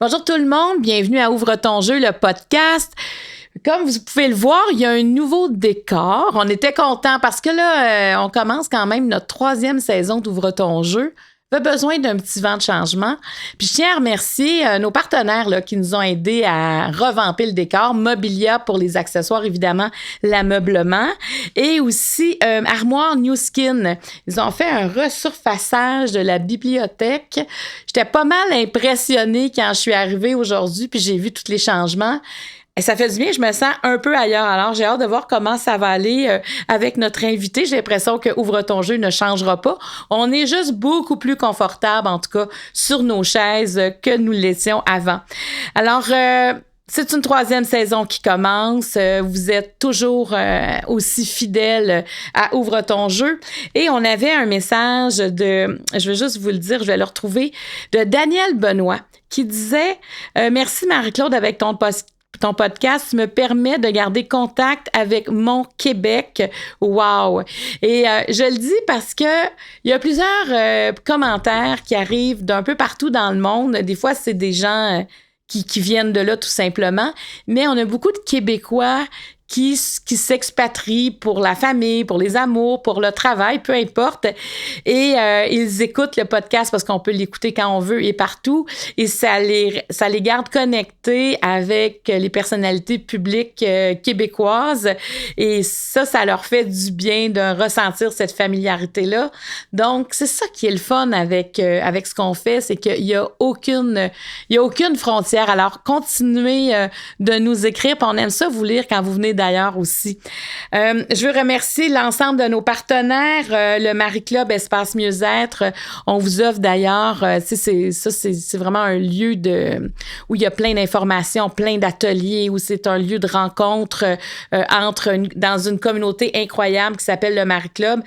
Bonjour tout le monde, bienvenue à Ouvre ton jeu, le podcast. Comme vous pouvez le voir, il y a un nouveau décor. On était contents parce que là, on commence quand même notre 3e saison d'Ouvre ton jeu. On a besoin d'un petit vent de changement. Puis je tiens à remercier nos partenaires là, qui nous ont aidés à revamper le décor. Mobilia pour les accessoires, évidemment, l'ameublement. Et aussi Armoire New Skin. Ils ont fait un resurfaçage de la bibliothèque. J'étais pas mal impressionnée quand je suis arrivée aujourd'hui puis j'ai vu tous les changements. Et ça fait du bien, je me sens un peu ailleurs. Alors, j'ai hâte de voir comment ça va aller avec notre invité. J'ai l'impression que Ouvre ton jeu ne changera pas. On est juste beaucoup plus confortable, en tout cas, sur nos chaises que nous l'étions avant. Alors, c'est une 3e saison qui commence. Vous êtes toujours aussi fidèles à Ouvre ton jeu. Et on avait un message je vais juste vous le dire, je vais le retrouver, de Daniel Benoît qui disait « Merci Marie-Claude avec ton podcast me permet de garder contact avec mon Québec. » Wow! Et je le dis parce que il y a plusieurs commentaires qui arrivent d'un peu partout dans le monde. Des fois, c'est des gens qui viennent de là tout simplement. Mais on a beaucoup de Québécois qui s'expatrient pour la famille, pour les amours, pour le travail, peu importe. Et ils écoutent le podcast parce qu'on peut l'écouter quand on veut et partout. Et ça les garde connectés avec les personnalités publiques québécoises. Et ça leur fait du bien de ressentir cette familiarité-là. Donc, c'est ça qui est le fun avec ce qu'on fait, c'est qu'il y a aucune frontière. Alors, continuez de nous écrire. Puis on aime ça vous lire quand vous venez d'ailleurs aussi. Je veux remercier l'ensemble de nos partenaires, le Marie Club Espace Mieux-être. On vous offre d'ailleurs, c'est vraiment un lieu où il y a plein d'informations, plein d'ateliers, où c'est un lieu de rencontre dans une communauté incroyable qui s'appelle le Marie Club.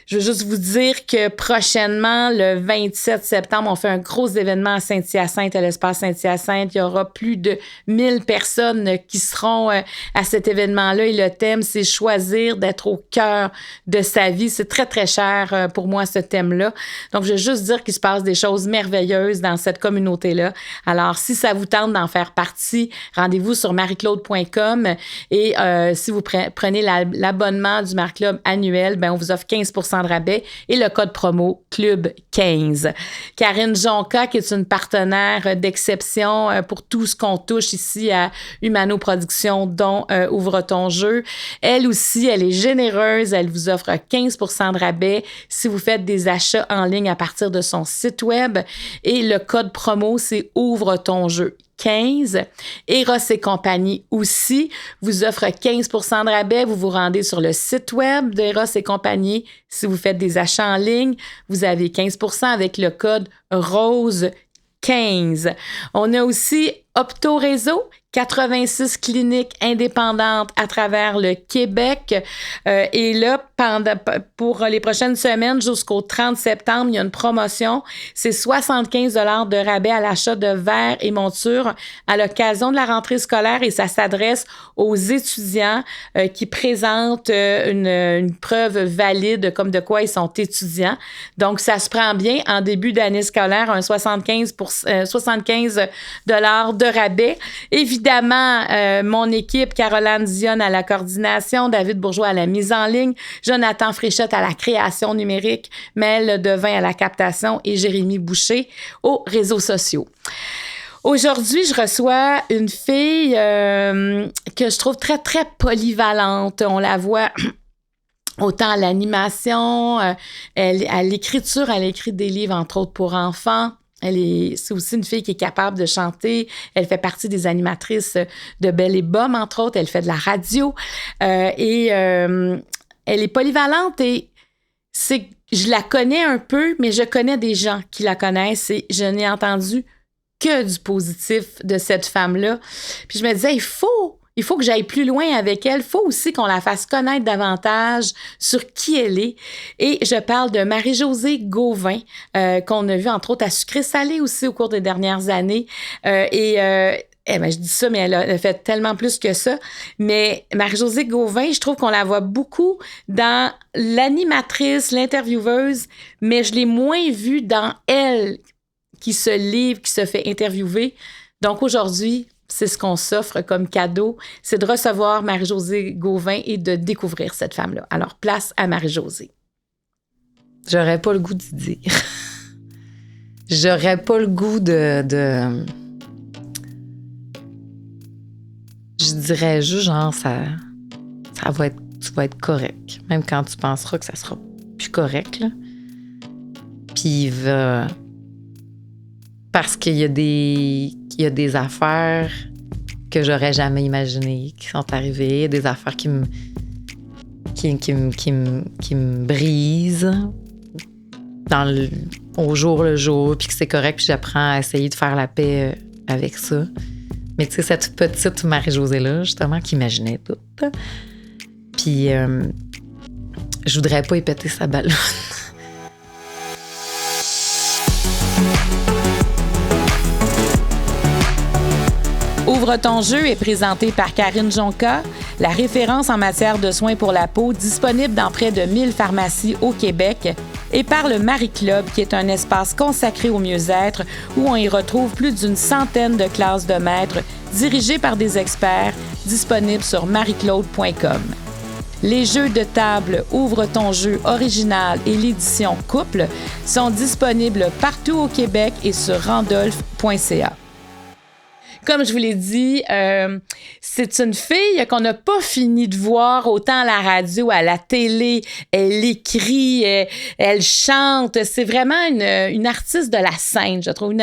Je veux juste vous dire que prochainement, le 27 septembre, on fait un gros événement à Saint-Hyacinthe, à l'espace Saint-Hyacinthe. Il y aura plus de 1000 personnes qui seront à cet événement-là. Et le thème, c'est choisir d'être au cœur de sa vie. C'est très, très cher pour moi, ce thème-là. Donc, je veux juste dire qu'il se passe des choses merveilleuses dans cette communauté-là. Alors, si ça vous tente d'en faire partie, rendez-vous sur marieclaude.com et si vous prenez l'abonnement du Marie Club annuel, ben on vous offre 15% de rabais et le code promo Club 15. Karine Jonca, qui est une partenaire d'exception pour tout ce qu'on touche ici à Humano Productions, dont Ouvre ton jeu. Elle aussi, elle est généreuse. Elle vous offre 15% de rabais si vous faites des achats en ligne à partir de son site web. Et le code promo, c'est Ouvre ton jeu 15. Eros et compagnie aussi vous offre 15% de rabais. Vous vous rendez sur le site web d'Eros et compagnie. Si vous faites des achats en ligne, vous avez 15% avec le code ROSE 15. On a aussi Opto Réseau, 86 cliniques indépendantes à travers le Québec. Et là, pour les prochaines semaines, jusqu'au 30 septembre, il y a une promotion. C'est 75 $ de rabais à l'achat de verres et montures à l'occasion de la rentrée scolaire et ça s'adresse aux étudiants qui présentent une preuve valide comme de quoi ils sont étudiants. Donc, ça se prend bien en début d'année scolaire, un 75 $ de rabais. Évidemment, mon équipe, Caroline Dionne à la coordination, David Bourgeois à la mise en ligne, Jonathan Fréchette à la création numérique, Mel Devin à la captation et Jérémy Boucher aux réseaux sociaux. Aujourd'hui, je reçois une fille que je trouve très, très polyvalente. On la voit autant à l'animation, à l'écriture, elle écrit des livres, entre autres, pour enfants. C'est aussi une fille qui est capable de chanter. Elle fait partie des animatrices de Belle et Bomme, entre autres. Elle fait de la radio. Elle est polyvalente et je la connais un peu, mais je connais des gens qui la connaissent et je n'ai entendu que du positif de cette femme-là. Puis je me disais, il faut que j'aille plus loin avec elle. Il faut aussi qu'on la fasse connaître davantage sur qui elle est. Et je parle de Marie-Josée Gauvin, qu'on a vue, entre autres, à Sucré-Salé aussi au cours des dernières années. Je dis ça, mais elle a fait tellement plus que ça. Mais Marie-Josée Gauvin, je trouve qu'on la voit beaucoup dans l'animatrice, l'intervieweuse, mais je l'ai moins vue dans elle qui se livre, qui se fait interviewer. Donc aujourd'hui, c'est ce qu'on s'offre comme cadeau, c'est de recevoir Marie-Josée Gauvin et de découvrir cette femme-là. Alors, place à Marie-Josée. J'aurais pas le goût d'y dire. J'aurais pas le goût de... Je dirais juste, genre, ça va être... Tu vas être correct. Même quand tu penseras que ça sera plus correct, là. Puis, parce qu'il y a des affaires que j'aurais jamais imaginées qui sont arrivées, des affaires qui me brisent au jour le jour, puis que c'est correct, puis j'apprends à essayer de faire la paix avec ça. Mais tu sais, cette petite Marie-Josée-là, justement, qui imaginait tout. Puis, je voudrais pas y péter sa ballonne. Ouvre ton jeu est présenté par Karine Jonca, la référence en matière de soins pour la peau, disponible dans près de 1000 pharmacies au Québec, et par le Marie Club, qui est un espace consacré au mieux-être où on y retrouve plus d'une centaine de classes de maîtres dirigées par des experts, disponibles sur marieclaude.com. Les jeux de table Ouvre ton jeu original et l'édition couple sont disponibles partout au Québec et sur randolph.ca. Comme je vous l'ai dit, c'est une fille qu'on n'a pas fini de voir autant à la radio, à la télé. Elle écrit, elle chante. C'est vraiment une artiste de la scène, je trouve.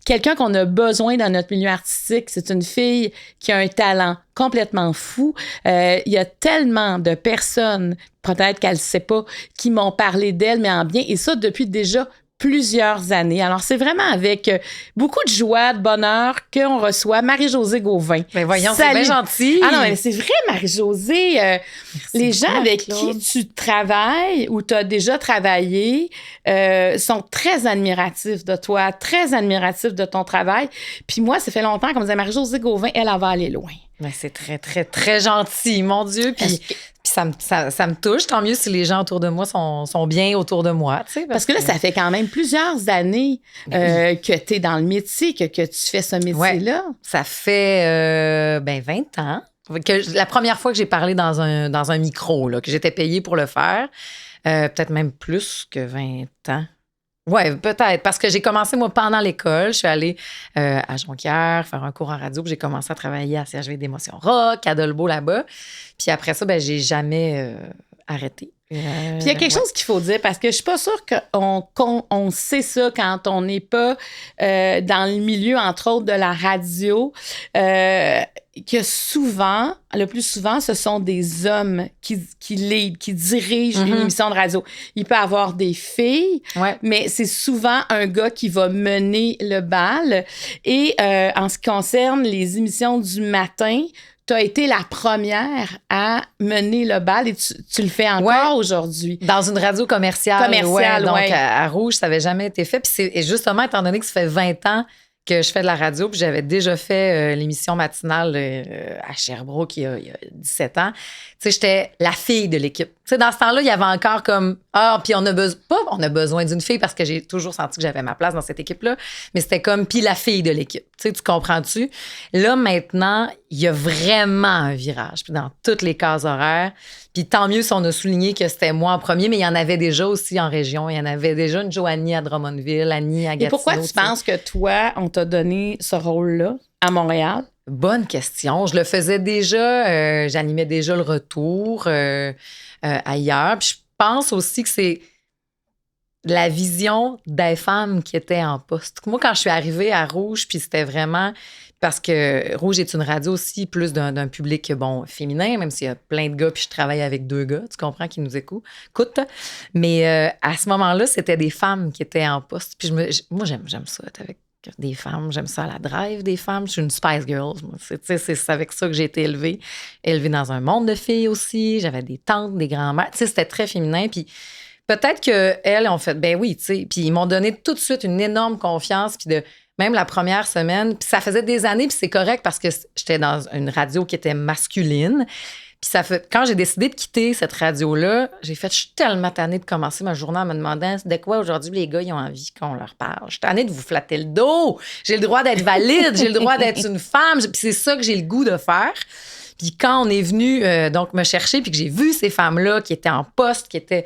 Quelqu'un qu'on a besoin dans notre milieu artistique. C'est une fille qui a un talent complètement fou. Il y a tellement de personnes, peut-être qu'elle ne sait pas, qui m'ont parlé d'elle, mais en bien. Et ça, depuis déjà plusieurs années. Alors, c'est vraiment avec beaucoup de joie, de bonheur qu'on reçoit Marie-Josée Gauvin. Mais voyons, c'est bien gentil. Ah non, mais c'est vrai, Marie-Josée. Les gens avec qui tu travailles ou tu as déjà travaillé sont très admiratifs de toi, très admiratifs de ton travail. Puis moi, ça fait longtemps qu'on me disait Marie-Josée Gauvin, elle va aller loin. Mais c'est très, très, très gentil, mon Dieu. Puis ça me touche. Tant mieux si les gens autour de moi sont bien autour de moi. Tu sais, parce que là, ça fait quand même plusieurs années que tu es dans le métier, que tu fais ce métier-là. Ouais, ça fait 20 ans. La première fois que j'ai parlé dans un micro, là, que j'étais payée pour le faire, peut-être même plus que 20 ans. Oui, peut-être. Parce que j'ai commencé, moi, pendant l'école. Je suis allée à Jonquière faire un cours en radio. Puis j'ai commencé à travailler à CHV d'Émotion Rock, à Dolbeau, là-bas. Puis après ça, j'ai jamais arrêté. Puis il y a quelque chose qu'il faut dire, parce que je suis pas sûre qu'on sait ça quand on n'est pas dans le milieu, entre autres, de la radio, que souvent, le plus souvent, ce sont des hommes qui lead, qui dirigent une émission de radio. Il peut y avoir des filles, mais c'est souvent un gars qui va mener le bal. Et en ce qui concerne les émissions du matin, tu as été la première à mener le bal et tu le fais encore aujourd'hui. Dans une radio commerciale. Donc, à Rouge, ça n'avait jamais été fait. Puis et justement, étant donné que ça fait 20 ans que je fais de la radio, puis j'avais déjà fait l'émission matinale à Sherbrooke il y a 17 ans. Tu sais, j'étais la fille de l'équipe. Tu sais, dans ce temps-là, il y avait encore comme puis on a besoin d'une fille parce que j'ai toujours senti que j'avais ma place dans cette équipe-là, mais c'était comme puis la fille de l'équipe. Tu sais, tu comprends-tu? Là, maintenant, il y a vraiment un virage puis dans toutes les cases horaires. Puis tant mieux si on a souligné que c'était moi en premier, mais il y en avait déjà aussi en région. Il y en avait déjà une Joanie à Drummondville, Annie à Gatineau. Et pourquoi tu penses que toi, on t'a donné ce rôle-là à Montréal? Bonne question. Je le faisais déjà, j'animais déjà le retour ailleurs. Puis je pense aussi que c'est la vision des femmes qui étaient en poste. Moi, quand je suis arrivée à Rouge, puis c'était vraiment... Parce que Rouge est une radio aussi plus d'un public, féminin, même s'il y a plein de gars, puis je travaille avec 2 gars, tu comprends, qui nous écoutent. Mais à ce moment-là, c'était des femmes qui étaient en poste. Puis moi, j'aime ça, être avec des femmes. J'aime ça à la drive des femmes. Je suis une Spice Girl. C'est avec ça que j'ai été élevée. Élevée dans un monde de filles aussi. J'avais des tantes, des grands-mères. Tu sais, c'était très féminin. Puis peut-être qu'elles ont fait, ben oui, tu sais. Puis ils m'ont donné tout de suite une énorme confiance. Puis même la première semaine, puis ça faisait des années, puis c'est correct parce que j'étais dans une radio qui était masculine. Puis quand j'ai décidé de quitter cette radio-là, j'ai fait, je suis tellement tannée de commencer ma journée en me demandant de quoi aujourd'hui les gars ils ont envie qu'on leur parle. Je suis tannée de vous flatter le dos. J'ai le droit d'être valide, j'ai le droit d'être une femme. Puis c'est ça que j'ai le goût de faire. Puis quand on est venu donc me chercher, puis que j'ai vu ces femmes-là qui étaient en poste, qui étaient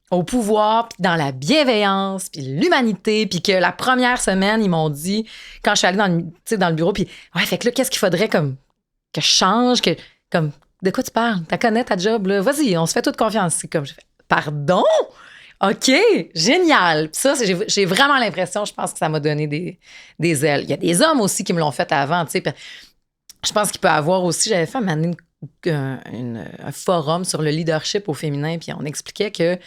au pouvoir, puis dans la bienveillance, puis l'humanité, puis que la première semaine, ils m'ont dit, quand je suis allée dans le bureau, puis ouais, fait que là, qu'est-ce qu'il faudrait comme que je change, comme de quoi tu parles? Tu connais ta job, là? Vas-y, on se fait toute confiance. C'est comme, pardon? OK, génial. Puis ça, j'ai vraiment l'impression, je pense que ça m'a donné des ailes. Il y a des hommes aussi qui me l'ont fait avant, tu sais. Je pense qu'il peut y avoir aussi, j'avais fait un forum sur le leadership au féminin, puis on expliquait que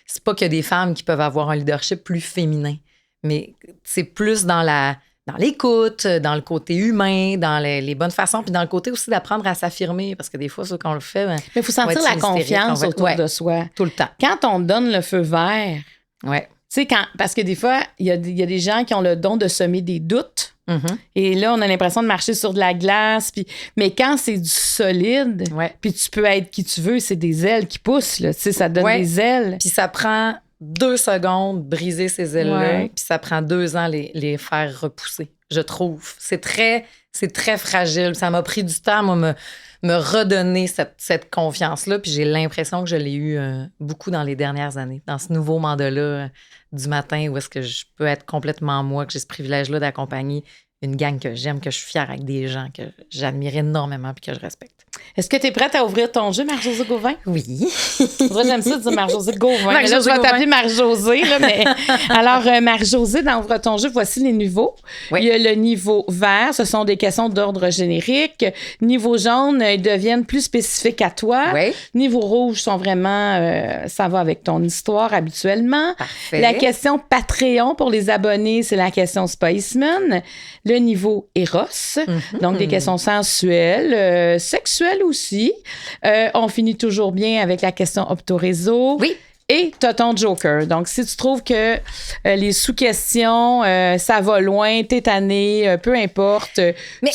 c'est pas que des femmes qui peuvent avoir un leadership plus féminin, mais c'est plus dans l'écoute, dans le côté humain, dans les bonnes façons, puis dans le côté aussi d'apprendre à s'affirmer, parce que des fois, ça, quand on le fait... Mais il faut sentir la confiance autour de soi. Tout le temps. Quand on donne le feu vert, ouais. Tu sais, parce que des fois, il y a des gens qui ont le don de semer des doutes. Mm-hmm. Et là, on a l'impression de marcher sur de la glace. Mais quand c'est du solide, puis tu peux être qui tu veux, c'est des ailes qui poussent. Là, tu sais, ça donne des ailes. Puis ça prend 2 secondes briser ces ailes-là, puis ça prend 2 ans les faire repousser, je trouve. C'est très fragile. Ça m'a pris du temps, moi, me redonner cette confiance-là, puis j'ai l'impression que je l'ai eu beaucoup dans les dernières années, dans ce nouveau mandat-là du matin où est-ce que je peux être complètement moi, que j'ai ce privilège-là d'accompagner une gang que j'aime, que je suis fière avec des gens que j'admire énormément puis que je respecte. Est-ce que tu es prête à ouvrir ton jeu, Marie-Josée Gauvin? Oui. Moi, j'aime ça dire Marie-Josée Gauvin. Mais là, je vais t'appeler Marie-Josée. Là, mais... Alors, Marie-Josée, dans Ouvre ton jeu, voici les niveaux. Oui. Il y a le niveau vert, ce sont des questions d'ordre générique. Niveau jaune, ils deviennent plus spécifiques à toi. Oui. Niveau rouge, sont vraiment, ça va avec ton histoire habituellement. Parfait. La question Patreon pour les abonnés, c'est la question Spiceman. Le niveau Eros, donc des questions sensuelles, sexuelles aussi. On finit toujours bien avec la question Opto-Réseau. Oui. Et tu as ton Joker. Donc, si tu trouves que les sous-questions, ça va loin, t'es tanné, peu importe. Mais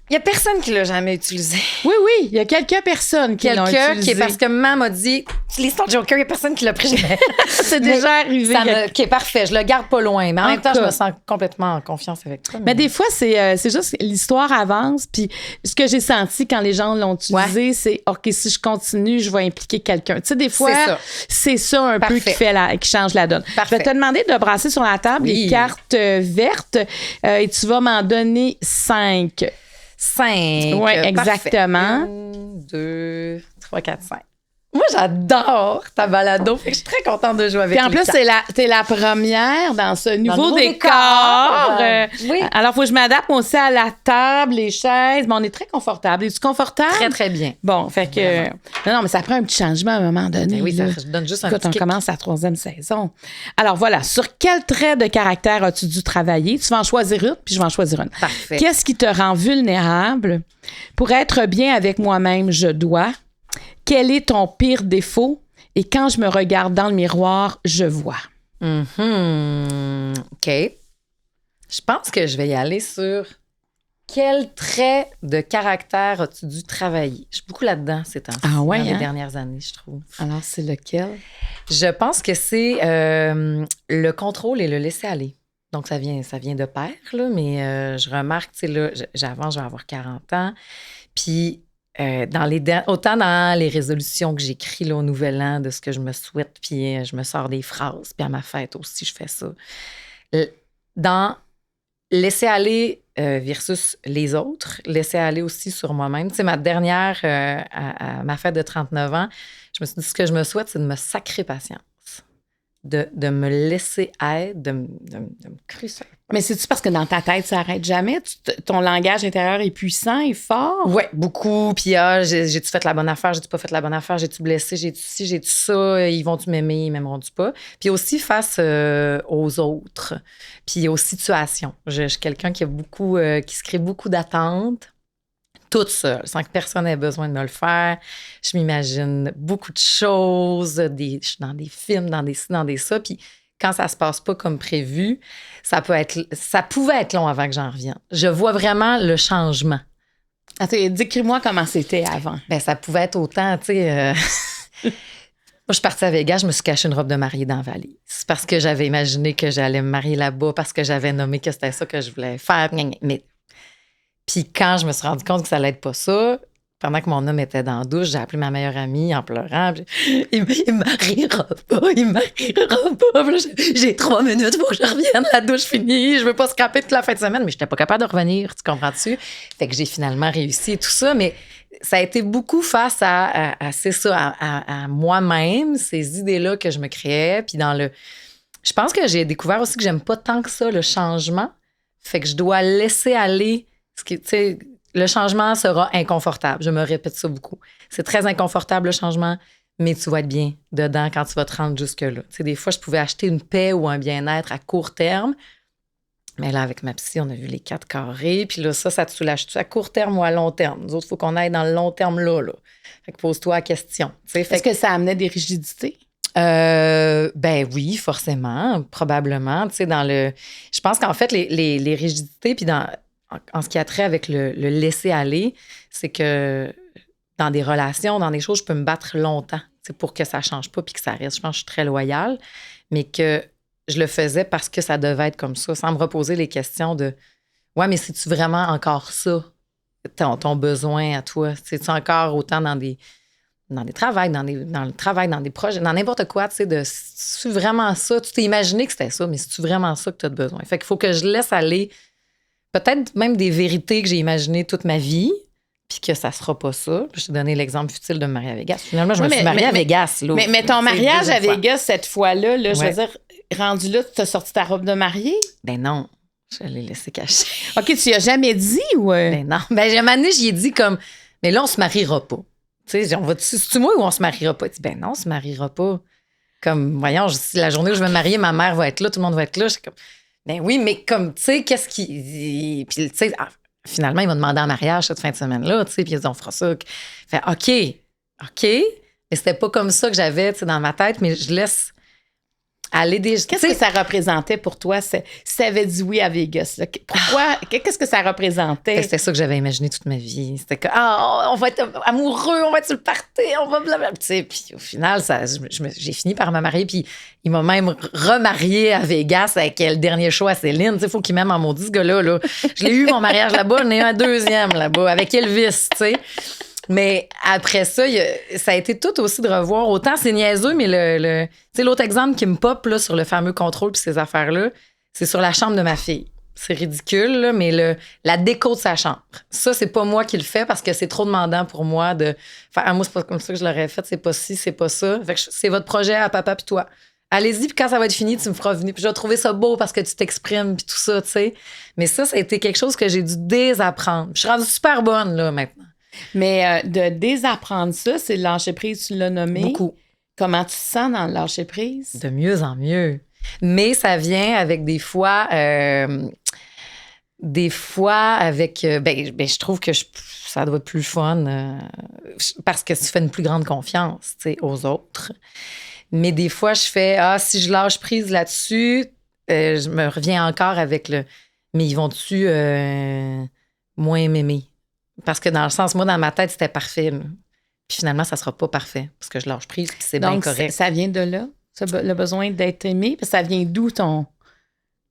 il n'y a personne qui l'a jamais utilisé. Oui, il y a quelques personnes qui l'ont utilisé. Parce que maman m'a dit, l'histoire de Joker, il n'y a personne qui l'a pris jamais. C'est déjà arrivé. OK, parfait, je le garde pas loin. Mais en même temps, je me sens complètement en confiance avec toi. Mais des fois, c'est juste l'histoire avance. Puis ce que j'ai senti quand les gens l'ont utilisé, c'est OK, si je continue, je vais impliquer quelqu'un. Tu sais, des fois, c'est ça un peu qui change la donne. Parfait. Je vais te demander de brasser sur la table les cartes vertes et tu vas m'en donner 5. 5. Oui, exactement. 1, 2, 3, 4, 5. Moi, j'adore ta balado. Fait que je suis très contente de jouer avec toi. Puis en plus, t'es la première dans ce nouveau décor. Oui. Alors, il faut que je m'adapte aussi à la table, les chaises. Mais on est très confortable. Es-tu confortable? Très, très bien. Bon, fait que... Non, mais ça prend un petit changement à un moment donné. Ben oui, ça donne juste un petit kick. On commence la 3e saison. Alors, voilà. Sur quel trait de caractère as-tu dû travailler? Tu vas en choisir une, puis je vais en choisir une. Parfait. Qu'est-ce qui te rend vulnérable? Pour être bien avec moi-même, je dois... Quel est ton pire défaut? Et quand je me regarde dans le miroir, je vois. OK. Je pense que je vais y aller sur quel trait de caractère as-tu dû travailler? Je suis beaucoup là-dedans ces temps-ci. Ah ouais, dans les dernières années, je trouve. Alors, c'est lequel? Je pense que c'est le contrôle et le laisser-aller. Donc, ça vient de pair, là, mais je remarque, tu sais, là, j'avance, je vais avoir 40 ans. Puis, autant dans les résolutions que j'écris là, au Nouvel An, de ce que je me souhaite, puis je me sors des phrases, puis à ma fête aussi, je fais ça. Dans laisser aller versus les autres, laisser aller aussi sur moi-même. Tu sais, ma dernière, à ma fête de 39 ans, je me suis dit, ce que je me souhaite, c'est de me sacrer patience. De me laisser être, de me crucer. Mais c'est-tu parce que dans ta tête, ça n'arrête jamais? Ton langage intérieur est puissant et fort? Oui, beaucoup. Puis, j'ai-tu fait la bonne affaire? J'ai-tu pas fait la bonne affaire? J'ai-tu blessé? J'ai-tu ci? J'ai-tu ça? Ils vont-tu m'aimer? Ils m'aimeront-tu pas? Puis aussi face aux autres. Puis aux situations. Je suis quelqu'un qui se crée beaucoup d'attentes. Toute seule, sans que personne ait besoin de me le faire. Je m'imagine beaucoup de choses. Je suis dans des films, dans des ci, dans des ça. Puis quand ça se passe pas comme prévu, ça pouvait être long avant que j'en revienne. Je vois vraiment le changement. Attends, décris-moi comment c'était avant. Ben, ça pouvait être autant, tu sais... Moi, je suis partie à Vegas, je me suis caché une robe de mariée dans la valise. C'est parce que j'avais imaginé que j'allais me marier là-bas, parce que j'avais nommé que c'était ça que je voulais faire. Mais... Puis quand je me suis rendu compte que ça allait être pas ça, pendant que mon homme était dans la douche, j'ai appelé ma meilleure amie en pleurant. Il me mariera pas, il me mariera pas. Puis là, j'ai 3 minutes pour que je revienne, la douche finie. Je veux pas scraper toute la fin de semaine, mais j'étais pas capable de revenir, tu comprends-tu? Fait que j'ai finalement réussi et tout ça, mais ça a été beaucoup face c'est ça, à moi-même, ces idées-là que je me créais. Puis je pense que j'ai découvert aussi que j'aime pas tant que ça, le changement. Fait que je dois laisser aller ce qui, tu sais, le changement sera inconfortable. Je me répète ça beaucoup. C'est très inconfortable, le changement, mais tu vas être bien dedans quand tu vas te rendre jusque-là. Tu sais, des fois, je pouvais acheter une paix ou un bien-être à court terme, mais là, avec ma psy, on a vu les 4 carrés, puis là, ça te soulage-tu à court terme ou à long terme? Nous autres, il faut qu'on aille dans le long terme là. Fait que pose-toi la question. Est-ce que ça amenait des rigidités? Ben oui, forcément, probablement. Tu sais, je pense qu'en fait, les rigidités, puis en ce qui a trait avec le laisser aller, c'est que dans des relations, dans des choses, je peux me battre longtemps, pour que ça change pas puis que ça reste. Je pense que je suis très loyale, mais que je le faisais parce que ça devait être comme ça, sans me reposer les questions de « Ouais, mais c'est-tu vraiment encore ça, ton besoin à toi? C'est-tu encore autant dans des travails, dans le travail, dans des projets, dans n'importe quoi, tu sais, c'est-tu vraiment ça? Tu t'es imaginé que c'était ça, mais c'est-tu vraiment ça que tu as besoin? Fait qu'il faut que je laisse aller peut-être même des vérités que j'ai imaginées toute ma vie, puis que ça sera pas ça. Je t'ai donné l'exemple futile de me marier à Vegas. Finalement, je me suis mariée à Vegas. Là, mais ton mariage à Vegas, cette fois-là, là, je veux dire, rendu là, tu t'as sorti ta robe de mariée? Ben non, je l'ai laissé cacher. OK, tu y as jamais dit ou... Ben non. Ben, un moment donné, j'y ai dit comme, mais là, on se mariera pas. Tu sais, c'est-tu moi ou on se mariera pas? Il dit, ben non, on se mariera pas. Comme, voyons, si la journée où je vais me marier, ma mère va être là, tout le monde va être là. Je suis comme... Ben oui, mais comme, tu sais, qu'est-ce qui... Puis, tu sais, finalement, il m'a demandé en mariage cette fin de semaine-là, tu sais, puis il a dit, on fera ça. Fait, OK. Mais c'était pas comme ça que j'avais, tu sais, dans ma tête, mais je laisse aller des... Qu'est-ce que ça représentait pour toi, si tu avais dit oui à Vegas? Là? Pourquoi? Qu'est-ce que ça représentait? C'était ça que j'avais imaginé toute ma vie. C'était que, on va être amoureux, on va être sur le party, on va blablabla. Tu sais, puis au final, j'ai fini par me marier, puis il m'a même remarié à Vegas avec le dernier show à Céline. Tu sais, il faut qu'il m'aime en maudit, ce gars-là. Là. Je l'ai eu, mon mariage là-bas, j'en ai eu un deuxième là-bas, avec Elvis, tu sais. Mais après ça, ça a été tout aussi de revoir. Autant c'est niaiseux, mais tu sais, l'autre exemple qui me pop là, sur le fameux contrôle puis ces affaires-là, c'est sur la chambre de ma fille. C'est ridicule, là, mais la déco de sa chambre. Ça, c'est pas moi qui le fais parce que c'est trop demandant pour moi de faire. Ah, moi, c'est pas comme ça que je l'aurais fait. C'est pas ci, c'est pas ça. Fait que c'est votre projet à papa puis toi. Allez-y, puis quand ça va être fini, tu me feras venir. Puis je vais trouver ça beau parce que tu t'exprimes puis tout ça, tu sais. Mais ça a été quelque chose que j'ai dû désapprendre. Je suis rendue super bonne, là, maintenant. Mais de désapprendre ça, c'est le lâcher-prise, tu l'as nommé. Beaucoup. Comment tu te sens dans le lâcher-prise? De mieux en mieux. Mais ça vient avec des fois avec... je trouve que ça doit être plus fun parce que tu fais une plus grande confiance, tu sais, aux autres. Mais des fois, je fais, si je lâche prise là-dessus, je me reviens encore avec mais ils vont-tu moins m'aimer? Parce que dans le sens, moi, dans ma tête, c'était parfait. Puis finalement, ça sera pas parfait parce que je lâche prise puis c'est bien correct. Donc, ça vient de là, le besoin d'être aimé? Parce que ça vient d'où ton...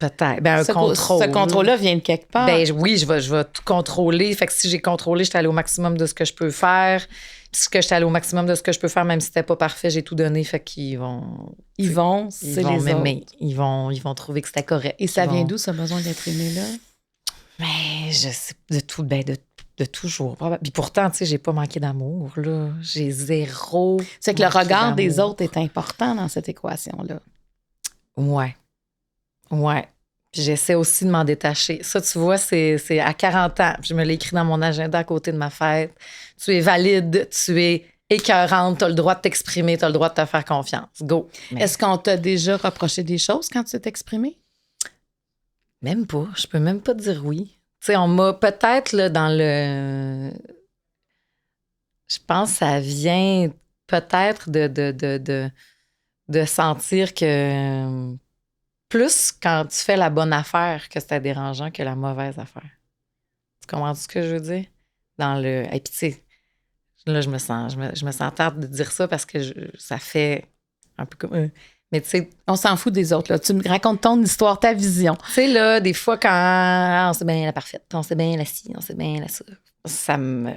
Peut-être. Ben, un contrôle. Ce contrôle-là vient de quelque part. Ben oui, je vais tout contrôler. Fait que si j'ai contrôlé, j'étais allée au maximum de ce que je peux faire. Puis que j'étais allée au maximum de ce que je peux faire, même si c'était pas parfait, j'ai tout donné. Fait qu'ils vont... Ils vont m'aimer. Ils vont trouver que c'était correct. Et ça vient d'où, ce besoin d'être aimé-là? Mais je sais de tout, de toujours. Puis pourtant, tu sais, j'ai pas manqué d'amour, là. J'ai zéro. C'est que le regard des autres est important dans cette équation-là. Ouais. Puis j'essaie aussi de m'en détacher. Ça, tu vois, c'est à 40 ans. Je me l'ai écrit dans mon agenda à côté de ma fête. Tu es valide, tu es écœurante, tu as le droit de t'exprimer, tu as le droit de te faire confiance. Go. Mais... Est-ce qu'on t'a déjà reproché des choses quand tu t'es exprimé? Même pas. Je peux même pas te dire oui. Tu sais, on m'a peut-être, là, dans le... Je pense que ça vient peut-être de sentir que plus quand tu fais la bonne affaire que c'était dérangeant que la mauvaise affaire. Tu comprends ce que je veux dire? dans le... Et puis, tu sais, là, je me sens tarte de dire ça parce que ça fait un peu comme... mais tu sais... On s'en fout des autres, là. Tu me racontes ton histoire, ta vision. Tu sais, là, des fois, quand on sait bien la parfaite, on sait bien la ci, on sait bien la ça, ça me...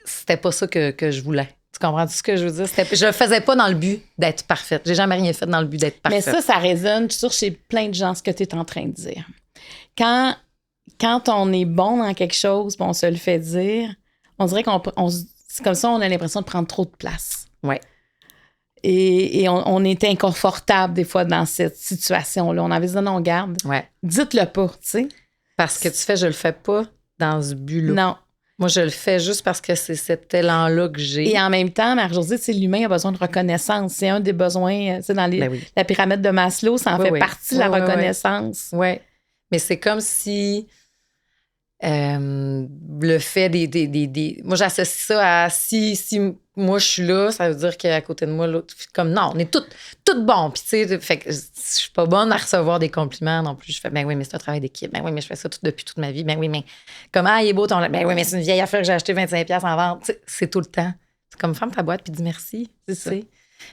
C'était pas ça que je voulais. Tu comprends ce que je veux dire? Je le faisais pas dans le but d'être parfaite. J'ai jamais rien fait dans le but d'être parfaite. Mais ça résonne, je suis sûre, chez plein de gens, ce que tu es en train de dire. Quand on est bon dans quelque chose, puis on se le fait dire, on dirait c'est comme ça, on a l'impression de prendre trop de place. Ouais. Et on est inconfortable des fois dans cette situation-là. On avait dit non, garde. Ouais. Dites-le pas, tu sais. Parce que je le fais pas dans ce but-là. Non. Moi, je le fais juste parce que c'est cet élan-là que j'ai. Et en même temps, Marie-Josée, l'humain a besoin de reconnaissance. C'est un des besoins, dans la pyramide de Maslow, ça en fait partie, la reconnaissance. Oui. Mais c'est comme si le fait des... Moi, j'associe ça à si moi, je suis là, ça veut dire qu'à côté de moi, l'autre... Comme non, on est toutes bons. Puis, tu sais, fait que je suis pas bonne à recevoir des compliments non plus. Je fais, ben oui, mais c'est un travail d'équipe. Ben oui, mais je fais ça depuis toute ma vie. Ben oui, mais comme, il est beau ton... Ben oui, mais c'est une vieille affaire que j'ai acheté 25$ en vente. T'sais, c'est tout le temps. C'est comme, ferme ta boîte puis dis merci. C'est ça.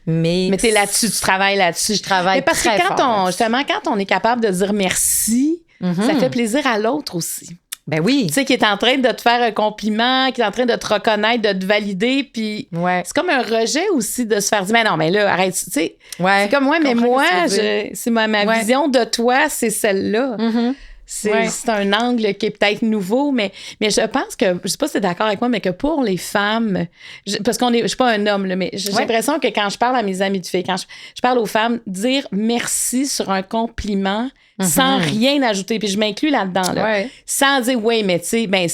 Mais t'es là-dessus, tu travailles là-dessus. Je travaille mais parce très que fort. Justement, quand on est capable de dire merci, ça fait plaisir à l'autre aussi. Ben oui. Tu sais, qui est en train de te faire un compliment, qui est en train de te reconnaître, de te valider. Puis c'est comme un rejet aussi de se faire dire, mais non, mais là, arrête. Tu sais, c'est comme, mais moi, c'est ma vision de toi, c'est celle-là. Mm-hmm. C'est un angle qui est peut-être nouveau, mais je pense que, je sais pas si tu es d'accord avec moi, mais que pour les femmes, parce je suis pas un homme, là, mais j'ai l'impression que quand je parle à mes amis de filles, quand je parle aux femmes, dire merci sur un compliment sans rien ajouter, puis je m'inclus là-dedans, là, sans dire oui, mais tu sais, ben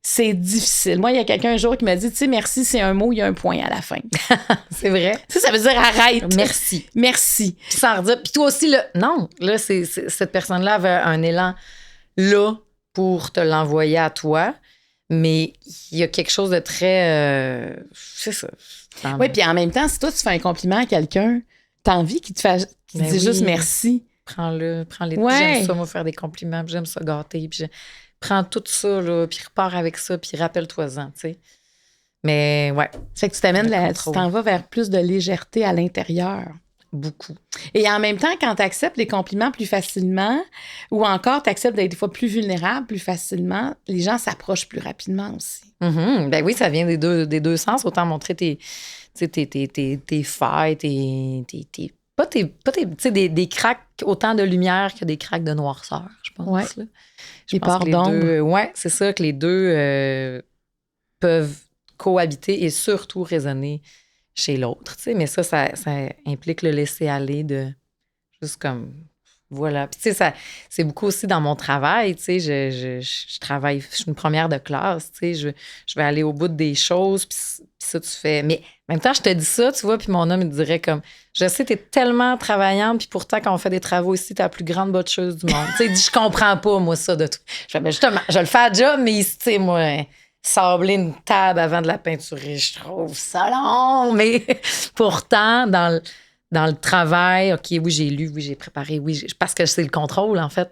c'est difficile. Moi, il y a quelqu'un un jour qui m'a dit, tu sais, merci, c'est un mot, il y a un point à la fin. C'est vrai. Ça veut dire arrête. Merci. Merci. Puis sans redire. Puis toi aussi, là, non, là, cette personne-là avait un élan là pour te l'envoyer à toi, mais il y a quelque chose de très... c'est ça. Oui, puis en même temps, si toi, tu fais un compliment à quelqu'un, t'as envie qu'il te dise juste merci. Prends-les. J'aime ça, moi, faire des compliments, puis j'aime ça gâter, puis prends tout ça, là, puis repars avec ça, puis rappelle-toi-en, tu sais. Mais ouais. Fait que tu t'en vas vers plus de légèreté à l'intérieur. Beaucoup. Et en même temps, quand tu acceptes les compliments plus facilement, ou encore tu acceptes d'être des fois plus vulnérable plus facilement, les gens s'approchent plus rapidement aussi. Mm-hmm. Ben oui, ça vient des deux sens. Autant montrer tes failles, des cracks, autant de lumière que des cracks de noirceur, je pense. Ouais. Là. Je pense que les deux. Oui, c'est ça, que les deux peuvent cohabiter et surtout résonner chez l'autre. Mais ça implique le laisser aller de juste comme. Voilà. Puis, tu sais, c'est beaucoup aussi dans mon travail. Tu sais, je travaille, je suis une première de classe. Tu sais, je vais aller au bout des choses. Puis ça, tu fais. Mais en même temps, je te dis ça, tu vois, puis mon homme, il dirait comme, je sais, t'es tellement travaillante, puis pourtant, quand on fait des travaux ici, t'es la plus grande botcheuse du monde. Tu sais, il dit, je comprends pas, moi, ça de tout. Je fais, ben justement, je le fais à job, mais tu sais, moi, sabler une table avant de la peinturer, je trouve ça long. Mais pourtant, dans le travail, OK, oui, j'ai lu, oui, j'ai préparé, oui, parce que c'est le contrôle, en fait.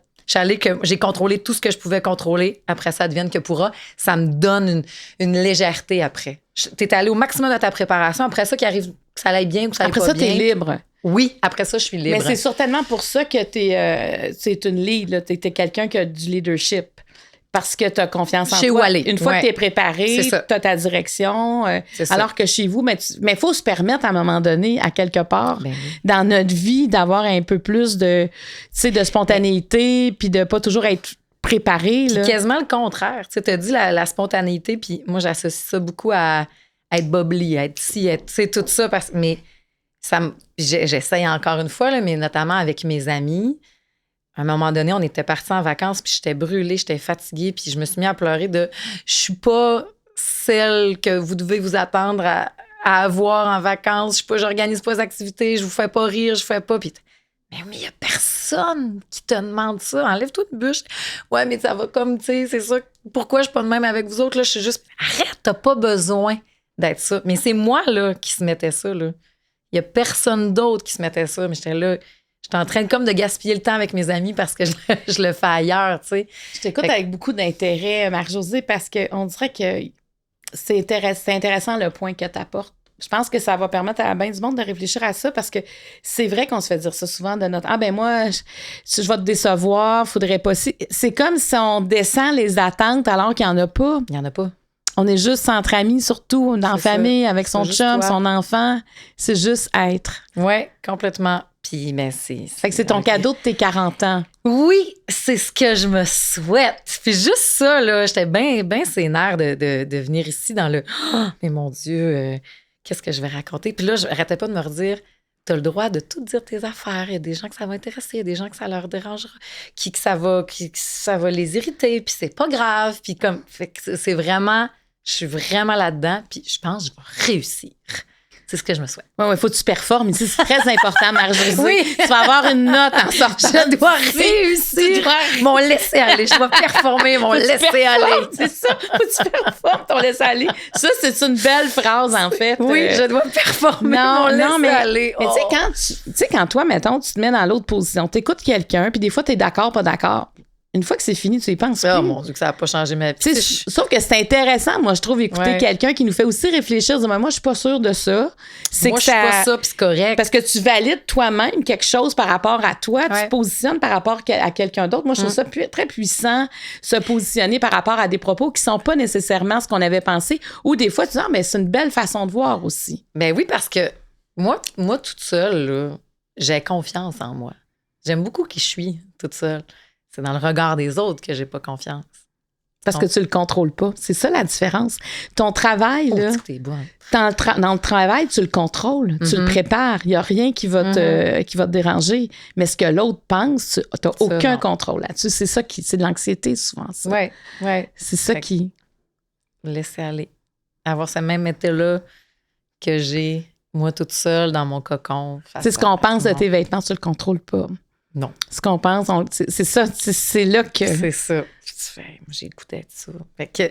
J'ai contrôlé tout ce que je pouvais contrôler. Après ça, advienne que pourra. Ça me donne une légèreté après. T'es allé au maximum de ta préparation. Après ça, qu'il arrive, que ça aille bien ou que ça aille pas bien. Après ça, t'es libre. Oui, après ça, je suis libre. Mais c'est certainement pour ça que c'est une lead. T'es quelqu'un qui a du leadership. Parce que tu as confiance en toi. Une fois que tu es préparé, tu as ta direction. Alors que chez vous, mais il faut se permettre à un moment donné, à quelque part, dans notre vie, d'avoir un peu plus de spontanéité, puis de pas toujours être préparé. Là. Quasiment le contraire. Tu as dit la spontanéité, puis moi, j'associe ça beaucoup à être bubbly, à être ci, être tout ça. Mais j'essaye encore une fois, là, mais notamment avec mes amis. À un moment donné, on était partis en vacances, puis j'étais brûlée, j'étais fatiguée, puis je me suis mis à pleurer de « Je suis pas celle que vous devez vous attendre à avoir en vacances. J'organise pas les activités, je vous fais pas rire, je fais pas. » Puis mais il y a personne qui te demande ça. Enlève-toi une bûche. Ouais, mais ça va comme, tu sais, c'est ça. Pourquoi je suis pas de même avec vous autres? Là, je suis juste, arrête, t'as pas besoin d'être ça. Mais c'est moi, là, qui se mettait ça, là. Il y a personne d'autre qui se mettait ça, mais j'étais là. J'étais en train comme de gaspiller le temps avec mes amis parce que je le fais ailleurs, tu sais. Je t'écoute avec beaucoup d'intérêt, Marie-Josée, parce qu'on dirait que c'est intéressant le point que tu apportes. Je pense que ça va permettre à bien du monde de réfléchir à ça parce que c'est vrai qu'on se fait dire ça souvent de notre « Ah ben moi, je vais te décevoir, faudrait pas... » C'est comme si on descend les attentes alors qu'il n'y en a pas. Il n'y en a pas. On est juste entre amis, surtout dans la famille, avec son chum, son enfant. C'est juste être. Oui, complètement. Puis, mais Fait que c'est ton cadeau de tes 40 ans. Oui, c'est ce que je me souhaite. Puis juste ça, là, j'étais bien sénère de venir ici dans le « Oh, mais mon Dieu, qu'est-ce que je vais raconter? » Puis là, je n'arrêtais pas de me redire « T'as le droit de tout dire tes affaires. Il y a des gens que ça va intéresser, il y a des gens que ça leur dérangera, que ça va les irriter, puis c'est pas grave. » Puis comme, fait que c'est vraiment... Je suis vraiment là-dedans, puis je pense que je vais réussir. C'est ce que je me souhaite. Oui, il faut que tu performes ici. C'est très important, Marie-Josée. Oui. Tu vas avoir une note en sortant. Je dois réussir mon laisser-aller. Je dois performer mon laisser-aller. C'est ça. Faut que tu performes ton laisser-aller. Ça, c'est une belle phrase, en fait. Oui, je dois performer mon laisser-aller. Mais tu sais, quand toi, mettons, tu te mets dans l'autre position, t'écoutes quelqu'un, puis des fois, t'es d'accord, pas d'accord. Une fois que c'est fini, tu y penses plus. Oh mon Dieu, que ça n'a pas changé ma vie. Sauf que c'est intéressant, moi, je trouve, écouter quelqu'un qui nous fait aussi réfléchir. Dire, moi, je suis pas sûre de ça. Moi, je suis pas ça, puis c'est correct. Parce que tu valides toi-même quelque chose par rapport à toi. Tu te positionnes par rapport à quelqu'un d'autre. Moi, je trouve ça très puissant, se positionner par rapport à des propos qui sont pas nécessairement ce qu'on avait pensé. Ou des fois, tu dis, mais c'est une belle façon de voir aussi. Ben oui, parce que moi toute seule, là, j'ai confiance en moi. J'aime beaucoup qui je suis, toute seule. C'est dans le regard des autres que j'ai pas confiance. Parce que tu le contrôles pas. C'est ça la différence. Ton travail, là, dans le travail, tu le contrôles, tu le prépares. Il n'y a rien qui va te déranger. Mais ce que l'autre pense, tu n'as aucun contrôle là-dessus. C'est ça c'est de l'anxiété souvent. Oui. C'est ça qui... Laisser aller. Avoir ce même état-là que j'ai, moi, toute seule, dans mon cocon. C'est ce qu'on pense de tes vêtements, tu le contrôles pas. Non. Ce qu'on pense, c'est ça, c'est là que... C'est ça. J'ai écouté ça. Fait que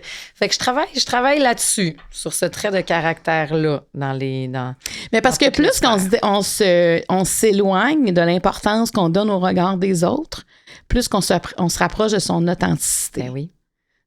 je travaille là-dessus, sur ce trait de caractère-là, Mais parce que plus on s'éloigne de l'importance qu'on donne au regard des autres, plus on se rapproche de son authenticité. Ben oui.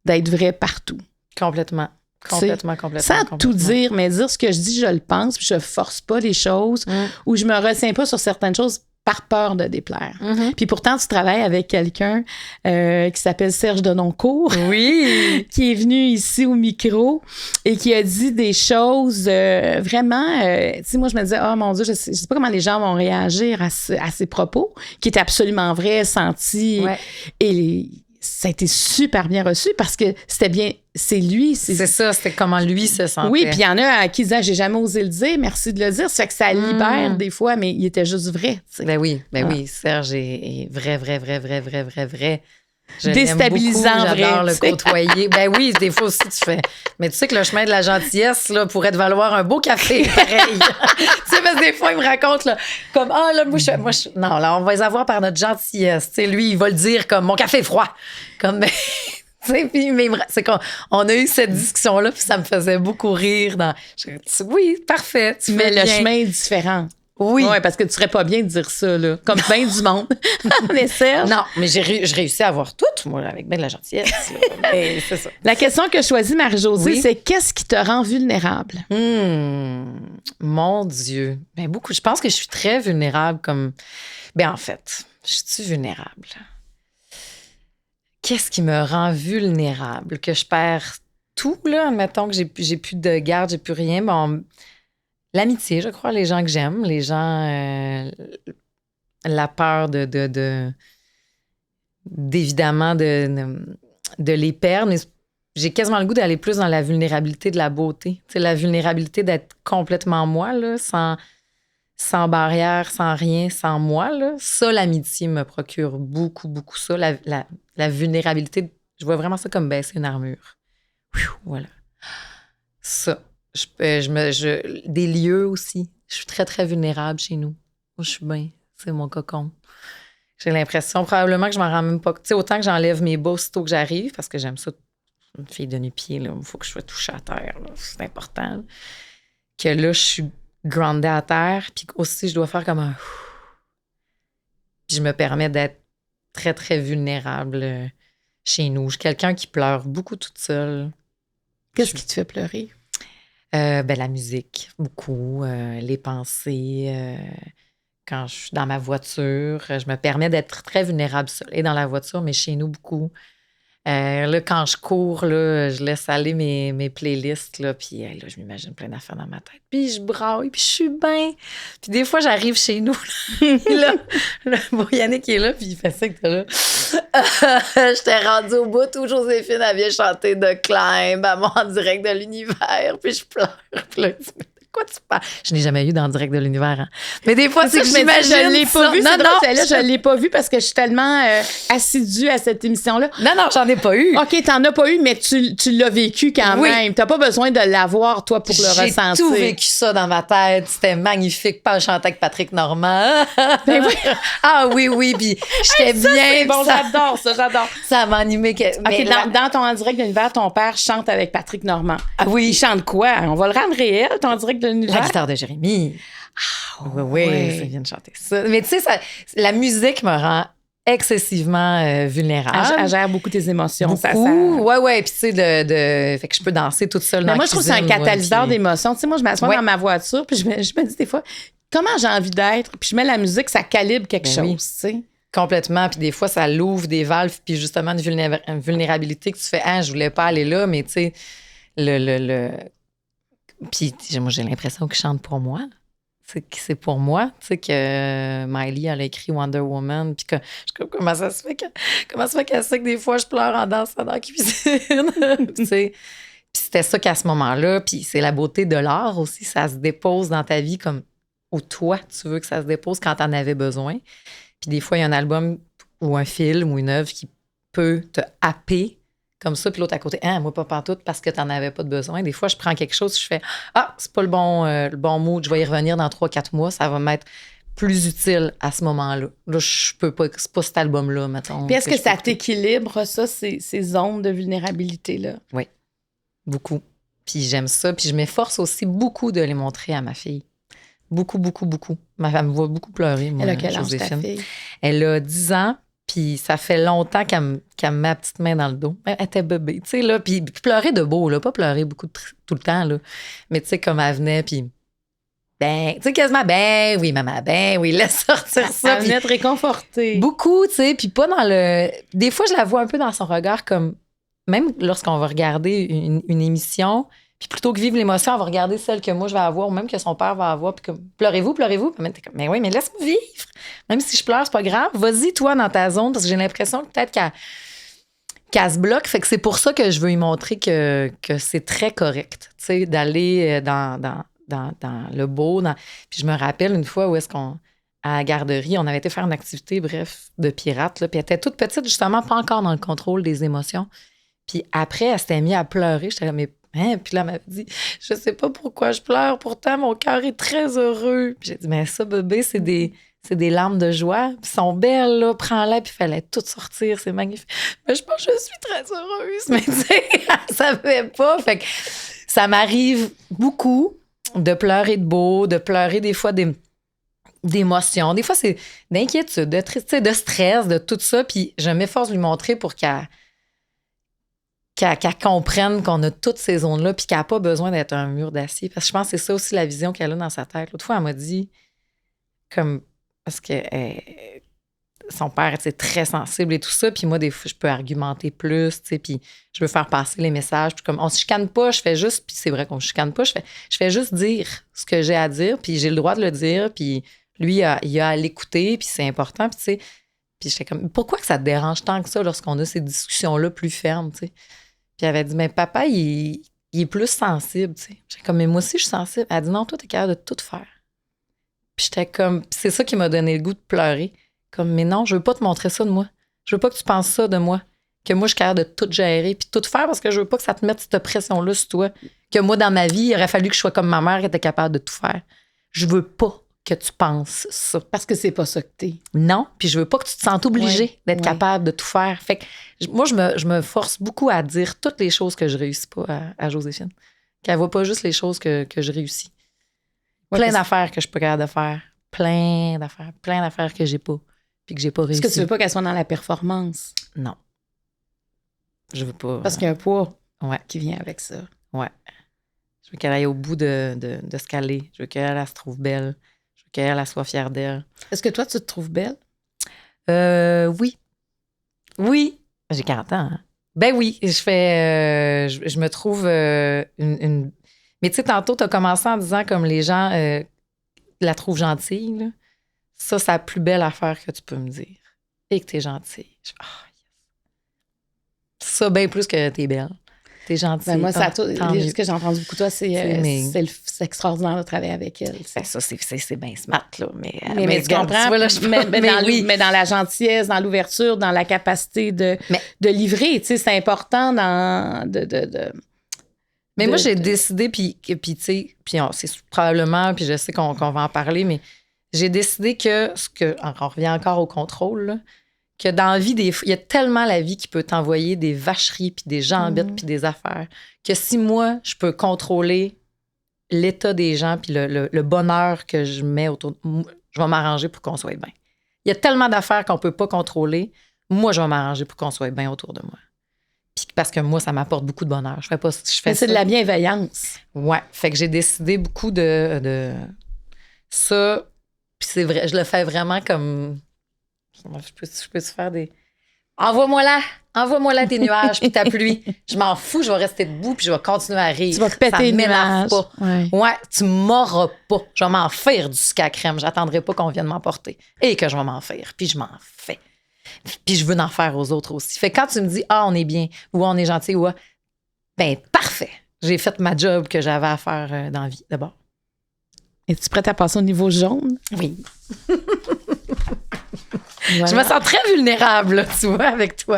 D'être vrai partout. Complètement. Sans tout dire, mais dire ce que je dis, je le pense, puis je force pas les choses, ou je me retiens pas sur certaines choses par peur de déplaire. Puis pourtant, tu travailles avec quelqu'un qui s'appelle Serge Denoncourt. Oui! Qui est venu ici au micro et qui a dit des choses vraiment... tu sais, moi, je me disais, oh mon Dieu, je sais pas comment les gens vont réagir à ces propos, qui étaient absolument vrais, sentis. Ouais. Et ça a été super bien reçu parce que c'était bien... C'est lui. C'est ça, c'était comment lui se sentait. Oui, puis il y en a à qui disaient, j'ai jamais osé le dire, merci de le dire. Ça fait que ça libère des fois, mais il était juste vrai. T'sais. Ben oui, Serge est vrai. Déstabilisant, vrai. J'adore le t'sais. côtoyer. Ben oui, des fois aussi, tu fais. Mais tu sais que le chemin de la gentillesse, là, pourrait te valoir un beau café, pareil. Tu sais, parce que des fois, il me raconte, là, comme, là, non, là, on va les avoir par notre gentillesse. Tu sais, lui, il va le dire comme, mon café est froid. Comme, mais c'est qu'on a eu cette discussion-là, puis ça me faisait beaucoup rire. Oui, parfait. Mais le chemin est différent. Oui. Oui, parce que tu serais pas bien de dire ça, là. Comme bien du monde. Mais Serge. Non, mais j'ai réussi à avoir tout, moi, avec bien de la gentillesse. Mais c'est ça. La question que choisit Marie-Josée, c'est qu'est-ce qui te rend vulnérable? Mon Dieu. Ben beaucoup. Je pense que je suis très vulnérable comme. Ben en fait, je suis vulnérable. Qu'est-ce qui me rend vulnérable? Que je perds tout, là, admettons que j'ai plus de garde, j'ai plus rien. Bon, l'amitié, je crois, les gens que j'aime, les gens, la peur d'évidemment de les perdre. Mais j'ai quasiment le goût d'aller plus dans la vulnérabilité de la beauté. Tu sais, la vulnérabilité d'être complètement moi, là, sans barrière, sans rien, sans moi. Là. Ça, l'amitié me procure beaucoup, beaucoup ça. La vulnérabilité, je vois vraiment ça comme baisser une armure. Voilà. Ça. Des lieux aussi. Je suis très, très vulnérable chez nous. Moi, je suis bien. C'est mon cocon. J'ai l'impression, probablement que je m'en rends même pas. Tu sais, autant que j'enlève mes bas aussitôt que j'arrive, parce que j'aime ça, une fille de nu-pied, là. Il faut que je sois touchée à terre. Là. C'est important. Là. Que là, je suis groundée à terre, puis aussi, je dois faire comme un... Puis je me permets d'être très, très vulnérable chez nous. Je suis quelqu'un qui pleure beaucoup toute seule. Qu'est-ce qui te fait pleurer? La musique, beaucoup. Les pensées. Quand je suis dans ma voiture, je me permets d'être très vulnérable seule. Et dans la voiture, mais chez nous, beaucoup. Là, quand je cours, là, je laisse aller mes playlists, là, puis là, je m'imagine plein d'affaires dans ma tête. Puis je braille, puis je suis bien. Puis des fois, j'arrive chez nous, là, bon, Yannick est là, puis il fait ça que t'as là. J'étais rendue au bout où Joséphine, elle vient chanter de Climb, à moi en direct de l'univers, puis je pleure. Puis là, quoi tu parles? Je n'ai jamais eu dans le direct de l'univers. Hein. Mais des fois, c'est que j'imagine. Je l'ai pas vu. Non, je l'ai pas vu parce que je suis tellement assidue à cette émission-là. Non, j'en ai pas eu. OK, t'en as pas eu, mais tu l'as vécu quand même. T'as pas besoin de l'avoir, toi, pour le ressentir. J'ai tout vécu ça dans ma tête. C'était magnifique. Pas chanter avec Patrick Normand. Ben oui. Ah oui. Puis j'étais bien. Bon, j'adore ça, j'adore. Ça m'a animé. OK, dans ton en direct de l'univers, ton père chante avec Patrick Normand. Ah oui. Il chante quoi? On va le rendre réel, ton en direct de l'univers? La guitare de Jérémy. Ah oui, ça vient de chanter ça. Mais tu sais, la musique me rend excessivement vulnérable. Elle gère beaucoup tes émotions. Beaucoup. Ouais. Puis tu sais, fait que je peux danser toute seule dans la cuisine. Moi, je trouve que c'est un catalyseur d'émotions. Tu sais, moi, je m'assois dans ma voiture, puis je me dis des fois, comment j'ai envie d'être? Puis je mets la musique, ça calibre quelque chose, tu sais. Complètement. Puis des fois, ça l'ouvre des valves, puis justement, une vulnérabilité que tu fais, je voulais pas aller là, mais tu sais, Puis moi, j'ai l'impression que je chante pour moi. C'est pour moi. Tu sais que Miley, elle a écrit Wonder Woman. Puis comment ça se fait qu'elle sait que des fois, je pleure en dansant dans la cuisine? Tu sais. Puis c'était ça qu'à ce moment-là. Puis c'est la beauté de l'art aussi. Ça se dépose dans ta vie comme où toi, tu veux que ça se dépose quand t'en avais besoin. Puis des fois, il y a un album ou un film ou une œuvre qui peut te happer comme ça, puis l'autre à côté, moi pas pantoute parce que t'en avais pas de besoin. Des fois, je prends quelque chose, je fais, c'est pas le bon mood, je vais y revenir dans 3-4 mois, ça va m'être plus utile à ce moment-là. Là, je peux pas, c'est pas cet album-là, mettons. Puis est-ce que ça t'équilibre, ça, ces zones de vulnérabilité-là? Oui, beaucoup. Puis j'aime ça, puis je m'efforce aussi beaucoup de les montrer à ma fille. Beaucoup. Ma femme me voit beaucoup pleurer, moi, elle a quel âge, ta fille? Elle a 10 ans. Puis ça fait longtemps qu'elle me met la petite main dans le dos. Elle était bébé, tu sais, là. Puis pleurer de beau, là. Pas pleurer beaucoup tout le temps, là. Mais tu sais, comme elle venait, puis... tu sais, quasiment, oui, maman, oui, laisse sortir ça. Elle venait te réconforter. Beaucoup, tu sais, puis pas dans le... Des fois, je la vois un peu dans son regard comme... Même lorsqu'on va regarder une émission... Puis plutôt que vivre l'émotion, on va regarder celle que moi je vais avoir ou même que son père va avoir. Puis comme, pleurez-vous. Puis t'es comme, mais oui, mais laisse-moi vivre. Même si je pleure, c'est pas grave. Vas-y, toi, dans ta zone, parce que j'ai l'impression que peut-être qu'elle se bloque. Fait que c'est pour ça que je veux lui montrer que c'est très correct, tu sais, d'aller dans le beau. Puis je me rappelle une fois où est-ce qu'on, à la garderie, on avait été faire une activité, bref, de pirate. Là, puis elle était toute petite, justement, pas encore dans le contrôle des émotions. Puis après, elle s'était mise à pleurer. J'étais là, mais puis là, elle m'avait dit, je sais pas pourquoi je pleure, pourtant mon cœur est très heureux. Puis j'ai dit, mais ça, bébé, c'est des larmes de joie. Puis elles sont belles, là, prends-la, puis il fallait tout sortir, c'est magnifique. Mais je pense que je suis très heureuse. Mais tu sais, elle savait pas. Fait que ça m'arrive beaucoup de pleurer de beau, de pleurer des fois d'émotions. Des fois, c'est d'inquiétude, de tristesse, de stress, de tout ça. Puis je m'efforce de lui montrer pour qu'elle comprenne qu'on a toutes ces zones-là puis qu'elle n'a pas besoin d'être un mur d'acier. Parce que je pense que c'est ça aussi la vision qu'elle a dans sa tête. L'autre fois, elle m'a dit, parce que son père était très sensible et tout ça, puis moi, des fois, je peux argumenter plus, tu sais, puis je veux faire passer les messages, puis comme on se chicane pas, je fais juste, puis c'est vrai qu'on se chicane pas, je fais juste dire ce que j'ai à dire, puis j'ai le droit de le dire, puis lui, il a à l'écouter, puis c'est important, puis tu sais, puis j'étais comme, pourquoi que ça te dérange tant que ça lorsqu'on a ces discussions-là plus fermes, tu sais? Puis elle avait dit, mais papa, il est plus sensible, tu sais. J'étais comme, mais moi aussi, je suis sensible. Elle a dit, non, toi, t'es capable de tout faire. Puis j'étais comme, c'est ça qui m'a donné le goût de pleurer. Comme, mais non, je veux pas te montrer ça de moi. Je veux pas que tu penses ça de moi. Que moi, je suis capable de tout gérer puis tout faire parce que je veux pas que ça te mette cette pression-là sur toi. Que moi, dans ma vie, il aurait fallu que je sois comme ma mère qui était capable de tout faire. Je veux pas que tu penses ça. Parce que c'est pas ça que t'es. Non, puis je veux pas que tu te sentes obligée d'être capable de tout faire. Fait que moi, je me force beaucoup à dire toutes les choses que je réussis pas à Joséphine. Qu'elle voit pas juste les choses que je réussis. Plein d'affaires que je suis pas capable de faire. Plein d'affaires que j'ai pas. puis que j'ai pas réussi. Est-ce que tu veux pas qu'elle soit dans la performance? Non. Je veux pas. Parce qu'il y a un poids Ouais. qui vient avec ça. Ouais. Je veux qu'elle aille au bout de ce qu'elle est. Je veux qu'elle se trouve belle. Je veux qu'elle soit fière d'elle. Est-ce que toi, tu te trouves belle? Oui. Oui. J'ai 40 ans. Hein? Ben oui. Je me trouve une... Mais tu sais, tantôt, tu as commencé en disant comme les gens la trouvent gentille. Là. Ça, c'est la plus belle affaire que tu peux me dire. Et que t'es gentille. Yes. Ça, bien plus que t'es belle. T'es gentille. Ben moi, ce que j'ai entendu beaucoup de toi, c'est extraordinaire de travailler avec elle. Ben ça, c'est bien smart, là. Mais tu comprends, mais dans la gentillesse, dans l'ouverture, dans la capacité de livrer, tu sais, c'est important Mais moi, j'ai décidé, puis tu sais, c'est probablement, puis je sais qu'on va en parler, mais j'ai décidé que, on revient encore au contrôle, là, que dans la vie, il y a tellement la vie qui peut t'envoyer des vacheries, puis des jambettes, puis des affaires, que si moi, je peux contrôler l'état des gens, puis le bonheur que je mets autour, je vais m'arranger pour qu'on soit bien. Il y a tellement d'affaires qu'on peut pas contrôler. Moi, je vais m'arranger pour qu'on soit bien autour de moi. Puis parce que moi, ça m'apporte beaucoup de bonheur. C'est de la bienveillance. Ouais. Fait que j'ai décidé beaucoup de ça. Puis c'est vrai, je le fais vraiment comme... Je peux te faire des... Envoie-moi là tes nuages puis ta pluie. Je m'en fous, je vais rester debout puis je vais continuer à rire. Tu vas péter les nuages. Pas. Ouais, tu m'auras pas. Je vais m'en faire du sucre à crème. J'attendrai pas qu'on vienne m'emporter. Et que je vais m'en faire. Puis je m'en fais. Puis je veux en faire aux autres aussi. Fait que quand tu me dis, on est bien ou on est gentil ou ben parfait. J'ai fait ma job que j'avais à faire dans la vie d'abord. Es-tu prête à passer au niveau jaune? Oui. Voilà. Je me sens très vulnérable, là, tu vois, avec toi.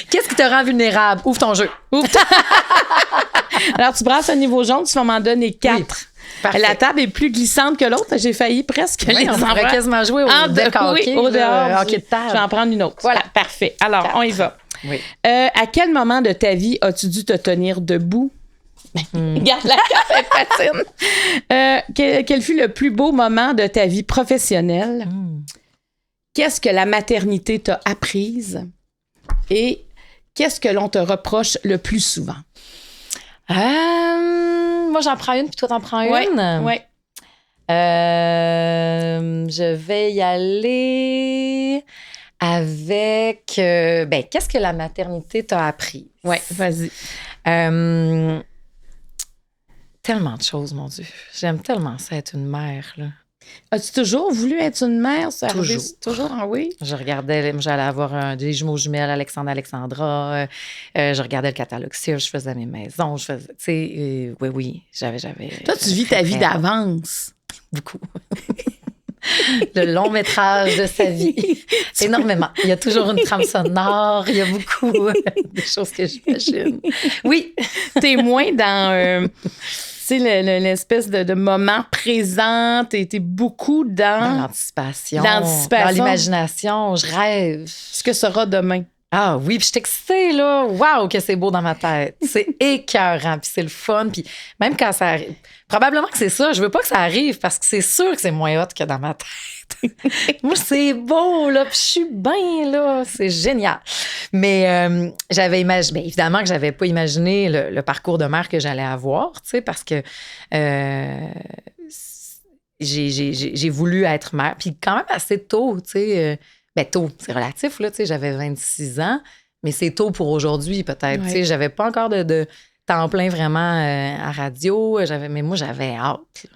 Qu'est-ce qui te rend vulnérable? Ouvre ton jeu. Alors, tu brasses un niveau jaune, tu vas m'en donner 4. Oui. La table est plus glissante que l'autre. J'ai failli presque les on pourrait quasiment jouer au deck hockey. Oui, au dehors. Hockey de table. Je vais en prendre une autre. Voilà, parfait. Alors, on y va. Oui. À quel moment de ta vie as-tu dû te tenir debout? Regarde la carte, elle patine. Quel fut le plus beau moment de ta vie professionnelle? Qu'est-ce que la maternité t'a apprise? Et qu'est-ce que l'on te reproche le plus souvent? Moi, j'en prends une, puis toi, t'en prends une? Oui. Je vais y aller avec... qu'est-ce que la maternité t'a appris? Oui, vas-y. Tellement de choses, mon Dieu. J'aime tellement ça, être une mère, là. As-tu toujours voulu être une mère? Ça toujours. Toujours, oui? J'allais avoir des jumeaux jumelles, Alexandra. Je regardais le catalogue Sears, je faisais mes maisons, tu sais, oui, j'avais... Toi, tu vis ta vie d'avance. Beaucoup. Le long métrage de sa vie. Énormément. Il y a toujours une trame sonore, il y a beaucoup de choses que j'imagine. Oui. T'es moins dans... tu sais, l'espèce de moment présent, t'es beaucoup dans l'anticipation, dans l'imagination, je rêve. Ce que sera demain. Ah oui, puis je suis excitée, là. Waouh, que c'est beau dans ma tête. C'est écœurant, puis c'est le fun. Puis même quand ça arrive, probablement que c'est ça. Je veux pas que ça arrive parce que c'est sûr que c'est moins hot que dans ma tête. Moi, c'est beau, là, puis je suis bien, là. C'est génial. Mais j'avais imaginé, évidemment que j'avais pas imaginé le parcours de mère que j'allais avoir, tu sais, parce que j'ai voulu être mère. Puis quand même assez tôt, tu sais. Tôt, c'est relatif, là, tu sais, j'avais 26 ans, mais c'est tôt pour aujourd'hui, peut-être. Tu sais, j'avais pas encore de temps plein vraiment à radio, mais moi, j'avais hâte. Là.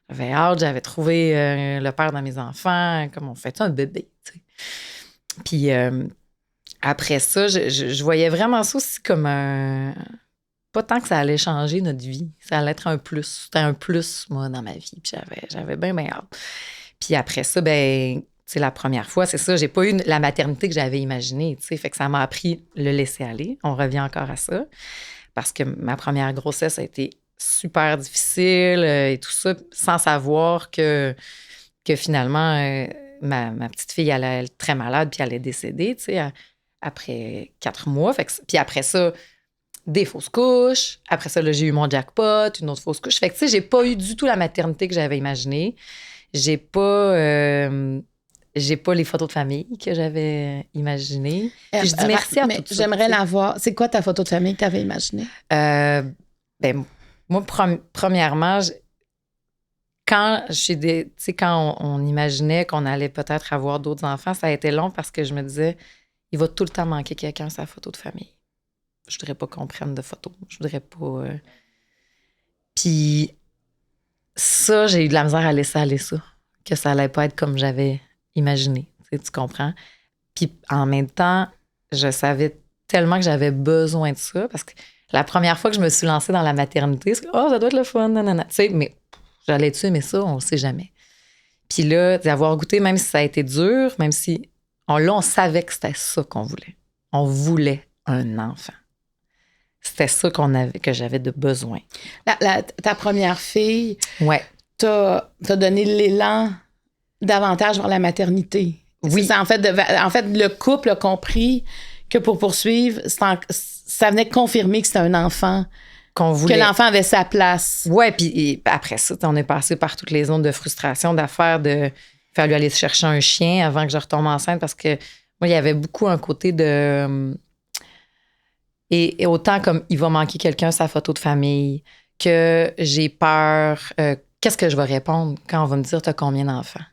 J'avais hâte, j'avais trouvé le père dans mes enfants, comme on fait un bébé, tu sais. Puis après ça, je voyais vraiment ça aussi comme un... Pas tant que ça allait changer notre vie, ça allait être un plus. C'était un plus, moi, dans ma vie, puis j'avais bien hâte. Puis après ça, c'est la première fois, c'est ça, j'ai pas eu la maternité que j'avais imaginée, tu sais, fait que ça m'a appris le laisser aller. On revient encore à ça, parce que ma première grossesse a été super difficile et tout ça, sans savoir que finalement, ma petite fille, elle est très malade, puis elle est décédée, tu sais, après 4 mois. Fait que, puis après ça, des fausses couches. Après ça, là, j'ai eu mon jackpot, une autre fausse couche. Fait que, tu sais, j'ai pas eu du tout la maternité que j'avais imaginée. J'ai pas... j'ai pas les photos de famille que j'avais imaginées. Puis je dis merci à tout ça. J'aimerais la voir. C'est quoi ta photo de famille que tu avais imaginée? Moi, premièrement, quand on imaginait qu'on allait peut-être avoir d'autres enfants, ça a été long parce que je me disais, il va tout le temps manquer quelqu'un sa photo de famille. Je voudrais pas qu'on prenne de photos. Je voudrais pas... Puis ça, j'ai eu de la misère à laisser aller ça. Que ça allait pas être comme j'avais imaginé. Tu comprends? Puis en même temps, je savais tellement que j'avais besoin de ça parce que la première fois que je me suis lancée dans la maternité, c'est ça doit être le fun, nanana. Tu sais, mais j'allais-tu aimer ça? On le sait jamais. Puis là, d'avoir goûté, même si ça a été dur, même si on savait que c'était ça qu'on voulait. On voulait un enfant. C'était ça que j'avais de besoin. Ta première fille, ouais. T'as donné l'élan davantage vers la maternité. Oui. En fait, le couple a compris que pour poursuivre, ça venait confirmer que c'était un enfant. Qu'on voulait. Que l'enfant avait sa place. Oui, puis après ça, on est passé par toutes les zones de frustration, d'affaires, de fallu aller chercher un chien avant que je retombe enceinte parce que moi, il y avait beaucoup un côté de... Et autant comme il va manquer quelqu'un sa photo de famille, que j'ai peur... qu'est-ce que je vais répondre quand on va me dire « T'as combien d'enfants? »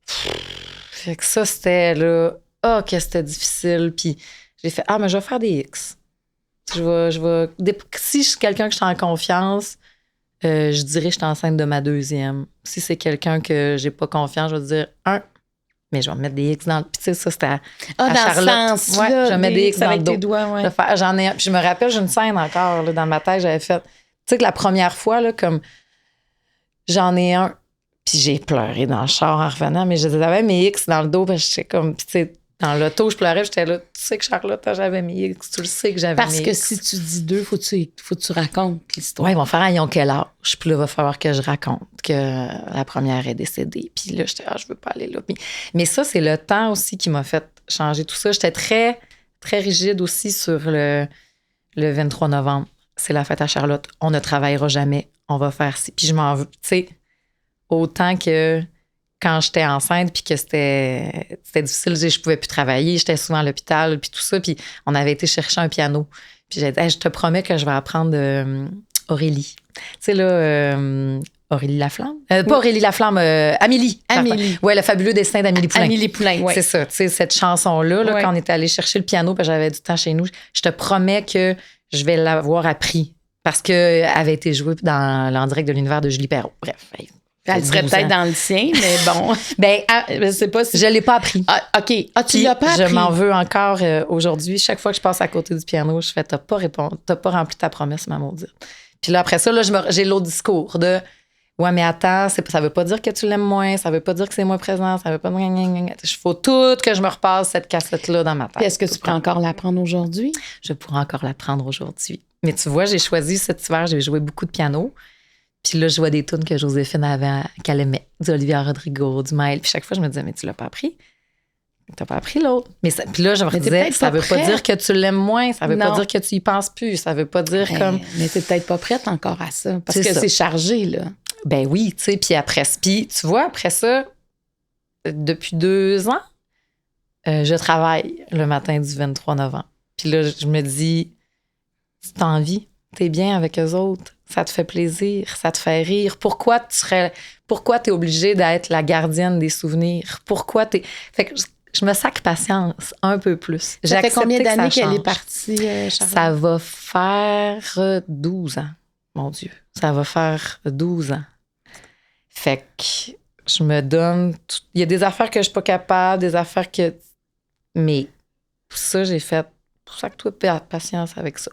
Fait que ça, c'était là... que c'était difficile. Puis j'ai fait « mais je vais faire des X. » Si je suis quelqu'un que je suis en confiance, je dirais que je suis enceinte de ma deuxième. Si c'est quelqu'un que j'ai pas confiance, je vais dire 1. Mais je vais me mettre des X dans le... Puis tu sais, ça, c'était à Charlotte. Dans ce sens, ouais, je vais mettre des X dans le dos. Doigts, ouais. J'en ai... Puis je me rappelle, j'ai une scène encore là, dans ma tête, j'avais fait... Tu sais que la première fois, là, comme j'en ai un, puis j'ai pleuré dans le char en revenant, mais j'avais mes X dans le dos, parce que j'étais comme... Puis tu sais, dans l'auto, je pleurais, j'étais là, tu sais que Charlotte, j'avais mis X, tu le sais que j'avais mis X. Parce que si tu dis 2, faut que tu racontes l'histoire. Oui, ils vont faire, ils ont quel âge? Puis là, il va falloir que je raconte que la première est décédée. Puis là, j'étais, je veux pas aller là. Mais ça, c'est le temps aussi qui m'a fait changer tout ça. J'étais très, très rigide aussi sur le 23 novembre. C'est la fête à Charlotte. On ne travaillera jamais. On va faire ci. Puis je m'en veux, tu sais, autant que... Quand j'étais enceinte, puis que c'était difficile, je pouvais plus travailler, j'étais souvent à l'hôpital, puis tout ça, puis on avait été chercher un piano. Puis j'ai dit, je te promets que je vais apprendre Aurélie. Tu sais, là, Aurélie Laflamme? Pas Aurélie Laflamme, Amélie. Amélie. Oui, le fabuleux destin d'Amélie Poulain. Amélie Poulain, oui. C'est ça, tu sais, cette chanson-là, là, quand on était allé chercher le piano, puis j'avais du temps chez nous, je te promets que je vais l'avoir appris, parce qu'elle avait été jouée en direct de l'univers de Julie Perrault. Bref, elle serait peut-être dans le sien, mais bon. Je sais pas si... Je l'ai pas appris. OK. Tu l'as pas appris? Je m'en veux encore aujourd'hui. Chaque fois que je passe à côté du piano, je fais, t'as pas rempli ta promesse, ma maudite. Puis là, après ça, là, j'ai l'autre discours de, ouais, mais attends, ça veut pas dire que tu l'aimes moins, ça veut pas dire que c'est moins présent, ça veut pas... Il faut tout que je me repasse cette cassette-là dans ma tête. Puis est-ce que tu pourrais encore l'apprendre aujourd'hui? Je pourrais encore l'apprendre aujourd'hui. Mais tu vois, j'ai choisi cet hiver, j'ai joué beaucoup de piano. Puis là, je vois des tunes que Joséphine avait, qu'elle aimait, du Olivia Rodrigo, du Maël. Puis chaque fois, je me disais, mais tu l'as pas appris? T'as pas appris l'autre. Puis là, je me disais, ça veut pas dire que tu l'aimes moins, ça veut pas dire que tu y penses plus, ça veut pas dire comme... Mais t'es peut-être pas prête encore à ça, parce que c'est chargé, là. Ben oui, tu sais, puis après... Puis tu vois, après ça, depuis 2 ans, je travaille le matin du 23 novembre. Puis là, je me dis, tu t'as envie, t'es bien avec eux autres. Ça te fait plaisir, ça te fait rire. Pourquoi t'es obligée d'être la gardienne des souvenirs? Pourquoi t'es... Fait que je me sac patience un peu plus. Ça fait combien d'années qu'elle est partie, Charlotte? Ça va faire 12 ans, mon Dieu. Ça va faire 12 ans. Fait que je me donne... Il y a des affaires que je suis pas capable, des affaires que... Mais tout ça, j'ai fait... Pour ça que toi, patience avec ça.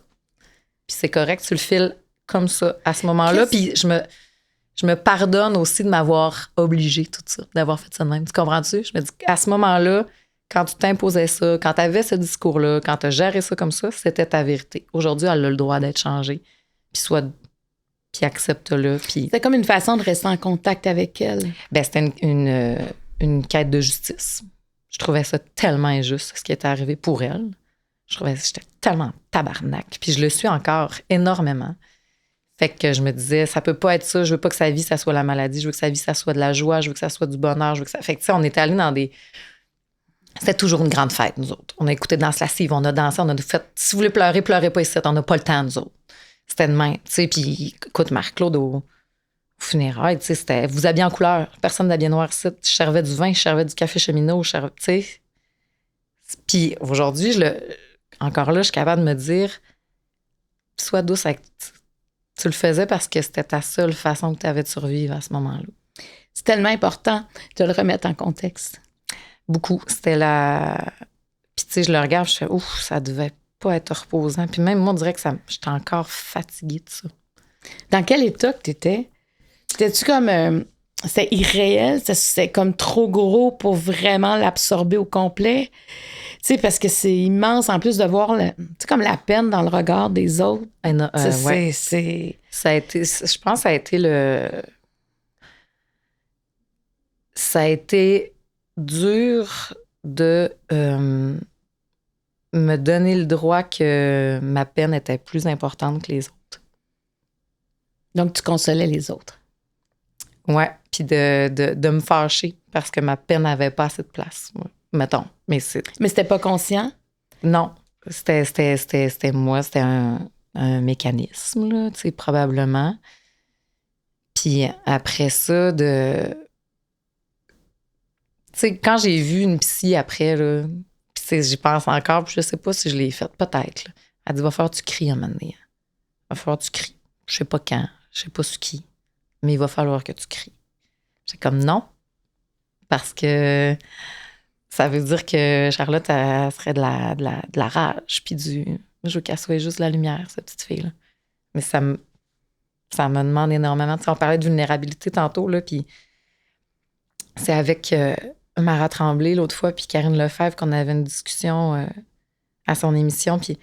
Puis c'est correct, tu le files comme ça, à ce moment-là. Puis je me pardonne aussi de m'avoir obligée tout ça, d'avoir fait ça de même. Tu comprends-tu? Je me dis, à ce moment-là, quand tu t'imposais ça, quand tu avais ce discours-là, quand tu as géré ça comme ça, c'était ta vérité. Aujourd'hui, elle a le droit d'être changée. Puis accepte-le. Puis... C'était comme une façon de rester en contact avec elle. Ben, c'était une quête de justice. Je trouvais ça tellement injuste, ce qui était arrivé pour elle. Je trouvais que j'étais tellement tabarnak. Puis je le suis encore énormément. Fait que je me disais, ça peut pas être ça. Je veux pas que sa vie, ça soit la maladie. Je veux que sa vie, ça soit de la joie. Je veux que ça soit du bonheur. Je veux que ça... Fait que, tu sais, on était allés dans des... C'était toujours une grande fête, nous autres. On a écouté Danse lascive, on a dansé, on a fait... Si vous voulez pleurer, pleurez pas ici. On n'a pas le temps, nous autres. C'était de même. Tu sais, puis écoute, Marc-Claude, au funérailles, tu sais, c'était... Vous habillez en couleur. Personne n'habillait noir ici. Je servais du vin, je servais du café cheminot, tu sais. Puis aujourd'hui, encore là, je suis capable de me dire, sois douce avec... Tu le faisais parce que c'était ta seule façon que tu avais de survivre à ce moment-là. C'est tellement important de le remettre en contexte. Beaucoup. C'était la... Puis tu sais, je le regarde, je fais, ouf, ça devait pas être reposant. Puis même moi, on dirait que j'étais encore fatiguée de ça. Dans quel état que t'étais? T'étais-tu comme... c'était irréel? C'était comme trop gros pour vraiment l'absorber au complet? Tu sais, parce que c'est immense, en plus de voir, tu sais, comme la peine dans le regard des autres. Ouais. Ça a été... Je pense que ça a été Ça a été dur de me donner le droit que ma peine était plus importante que les autres. Donc, tu consolais les autres. Ouais, puis de me fâcher parce que ma peine n'avait pas assez de place, mettons. Mais c'était pas conscient? Non, c'était moi, c'était un mécanisme, là, tu sais, probablement. Puis après ça, tu sais, quand j'ai vu une psy après, là, puis j'y pense encore, puis je sais pas si je l'ai faite, peut-être. Là. Elle dit, va falloir que tu cries un moment donné. Va falloir que tu cries. Je sais pas quand, je sais pas sur qui, mais il va falloir que tu cries. C'est comme non, parce que ça veut dire que Charlotte, elle serait de la rage, puis je veux qu'elle soit juste la lumière, cette petite fille-là. Mais ça me demande énormément. Tu sais, on parlait de vulnérabilité tantôt, là, puis c'est avec Mara Tremblay l'autre fois, puis Karine Lefebvre qu'on avait une discussion à son émission, puis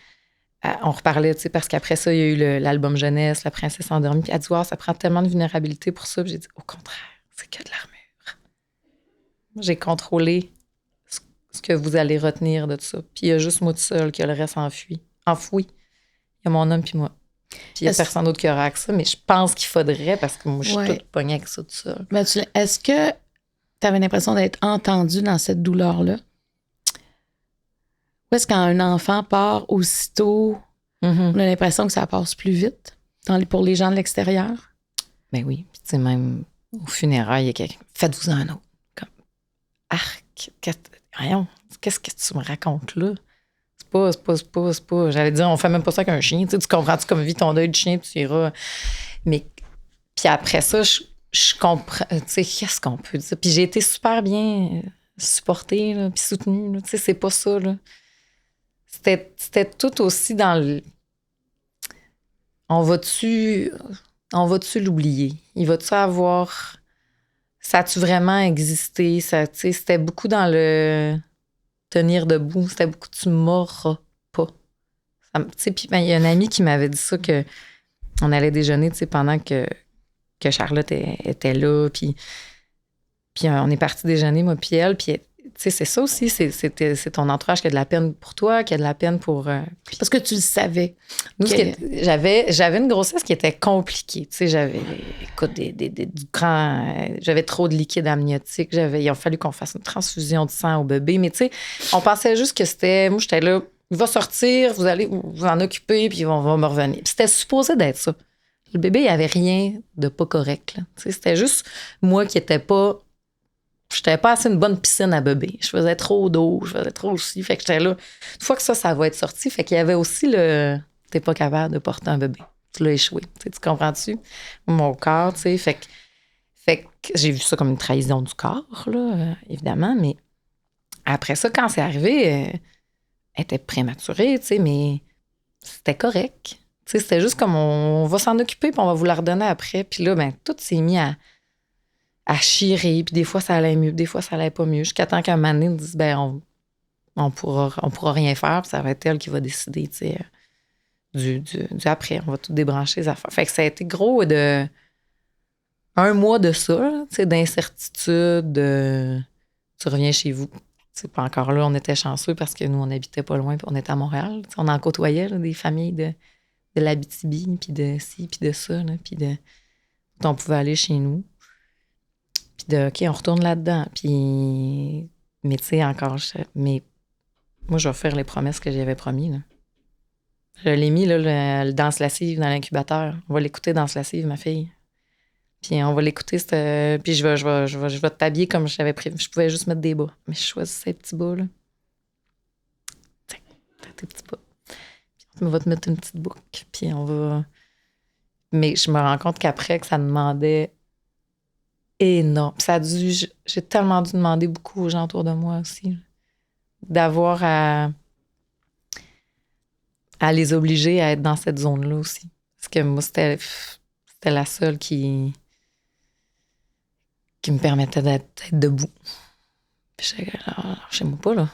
on reparlait, tu sais, parce qu'après ça, il y a eu l'album Jeunesse, La princesse endormie, puis elle dit, wow, ça prend tellement de vulnérabilité pour ça. Puis j'ai dit, au contraire, c'est que de l'armure. J'ai contrôlé ce que vous allez retenir de tout ça. Puis il y a juste moi tout seul qui a le reste enfoui. Il y a mon homme puis moi. Puis il y a personne d'autre qui aura accès, mais je pense qu'il faudrait, parce que moi, je suis toute pognée avec ça tout seul. Mais est-ce que tu avais l'impression d'être entendue dans cette douleur-là? Ou est-ce quand un enfant part aussitôt, on a l'impression que ça passe plus vite pour les gens de l'extérieur? Ben oui. Puis tu sais, même au funérailles, il y a quelqu'un. Faites-vous un autre. Comme, arc. Qu'est-ce que tu me racontes là? C'est pas. J'allais dire, on fait même pas ça avec un chien. Tu comprends-tu comme vit ton deuil de chien, tu iras. Mais, puis après ça, je comprends. Tu sais, qu'est-ce qu'on peut dire? Puis j'ai été super bien supportée, là, puis soutenue. Là. Tu sais, c'est pas ça, là. C'était tout aussi dans le. On va-tu l'oublier? Il va-tu avoir. Ça a-tu vraiment existé? Ça, tu sais, c'était beaucoup dans le tenir debout. C'était beaucoup tu m'auras pas. Tu sais, puis il y a un ami qui m'avait dit ça, que on allait déjeuner, tu sais, pendant que Charlotte était là, puis on est parti déjeuner, moi puis elle, puis tu sais, c'est ça aussi, c'est ton entourage qui a de la peine pour toi, qui a de la peine pour... Parce que tu le savais. Nous, j'avais une grossesse qui était compliquée. Tu sais, j'avais, écoute, j'avais trop de liquide amniotique. Il a fallu qu'on fasse une transfusion de sang au bébé. Mais tu sais, on pensait juste que c'était... Moi, j'étais là, il va sortir, vous allez vous en occuper, puis on va me revenir. Puis c'était supposé d'être ça. Le bébé, il n'y avait rien de pas correct. Là. Tu sais, c'était juste moi qui n'étais pas... J'étais pas assez une bonne piscine à bébé. Je faisais trop d'eau, je faisais trop aussi. Fait que j'étais là. Une fois que ça va être sorti, fait qu'il y avait aussi t'es pas capable de porter un bébé. Tu l'as échoué. Tu comprends-tu? Mon corps, tu sais. Fait que j'ai vu ça comme une trahison du corps, là, évidemment. Mais après ça, quand c'est arrivé, elle était prématurée, tu sais, mais c'était correct. Tu sais, c'était juste comme on va s'en occuper puis on va vous la redonner après. Puis là, ben, tout s'est mis à chirer, puis des fois ça allait mieux, des fois ça allait pas mieux, jusqu'à temps qu'un moment donné, on dise, ben on pourra rien faire, puis ça va être elle qui va décider, tu sais, du après, on va tout débrancher les affaires. Fait que ça a été gros de 1 mois de ça, tu sais, d'incertitude, tu reviens chez vous. C'est pas encore là, on était chanceux parce que nous, on habitait pas loin, puis on était à Montréal, on en côtoyait là, des familles de l'Abitibi, puis de ci, puis de ça, là, puis de... On pouvait aller chez nous. Puis de, OK, on retourne là-dedans. Puis... Mais tu sais, encore... Mais moi, je vais faire les promesses que j'avais promis, là. Je l'ai mis, là, le danse lascive dans l'incubateur. On va l'écouter, danse lascive, ma fille. Puis on va l'écouter. Puis je vais t'habiller comme j'avais prévu. Je pouvais juste mettre des bas. Mais je choisis ces petits bas, là. Tiens, t'as tes petits bas. Puis on va te mettre une petite boucle. Puis on va... Mais je me rends compte qu'après, que ça demandait énorme. Ça a dû... J'ai tellement dû demander beaucoup aux gens autour de moi aussi, là, d'avoir à les obliger à être dans cette zone-là aussi. Parce que moi, c'était la seule qui me permettait d'être debout. Puis lâchez-moi pas, là.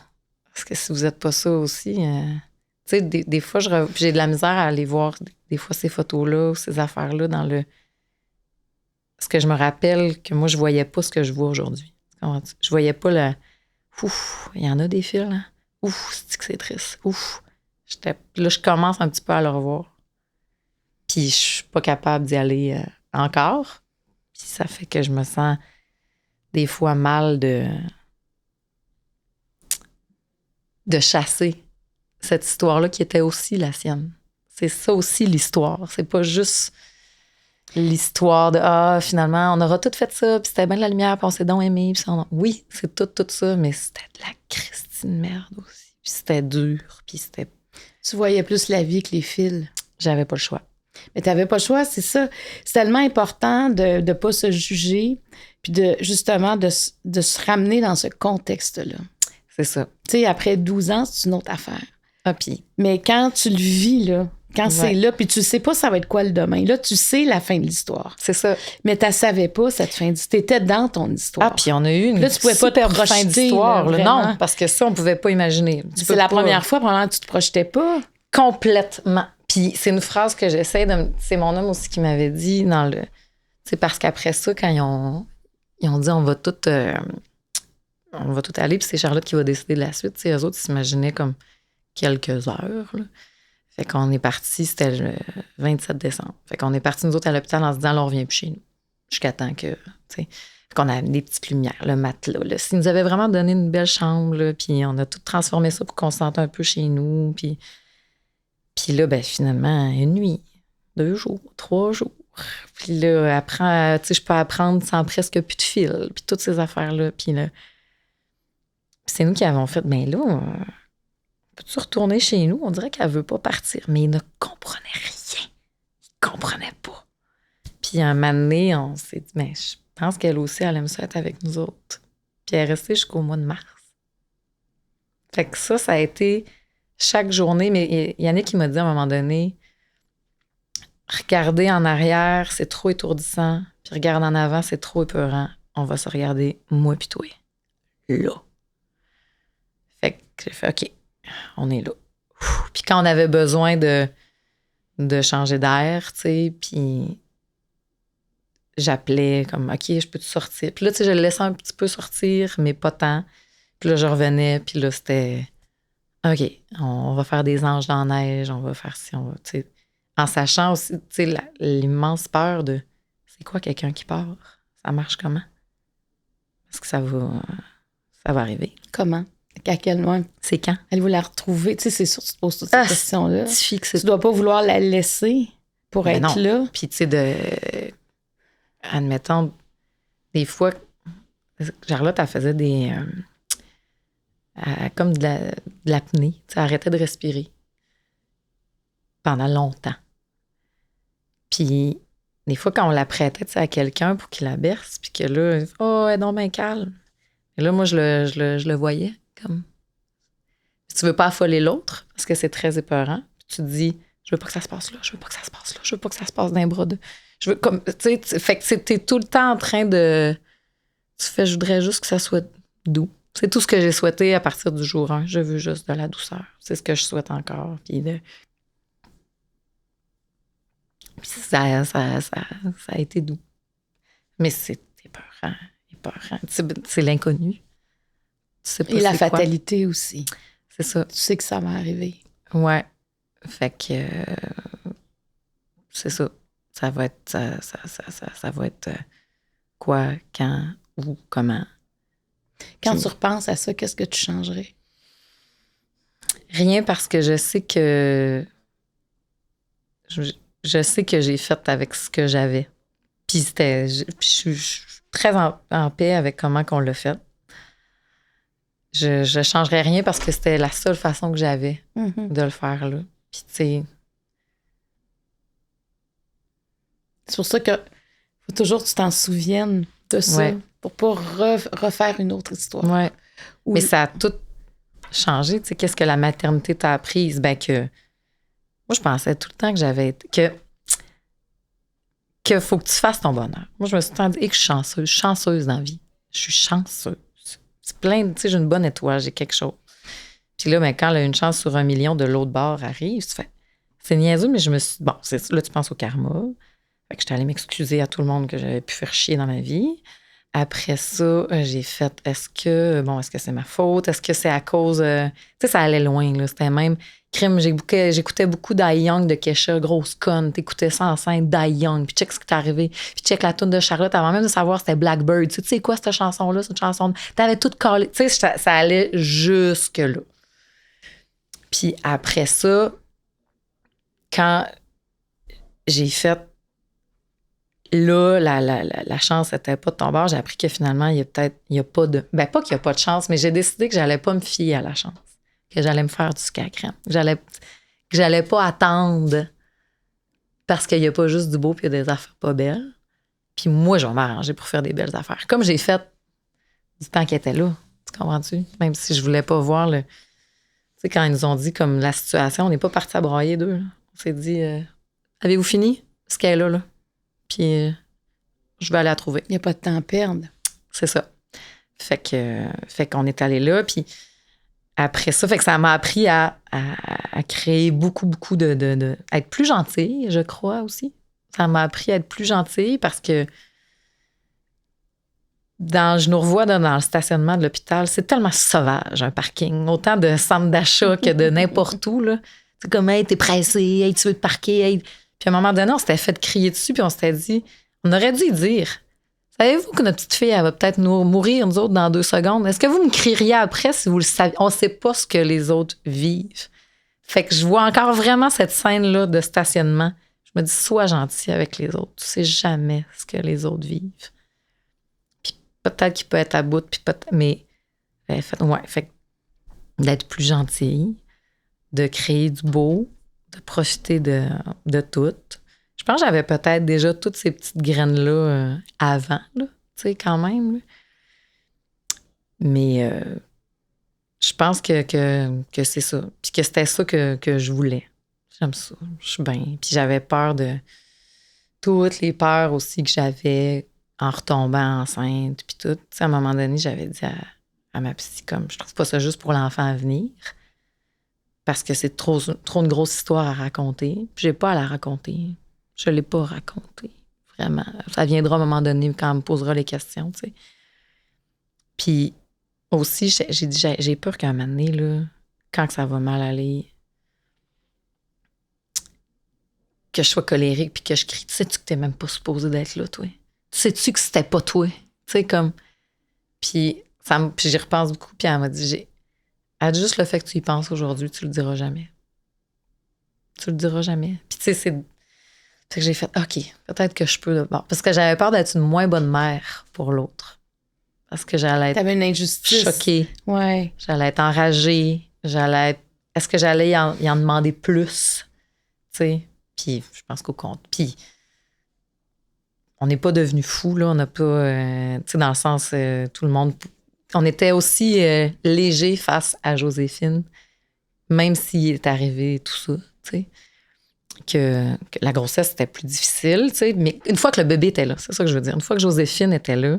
Parce que si vous êtes pas ça aussi... tu sais, des fois, puis j'ai de la misère à aller voir des fois ces photos-là ou ces affaires-là dans le... Parce que je me rappelle que moi, je voyais pas ce que je vois aujourd'hui. Je voyais pas le... Ouf, il y en a des fils, là. Ouf, c'est triste. Ouf. Là, je commence un petit peu à le revoir. Puis je suis pas capable d'y aller encore. Puis ça fait que je me sens des fois mal de chasser cette histoire-là qui était aussi la sienne. C'est ça aussi l'histoire. C'est pas juste l'histoire de finalement, on aura tout fait ça, puis c'était bien de la lumière, puis on s'est donc aimé. Oui, c'est tout ça, mais c'était de la Christine merde aussi. Puis c'était dur, puis c'était... Tu voyais plus la vie que les fils. J'avais pas le choix. Mais t'avais pas le choix, c'est ça. C'est tellement important de ne pas se juger, puis justement de se ramener dans ce contexte-là. C'est ça. Tu sais, après 12 ans, c'est une autre affaire. Ah, puis... Mais quand tu le vis, là, quand c'est là, puis tu sais pas ça va être quoi le demain. Là, tu sais la fin de l'histoire. C'est ça. Mais tu savais pas cette fin d'histoire. T'étais dans ton histoire. Ah, puis on a eu une tu pouvais pas te projeter, fin d'histoire. Là, non, parce que ça, on pouvait pas imaginer. C'est la première fois, probablement, que tu te projetais pas. Complètement. Puis c'est une phrase que j'essaie de... C'est mon homme aussi qui m'avait dit dans le... C'est parce qu'après ça, quand ils ont dit on va tout aller, puis c'est Charlotte qui va décider de la suite. T'sais, eux autres, ils s'imaginaient comme quelques heures, là. Fait qu'on est parti, c'était le 27 décembre. Fait qu'on est parti, nous autres, à l'hôpital en se disant, là, on revient plus chez nous. Jusqu'à temps que, tu sais, qu'on a des petites lumières, le matelas, là. Ils nous avaient vraiment donné une belle chambre, là, puis on a tout transformé ça pour qu'on se sente un peu chez nous. Puis là, ben finalement, une nuit, 2 jours, 3 jours. Puis là, après, tu sais, je peux apprendre sans presque plus de fil, puis toutes ces affaires-là. Puis là, c'est nous qui avons fait, ben là... Peux-tu retourner chez nous? On dirait qu'elle veut pas partir. Mais il ne comprenait rien. Il comprenait pas. Puis un moment donné, on s'est dit, mais je pense qu'elle aussi, elle aime ça être avec nous autres. Puis elle est restée jusqu'au mois de mars. Fait que ça a été chaque journée. Mais Yannick, il m'a dit à un moment donné, regarder en arrière, c'est trop étourdissant. Puis regarder en avant, c'est trop épeurant. On va se regarder, moi pis toi. Là. Fait que j'ai fait, OK. On est là. Puis quand on avait besoin de changer d'air, tu sais, puis j'appelais comme, OK, je peux te sortir. Puis là, tu sais, je le laissais un petit peu sortir, mais pas tant. Puis là, je revenais, puis là, c'était, OK, on va faire des anges dans la neige, on va faire ci, on va, tu sais, en sachant aussi, tu sais, l'immense peur de, c'est quoi quelqu'un qui part? Ça marche comment? Parce que ça va arriver. Comment? À quel moment? C'est quand? Elle voulait la retrouver. Tu sais, c'est sûr que tu te poses toutes ces questions-là. Tu dois pas vouloir la laisser pour être là. Puis, tu sais, admettons, des fois, Charlotte, elle faisait des... comme de l'apnée. Tu sais, elle arrêtait de respirer pendant longtemps. Puis, des fois, quand on la prêtait, tu sais, à quelqu'un pour qu'il la berce, puis que là, elle est donc bien calme. Et là, moi, je le voyais. Comme, si tu veux pas affoler l'autre, parce que c'est très épeurant, puis tu te dis, je veux pas que ça se passe là, je veux pas que ça se passe là, je veux pas que ça se passe dans les bras de... Je veux comme, tu sais, fait que t'es tout le temps en train de... Tu fais, je voudrais juste que ça soit doux. C'est tout ce que j'ai souhaité à partir du jour 1. Je veux juste de la douceur. C'est ce que je souhaite encore. Puis ça a été doux. Mais c'est épeurant. C'est l'inconnu. Et la fatalité aussi. C'est ça. Tu sais que ça va arriver. Ouais. Fait que... c'est ça. Ça va être... Ça va être quoi, quand, où, comment. Quand tu repenses à ça, qu'est-ce que tu changerais? Rien, parce que je sais que... Je sais que j'ai fait avec ce que j'avais. Puis je suis très en paix avec comment qu'on l'a fait. Je changerais rien parce que c'était la seule façon que j'avais de le faire, là. Puis, tu sais... C'est pour ça que faut toujours que tu t'en souviennes de ça pour pas refaire une autre histoire. Ouais. Mais ça a tout changé. Tu sais, qu'est-ce que la maternité t'a apprise? Ben que... Moi, je pensais tout le temps que j'avais... Que faut que tu fasses ton bonheur. Moi, je me suis tout le temps dit que je suis chanceuse dans la vie. Je suis chanceuse. C'est plein, tu sais, j'ai une bonne étoile, j'ai quelque chose. Puis là, ben, quand une chance sur 1 million de l'autre bord arrive, tu fais... C'est niaiseux, mais je me suis... Bon, là, tu penses au karma. Fait que j'étais allée m'excuser à tout le monde que j'avais pu faire chier dans ma vie. Après ça, j'ai fait, est-ce que c'est ma faute? Est-ce que c'est à cause... tu sais, ça allait loin, là. C'était même... Crime, j'écoutais beaucoup d'I Young de Kesha, grosse conne. T'écoutais ça enceinte d'I Young, puis check ce qui t'est arrivé. Puis check la toune de Charlotte avant même de savoir c'était Blackbird. Tu sais quoi, cette chanson-là? C'est une chanson... T'avais tout collé. Tu sais, ça allait jusque-là. Puis après ça, quand j'ai fait... Là, la chance n'était pas de ton bord. J'ai appris que finalement, il y a pas de... Ben, pas qu'il n'y a pas de chance, mais j'ai décidé que j'allais pas me fier à la chance. Que j'allais me faire du sucre à crème. Que j'allais pas attendre parce qu'il n'y a pas juste du beau puis il y a des affaires pas belles. Puis moi, je vais m'arranger pour faire des belles affaires. Comme j'ai fait du temps qu'elle était là. Tu comprends-tu? Même si je voulais pas voir le... Tu sais, quand ils nous ont dit comme la situation, on n'est pas partis à broyer d'eux. Là. On s'est dit, avez-vous fini? Ce qu'elle est là. Puis je vais aller la trouver. Il n'y a pas de temps à perdre. C'est ça. Fait qu'on est allé là, puis après ça, fait que ça m'a appris à créer beaucoup de être plus gentille, je crois aussi. Ça m'a appris à être plus gentille parce que je nous revois dans le stationnement de l'hôpital, c'est tellement sauvage, un parking. Autant de centres d'achat que de n'importe où, là. C'est comme, hey, t'es pressé, hey, tu veux te parquer, hey. Puis à un moment donné, on s'était fait crier dessus, puis on s'était dit, on aurait dû y dire, savez-vous que notre petite fille, elle va peut-être mourir, nous autres, dans 2 secondes? Est-ce que vous me crieriez après si vous le saviez? On ne sait pas ce que les autres vivent. Fait que je vois encore vraiment cette scène-là de stationnement. Je me dis, sois gentil avec les autres. Tu sais jamais ce que les autres vivent. Puis peut-être qu'il peut être à bout, puis peut-être... Mais, fait d'être plus gentil, de créer du beau, de profiter de tout. Je pense que j'avais peut-être déjà toutes ces petites graines-là avant, là, tu sais, quand même. Là. Mais je pense que c'est ça. Puis que c'était ça que je voulais. J'aime ça. Je suis bien. Puis j'avais peur de toutes les peurs aussi que j'avais en retombant enceinte. Puis tout. Tu sais, à un moment donné, j'avais dit à ma psy, comme, je trouve pas ça juste pour l'enfant à venir. Parce que c'est trop une grosse histoire à raconter. Puis j'ai pas à la raconter. Je l'ai pas raconté. Vraiment. Ça viendra à un moment donné quand on me posera les questions, tu sais. Puis aussi, j'ai dit, j'ai peur qu'à un moment donné, là, quand ça va mal aller, que je sois colérique puis que je crie. Tu sais-tu que t'es même pas supposé d'être là, toi? Tu sais-tu que c'était pas toi? Tu sais, comme... Puis j'y repense beaucoup. Puis elle m'a dit, juste le fait que tu y penses aujourd'hui, tu le diras jamais. Tu le diras jamais. Puis tu sais, c'est que j'ai fait, OK, peut-être que je peux... Bon, parce que j'avais peur d'être une moins bonne mère pour l'autre. Parce que j'allais être... T'avais une injustice. Choquée. Ouais. J'allais être enragée. Est-ce que j'allais y en demander plus? Tu sais? Puis je pense qu'au compte. Puis on n'est pas devenus fous, là. On n'a pas... tu sais, dans le sens, tout le monde... On était aussi léger face à Joséphine, même s'il est arrivé tout ça, tu sais. Que la grossesse, c'était plus difficile, tu sais. Mais une fois que le bébé était là, c'est ça que je veux dire. Une fois que Joséphine était là,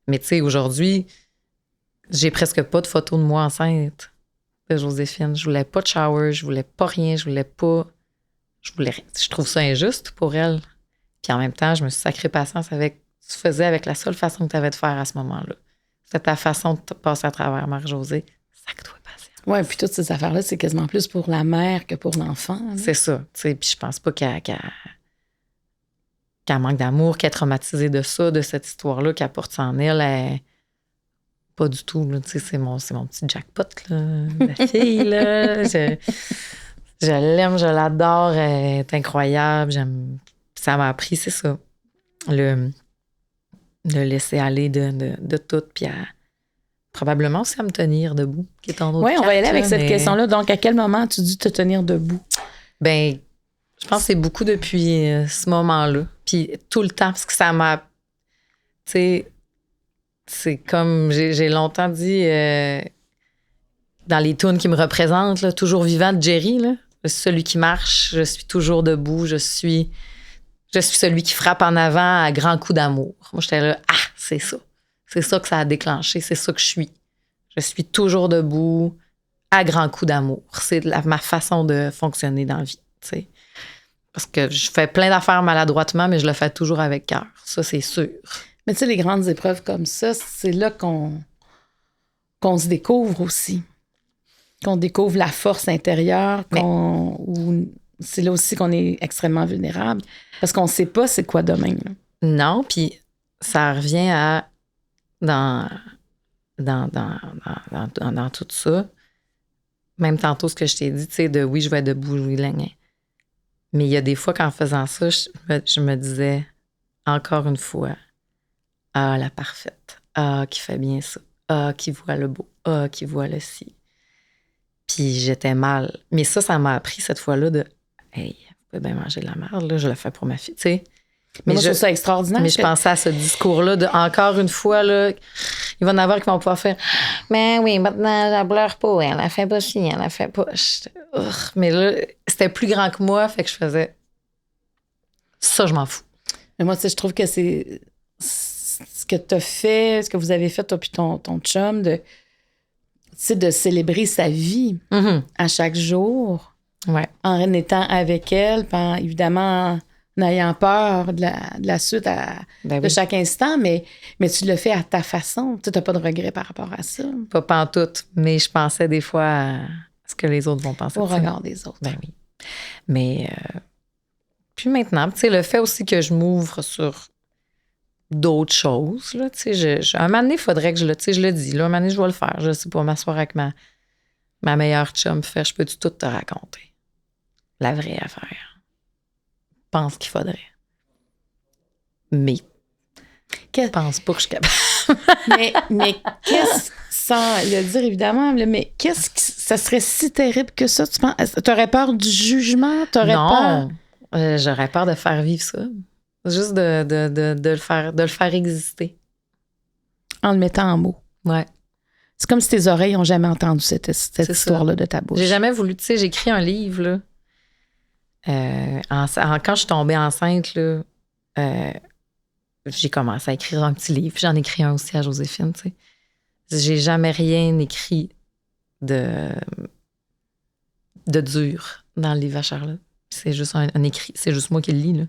mais tu sais, aujourd'hui, j'ai presque pas de photos de moi enceinte de Joséphine. Je voulais pas de shower, je voulais pas rien, je trouve ça injuste pour elle. Puis en même temps, je me suis sacrée patience avec ce que tu faisais avec la seule façon que tu avais de faire à ce moment-là. C'était ta façon de passer à travers Marie-Josée. Sacre-toi patience. Oui, puis toutes ces affaires-là, c'est quasiment plus pour la mère que pour l'enfant. Là. C'est ça. Tu sais, puis je pense pas qu'elle qu'elle manque d'amour, qu'elle est traumatisée de ça, de cette histoire-là, qu'elle porte ça en elle. Pas du tout, là. Tu sais, c'est mon petit jackpot, là, la fille, là. Je l'aime, je l'adore, elle est incroyable. Ça m'a appris, c'est ça, le laisser aller de tout, puis probablement aussi à me tenir debout, qui est en autre. Oui, on va y aller avec cette mais... question-là. Donc, à quel moment tu dis te tenir debout? Ben, je pense que c'est beaucoup depuis ce moment-là. Puis tout le temps, parce que ça m'a... Tu sais, c'est comme... J'ai longtemps dit... dans les tunes qui me représentent, là, toujours vivant de Jerry, là, je suis celui qui marche, je suis toujours debout, je suis celui qui frappe en avant à grands coups d'amour. Moi, j'étais là, c'est ça. C'est ça que ça a déclenché, c'est ça que je suis. Je suis toujours debout à grands coups d'amour. C'est ma façon de fonctionner dans la vie, tu sais. Parce que je fais plein d'affaires maladroitement, mais je le fais toujours avec cœur. Ça, c'est sûr. Mais tu sais, les grandes épreuves comme ça, c'est là qu'on se découvre aussi. Qu'on découvre la force intérieure, c'est là aussi qu'on est extrêmement vulnérable. Parce qu'on ne sait pas c'est quoi demain. Là. Non, puis ça revient à... Dans tout ça, même tantôt ce que je t'ai dit, tu sais, de oui, je vais être debout, oui, là. Mais il y a des fois qu'en faisant ça, je me disais encore une fois, la parfaite, qui fait bien ça, qui voit le beau, qui voit le ci. Puis j'étais mal. Mais ça m'a appris cette fois-là de hey, vous pouvez bien manger de la merde, là, je le fais pour ma fille, tu sais. Mais moi, je trouve ça extraordinaire. Mais je pensais à ce discours-là de encore une fois, là, il va en avoir qui vont pouvoir faire mais oui, maintenant, elle pleure pas, elle a fait pas ci, elle a fait pas. Mais là, c'était plus grand que moi, fait que je faisais ça, je m'en fous. Mais moi, tu sais, je trouve que c'est ce que tu as fait, ce que vous avez fait, toi puis ton chum, de célébrer sa vie à chaque jour, en étant avec elle, évidemment en ayant peur de la suite de chaque instant, mais tu le fais à ta façon. Tu n'as pas de regret par rapport à ça. Pas pantoute, mais je pensais des fois à ce que les autres vont penser. Au regard des autres. Ben oui. Mais puis maintenant, tu sais, le fait aussi que je m'ouvre sur d'autres choses, là, tu sais, un moment donné, il faudrait que je le dis, là, un moment donné, je vais le faire. Je sais pas, m'asseoir avec ma meilleure chum, je peux-tu tout te raconter? La vraie affaire. Je pense qu'il faudrait. Mais je pense pas que je suis capable. mais qu'est-ce, sans le dire évidemment, mais qu'est-ce que ça serait si terrible que ça, tu penses? T'aurais peur du jugement? Non, j'aurais peur de faire vivre ça. Juste de le faire exister. En le mettant en mots. Ouais. C'est comme si tes oreilles n'ont jamais entendu cette histoire-là de ta bouche. J'ai jamais voulu, tu sais, j'ai écrit un livre, là. Quand je suis tombée enceinte, là, j'ai commencé à écrire un petit livre. J'en ai écrit un aussi à Joséphine, tu sais. J'ai jamais rien écrit de dur dans le livre à Charlotte. C'est juste un écrit. C'est juste moi qui le lis, là.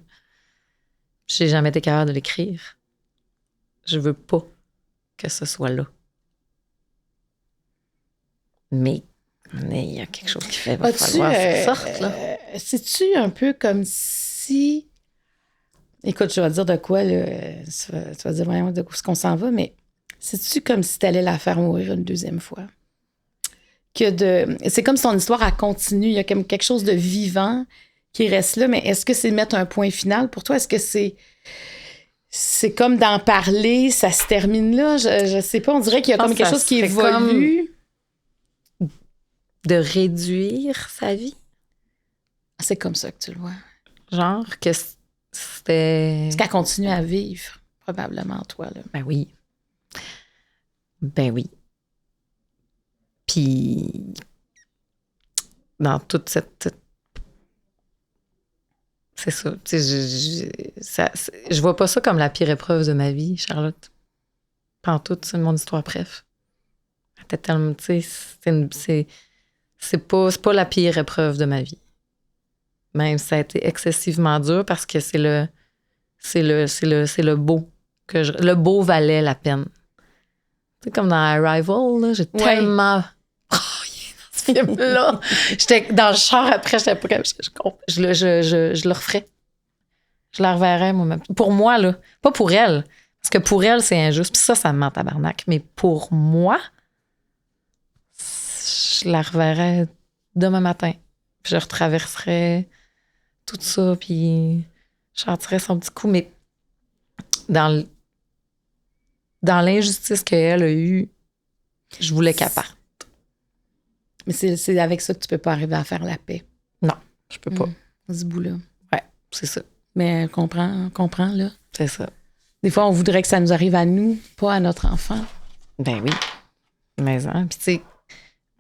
J'ai jamais été capable de l'écrire. Je veux pas que ce soit là. Mais il y a quelque chose qui fait... va falloir que ça sorte, là. C'est-tu un peu comme si... Écoute, je vais te dire de quoi, là, tu vas dire vraiment de ce qu'on s'en va, mais c'est-tu comme si tu allais la faire mourir une deuxième fois? C'est comme si son histoire, elle continue. Il y a comme quelque chose de vivant qui reste là, mais est-ce que c'est mettre un point final pour toi? Est-ce que c'est comme d'en parler, ça se termine là? Je sais pas, on dirait qu'il y a comme quelque chose qui évolue. De réduire sa vie? C'est comme ça que tu le vois. Genre que c'était... Parce qu'elle continue à vivre, probablement, toi, là. Ben oui. Ben oui. Puis, dans toute cette... C'est ça. Tu sais, je vois pas ça comme la pire épreuve de ma vie, Charlotte. Pantoute, c'est mon histoire, bref. T'es tellement... Tu sais, c'est pas la pire épreuve de ma vie. Même ça a été excessivement dur parce que c'est le beau. Le beau valait la peine. Tu sais, comme dans Arrival, là, j'ai tellement... Oh, dans ce film-là. J'étais dans le char après, j'étais pas comme... Je le referais. Je la reverrais, moi. Pour moi, là. Pas pour elle. Parce que pour elle, c'est injuste. Puis ça me ment tabarnak. Mais pour moi, je la reverrais demain matin. Puis je retraverserais tout ça, puis je sentirais son petit coup. Mais dans l'injustice qu'elle a eue, je voulais qu'elle parte. Mais c'est avec ça que tu peux pas arriver à faire la paix. Non, je peux pas. Ce bout-là. Ouais, c'est ça. Mais comprends, là. C'est ça. Des fois, on voudrait que ça nous arrive à nous, pas à notre enfant. Ben oui. Mais hein. Puis tu sais,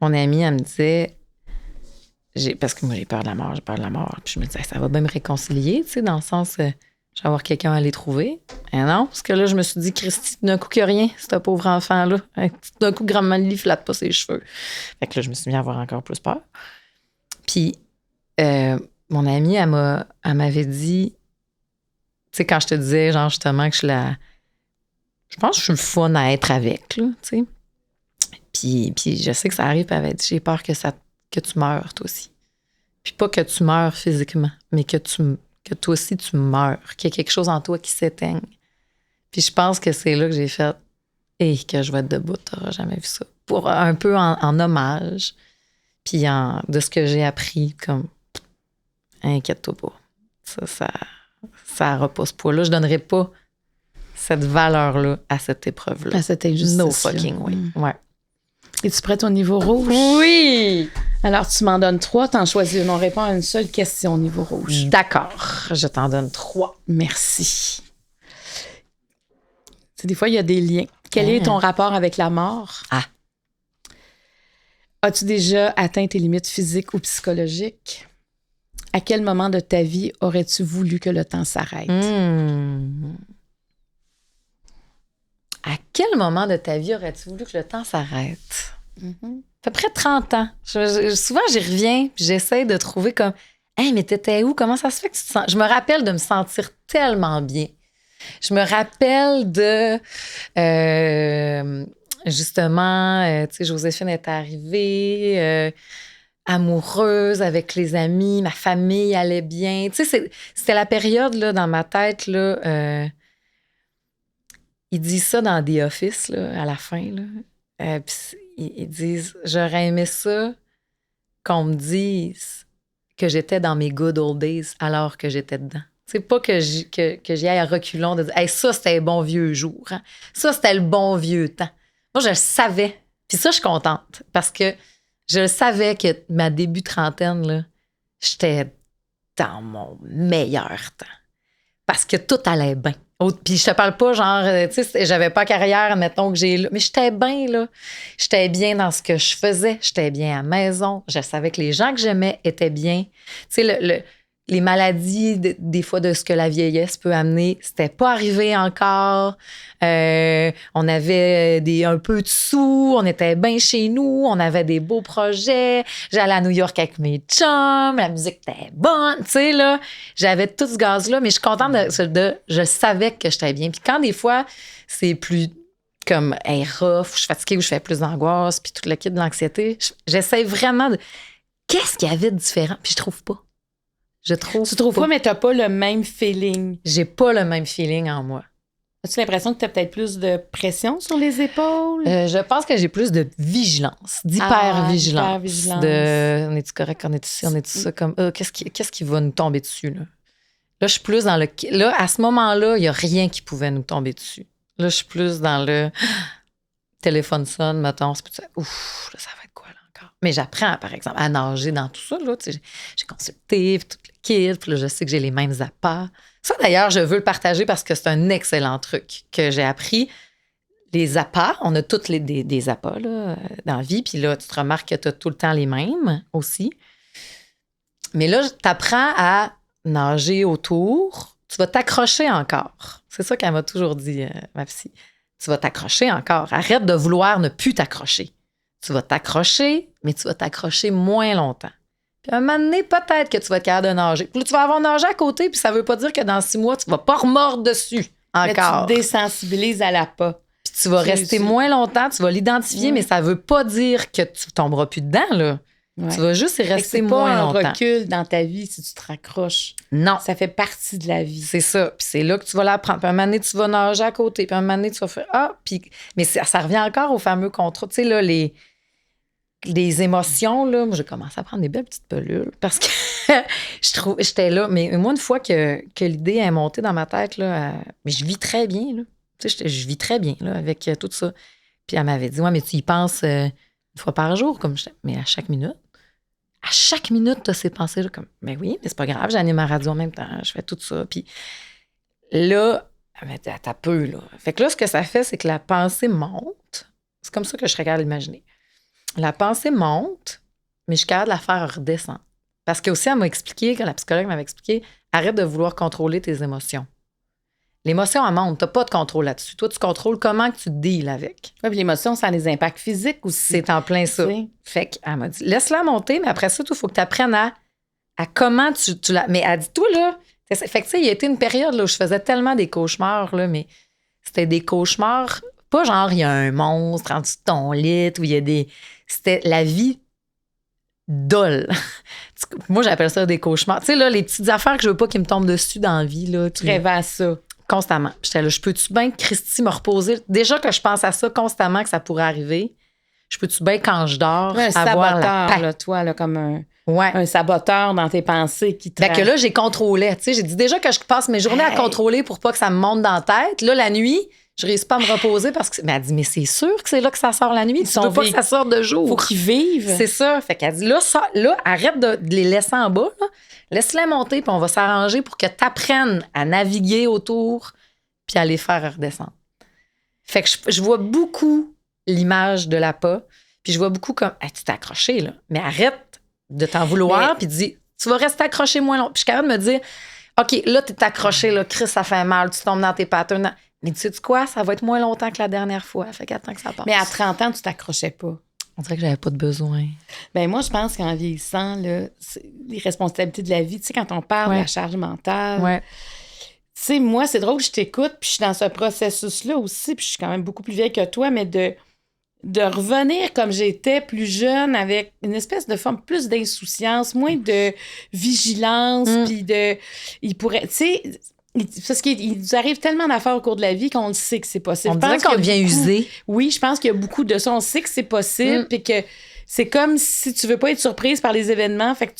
mon amie, elle me disait, parce que moi, j'ai peur de la mort. Puis je me disais, ça va bien me réconcilier, tu sais, dans le sens, je vais avoir quelqu'un à aller trouver. Et non, parce que là, je me suis dit, Christy, d'un coup que rien, ce pauvre enfant-là. D'un coup, grand-maman ne flatte pas ses cheveux. Fait que là, je me suis mis à avoir encore plus peur. Puis, mon amie, elle m'avait dit, tu sais, quand je te disais, genre, justement, que je pense que je suis le fun à être avec, là, tu sais. Puis je sais que ça arrive, puis elle avait dit, j'ai peur que tu meurs, toi aussi. Puis pas que tu meurs physiquement, mais que toi aussi, tu meurs, qu'il y a quelque chose en toi qui s'éteigne. Puis je pense que c'est là que j'ai fait, que je vais être debout, t'auras jamais vu ça. Pour un peu en hommage, puis de ce que j'ai appris, comme, inquiète-toi pas. Ça n'aura pas ce poids-là. Je donnerai pas cette valeur-là à cette épreuve-là. À cette injustice. No fucking way. Ouais. Es-tu prête au niveau rouge? Oui! Alors, tu m'en donnes 3, t'en choisis une. On répond à une seule question au niveau rouge. D'accord. Je t'en donne 3. Merci. Des fois, il y a des liens. Quel est ton rapport avec la mort? As-tu déjà atteint tes limites physiques ou psychologiques? À quel moment de ta vie aurais-tu voulu que le temps s'arrête? À quel moment de ta vie aurais-tu voulu que le temps s'arrête? À peu près 30 ans. Souvent, j'y reviens, puis j'essaie de trouver comme « Hey, mais t'étais où? Comment ça se fait que tu te sens? » Je me rappelle de me sentir tellement bien. Je me rappelle de... justement, tu sais, Joséphine est arrivée... amoureuse avec les amis, ma famille allait bien. Tu sais, c'était la période, là, dans ma tête, là, ils disent ça dans The Office, là, à la fin, là. Puis ils disent, j'aurais aimé ça qu'on me dise que j'étais dans mes good old days alors que j'étais dedans. C'est pas que j'y aille à reculons de dire, hey, ça, c'était les bons vieux jours. Hein? Ça, c'était le bon vieux temps. Moi, je le savais. Puis ça, je suis contente parce que je savais que ma début trentaine, là, j'étais dans mon meilleur temps. Parce que tout allait bien. Puis je te parle pas genre, tu sais, j'avais pas carrière, mettons que j'ai là. Mais j'étais bien, là. J'étais bien dans ce que je faisais. J'étais bien à la maison. Je savais que les gens que j'aimais étaient bien. Tu sais, les maladies, des fois, de ce que la vieillesse peut amener, c'était pas arrivé encore. On avait un peu de sous, on était bien chez nous, on avait des beaux projets. J'allais à New York avec mes chums, la musique était bonne, tu sais, là. J'avais tout ce gaz-là, mais je suis contente je savais que j'étais bien. Puis quand des fois, c'est plus comme rough, je suis fatiguée ou je fais plus d'angoisse, puis tout le kit de l'anxiété, j'essaie vraiment de... Qu'est-ce qu'il y avait de différent? Puis je trouve pas. Tu trouves pas, mais t'as pas le même feeling. J'ai pas le même feeling en moi. As-tu l'impression que t'as peut-être plus de pression sur les épaules? Je pense que j'ai plus de vigilance, d'hyper-vigilance. On est-tu correct, on est-tu ci, on est-tu ça, comme, qu'est-ce qui va nous tomber dessus, là? Là, je suis plus dans le... Là, à ce moment-là, il n'y a rien qui pouvait nous tomber dessus. Là, je suis plus dans le... Téléphone sonne, mettons, ouf, là, ça va être quoi, là, encore? Mais j'apprends, par exemple, à nager dans tout ça, là. J'ai consulté, tout le kit, puis là, je sais que j'ai les mêmes appâts. Ça, d'ailleurs, je veux le partager parce que c'est un excellent truc que j'ai appris. Les appâts, on a toutes des appâts, là, dans la vie, puis là, tu te remarques que tu as tout le temps les mêmes aussi. Mais là, tu apprends à nager autour, tu vas t'accrocher encore. C'est ça qu'elle m'a toujours dit, ma psy. Tu vas t'accrocher encore. Arrête de vouloir ne plus t'accrocher. Tu vas t'accrocher, mais tu vas t'accrocher moins longtemps. Puis à un moment donné, peut-être que tu vas être capable de nager. Puis là, tu vas avoir nagé à côté, puis ça veut pas dire que dans 6 mois, tu vas pas remordre dessus encore. Mais tu te désensibilises à la pas. Puis tu vas rester moins longtemps, tu vas l'identifier, mais ça veut pas dire que tu tomberas plus dedans, là. Ouais. Tu vas juste y rester c'est moins pas un longtemps. recul dans ta vie si tu te raccroches. Non. Ça fait partie de la vie. C'est ça. Puis c'est là que tu vas l'apprendre. Puis un moment donné, tu vas nager à côté. Puis un moment donné, tu vas faire puis... Mais ça revient encore au fameux contrat. Tu sais, là, les émotions, là, moi, j'ai commencé à prendre des belles petites pelules parce que j'étais là. Mais moi, une fois que l'idée est montée dans ma tête, là, mais je vis très bien, là. Tu sais, je vis très bien, là, avec tout ça. Puis elle m'avait dit, ouais, mais tu y penses une fois par jour, comme mais à chaque minute. À chaque minute, tu as ces pensées-là, comme, mais oui, mais c'est pas grave, j'anime ma radio en même temps, je fais tout ça. Puis là, elle m'a dit, t'as peu, là. Fait que là, ce que ça fait, c'est que la pensée monte. C'est comme ça que je serais capable d'imaginer. La pensée monte, mais je suis capable de la faire redescendre. Parce que aussi, elle m'a expliqué, quand la psychologue m'avait expliqué, arrête de vouloir contrôler tes émotions. L'émotion, elle monte. T'as pas de contrôle là-dessus. Toi, tu contrôles comment que tu deals avec. Oui, puis l'émotion, ça a des impacts physiques aussi. C'est en plein ça. Oui. Fait qu'elle m'a dit, laisse-la monter, mais après ça, il faut que tu apprennes à comment tu la... Mais elle dit, toi, là... Fait que, tu sais, il y a été une période là, où je faisais tellement des cauchemars, là, mais c'était des cauchemars... Pas genre, il y a un monstre en dessous de ton lit, où il y a des... C'était la vie dole. Moi, j'appelle ça des cauchemars. Tu sais, là, les petites affaires que je veux pas qu'ils me tombent dessus dans la vie, là. Tu rêves à ça. Constamment. J'étais là, je peux-tu bien, Christy, me reposer? Déjà que je pense à ça constamment, que ça pourrait arriver, je peux-tu bien, quand je dors, Un avoir saboteur, là, toi, là, comme un saboteur dans tes pensées qui te... Fait que là, j'ai contrôlé. Tu sais, j'ai dit déjà que je passe mes journées à contrôler pour pas que ça me monte dans la tête. Là, la nuit, je réussis pas à me reposer parce que... Mais elle dit, mais c'est sûr que c'est là que ça sort la nuit. Tu veux pas que ça sorte de jour. Faut qu'ils vivent. C'est ça. Fait qu'elle dit, là, arrête de les laisser en bas, là. Laisse-les monter, puis on va s'arranger pour que tu apprennes à naviguer autour puis à les faire redescendre. Fait que je vois beaucoup l'image de l'appât, puis je vois beaucoup comme, hey, tu t'es accroché, là, mais arrête de t'en vouloir, puis dis, tu vas rester accroché moins longtemps. Puis je suis capable de me dire, OK, là, t'es accroché, là, Chris, ça fait mal, tu tombes dans tes patterns. Mais tu sais quoi, ça va être moins longtemps que la dernière fois. Fait qu'attends que ça passe. Mais à 30 ans, tu t'accrochais pas. On dirait que j'avais pas de besoin. Ben moi, je pense qu'en vieillissant, là, les responsabilités de la vie, tu sais, quand on parle de la charge mentale, tu sais, moi, c'est drôle, je t'écoute, puis je suis dans ce processus-là aussi, puis je suis quand même beaucoup plus vieille que toi, mais de revenir comme j'étais plus jeune avec une espèce de forme plus d'insouciance, moins de vigilance, puis il pourrait, tu sais... Parce qu'il nous arrive tellement d'affaires au cours de la vie qu'on le sait que c'est possible. On dirait qu'on devient usé. Oui, je pense qu'il y a beaucoup de ça. On sait que c'est possible, puis que c'est comme si tu veux pas être surprise par les événements. Fait que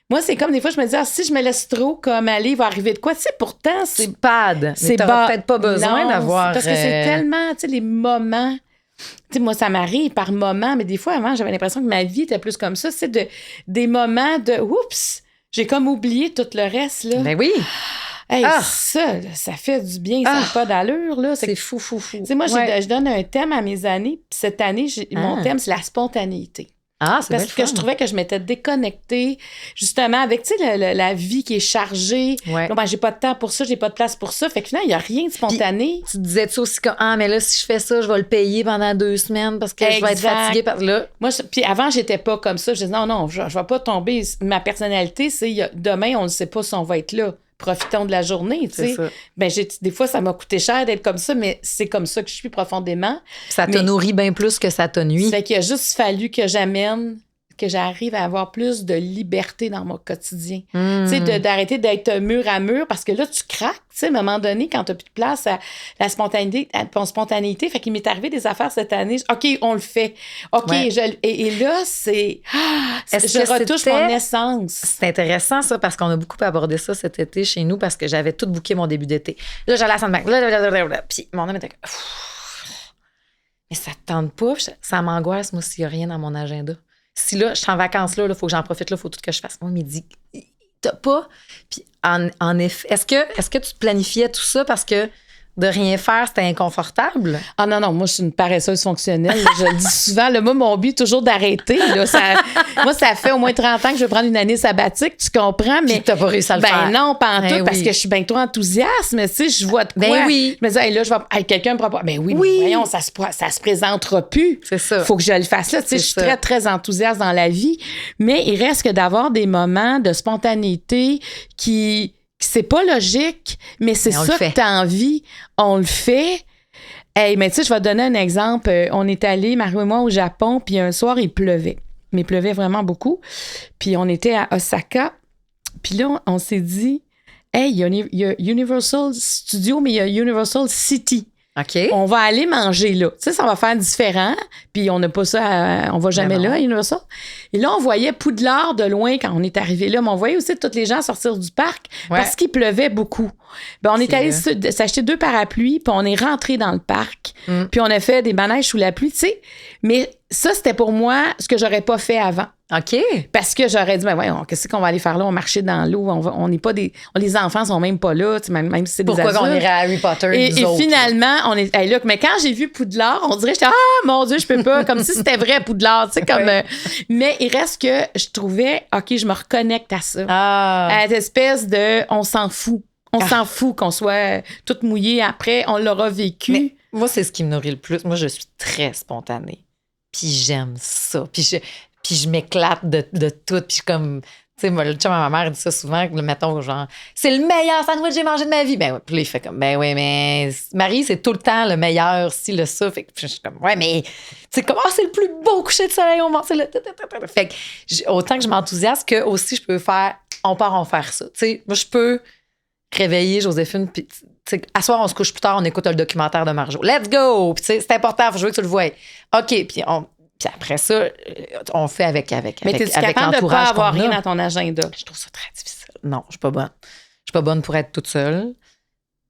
moi, c'est comme des fois, je me dis, si je me laisse trop comme aller, il va arriver de quoi? Tu sais, pourtant, c'est... pad. C'est t'auras peut-être pas besoin non, d'avoir... Parce que c'est tellement, tu sais, les moments... Tu sais, moi, ça m'arrive par moments, mais des fois, avant, j'avais l'impression que ma vie était plus comme ça. C'est des moments de... Oups! J'ai comme oublié tout le reste, là. Ben oui! Hey, ça fait du bien, ça n'a pas d'allure, là. C'est fou. Tu sais, moi, je donne un thème à mes années, puis cette année, mon thème, c'est la spontanéité. Ah, c'est Parce que je trouvais que je m'étais déconnectée, justement, avec, tu sais, la vie qui est chargée. Ouais. Non, ben, j'ai pas de temps pour ça, j'ai pas de place pour ça. Fait que finalement, il n'y a rien de spontané. Puis, tu disais-tu aussi comme, mais là, si je fais ça, je vais le payer pendant 2 semaines parce que je vais être fatiguée. Là. Moi, puis avant, j'étais pas comme ça. Je disais, non, je vais pas tomber. Ma personnalité, c'est demain, on ne sait pas si on va être là. Profitons de la journée, tu sais. Ben, des fois, ça m'a coûté cher d'être comme ça, mais c'est comme ça que je suis profondément. Ça te nourrit bien plus que ça te nuit. Fait qu'il a juste fallu que j'arrive à avoir plus de liberté dans mon quotidien. Tu sais, d'arrêter d'être mur à mur, parce que là, tu craques, tu sais, à un moment donné, quand t'as plus de place à la spontanéité, ton spontanéité. Fait qu'il m'est arrivé des affaires cette année. OK, on le fait. OK, et là, je retouche mon essence. C'est intéressant, ça, parce qu'on a beaucoup abordé ça cet été chez nous, parce que j'avais tout booké mon début d'été. Là, j'allais à Sandbank. Puis mon homme était comme... Mais ça te tente pas. Ça m'angoisse, moi, s'il n'y a rien dans mon agenda. Si là, je suis en vacances là, il faut que j'en profite, il faut tout que je fasse. Moi, il me dit, t'as pas. Puis en effet, est-ce que tu planifiais tout ça parce que de rien faire, c'était inconfortable? Ah non, moi, je suis une paresseuse fonctionnelle. Je le dis souvent. Moi, mon but est toujours d'arrêter. Là. Moi, ça fait au moins 30 ans que je vais prendre une année sabbatique, tu comprends? Mais t'as pas réussi à le faire. Ben non, pas en tout, parce que je suis bien trop enthousiaste. Mais tu sais, je vois de quoi. Ben oui. Je me dis, hey, là, quelqu'un me propose. Ben oui, mais voyons, ça se présentera plus. C'est ça. Faut que je le fasse là. Tu sais, je suis très, très enthousiaste dans la vie. Mais il reste que d'avoir des moments de spontanéité qui c'est pas logique, mais c'est ça que t'as envie. On le fait. Hey, mais tu sais, je vais te donner un exemple. On est allés, Mario et moi, au Japon, puis un soir, il pleuvait. mais il pleuvait vraiment beaucoup. Puis on était à Osaka. Puis là, on s'est dit, hey, il y a Universal Studios, mais il y a Universal City. OK. On va aller manger là. Tu sais, ça va faire différent. Puis on n'a pas ça, on va jamais là à Universal. Et là, on voyait Poudlard de loin quand on est arrivé là, mais on voyait aussi tous les gens sortir du parc parce qu'il pleuvait beaucoup. Ben, on est allé s'acheter 2 parapluies, puis on est rentré dans le parc, puis on a fait des manèges sous la pluie, tu sais. Mais ça, c'était pour moi ce que j'aurais pas fait avant. OK. Parce que j'aurais dit, ben ouais, qu'est-ce qu'on va aller faire là? On marchait dans l'eau, on n'est pas des. Les enfants sont même pas là, même si c'est des adultes. Pourquoi qu'on irait à Harry Potter? Et finalement, on est là. Mais quand j'ai vu Poudlard, on dirait, j'étais, mon Dieu, je peux pas. Comme si c'était vrai Poudlard, tu sais, comme. Mais il reste que je trouvais, OK, je me reconnecte à ça. À cette espèce de, on s'en fout. On s'en fout qu'on soit toute mouillée après, on l'aura vécu. Mais moi, c'est ce qui me nourrit le plus. Moi, je suis très spontanée. Puis j'aime ça. Puis je m'éclate de tout. Puis comme, tu sais, moi, le chum à ma mère dit ça souvent, mettons, genre, c'est le meilleur sandwich que j'ai mangé de ma vie. Ben ouais. Puis là, il fait comme, ben oui, mais Marie, c'est tout le temps le meilleur, si, le ça. Fait que je suis comme, ouais, mais c'est comme, c'est le plus beau coucher de soleil au monde. Fait que autant que je m'enthousiasme que aussi je peux faire, on part en faire ça. Tu sais, moi, je peux réveiller Joséphine, puis à soir, on se couche plus tard, on écoute le documentaire de Marjo. Let's go! Puis c'est important, faut jouer que tu le vois. OK, puis après ça, on fait avec mais t'es capable de pas avoir rien dans ton agenda? Je trouve ça très difficile. Non, je suis pas bonne. Je suis pas bonne pour être toute seule,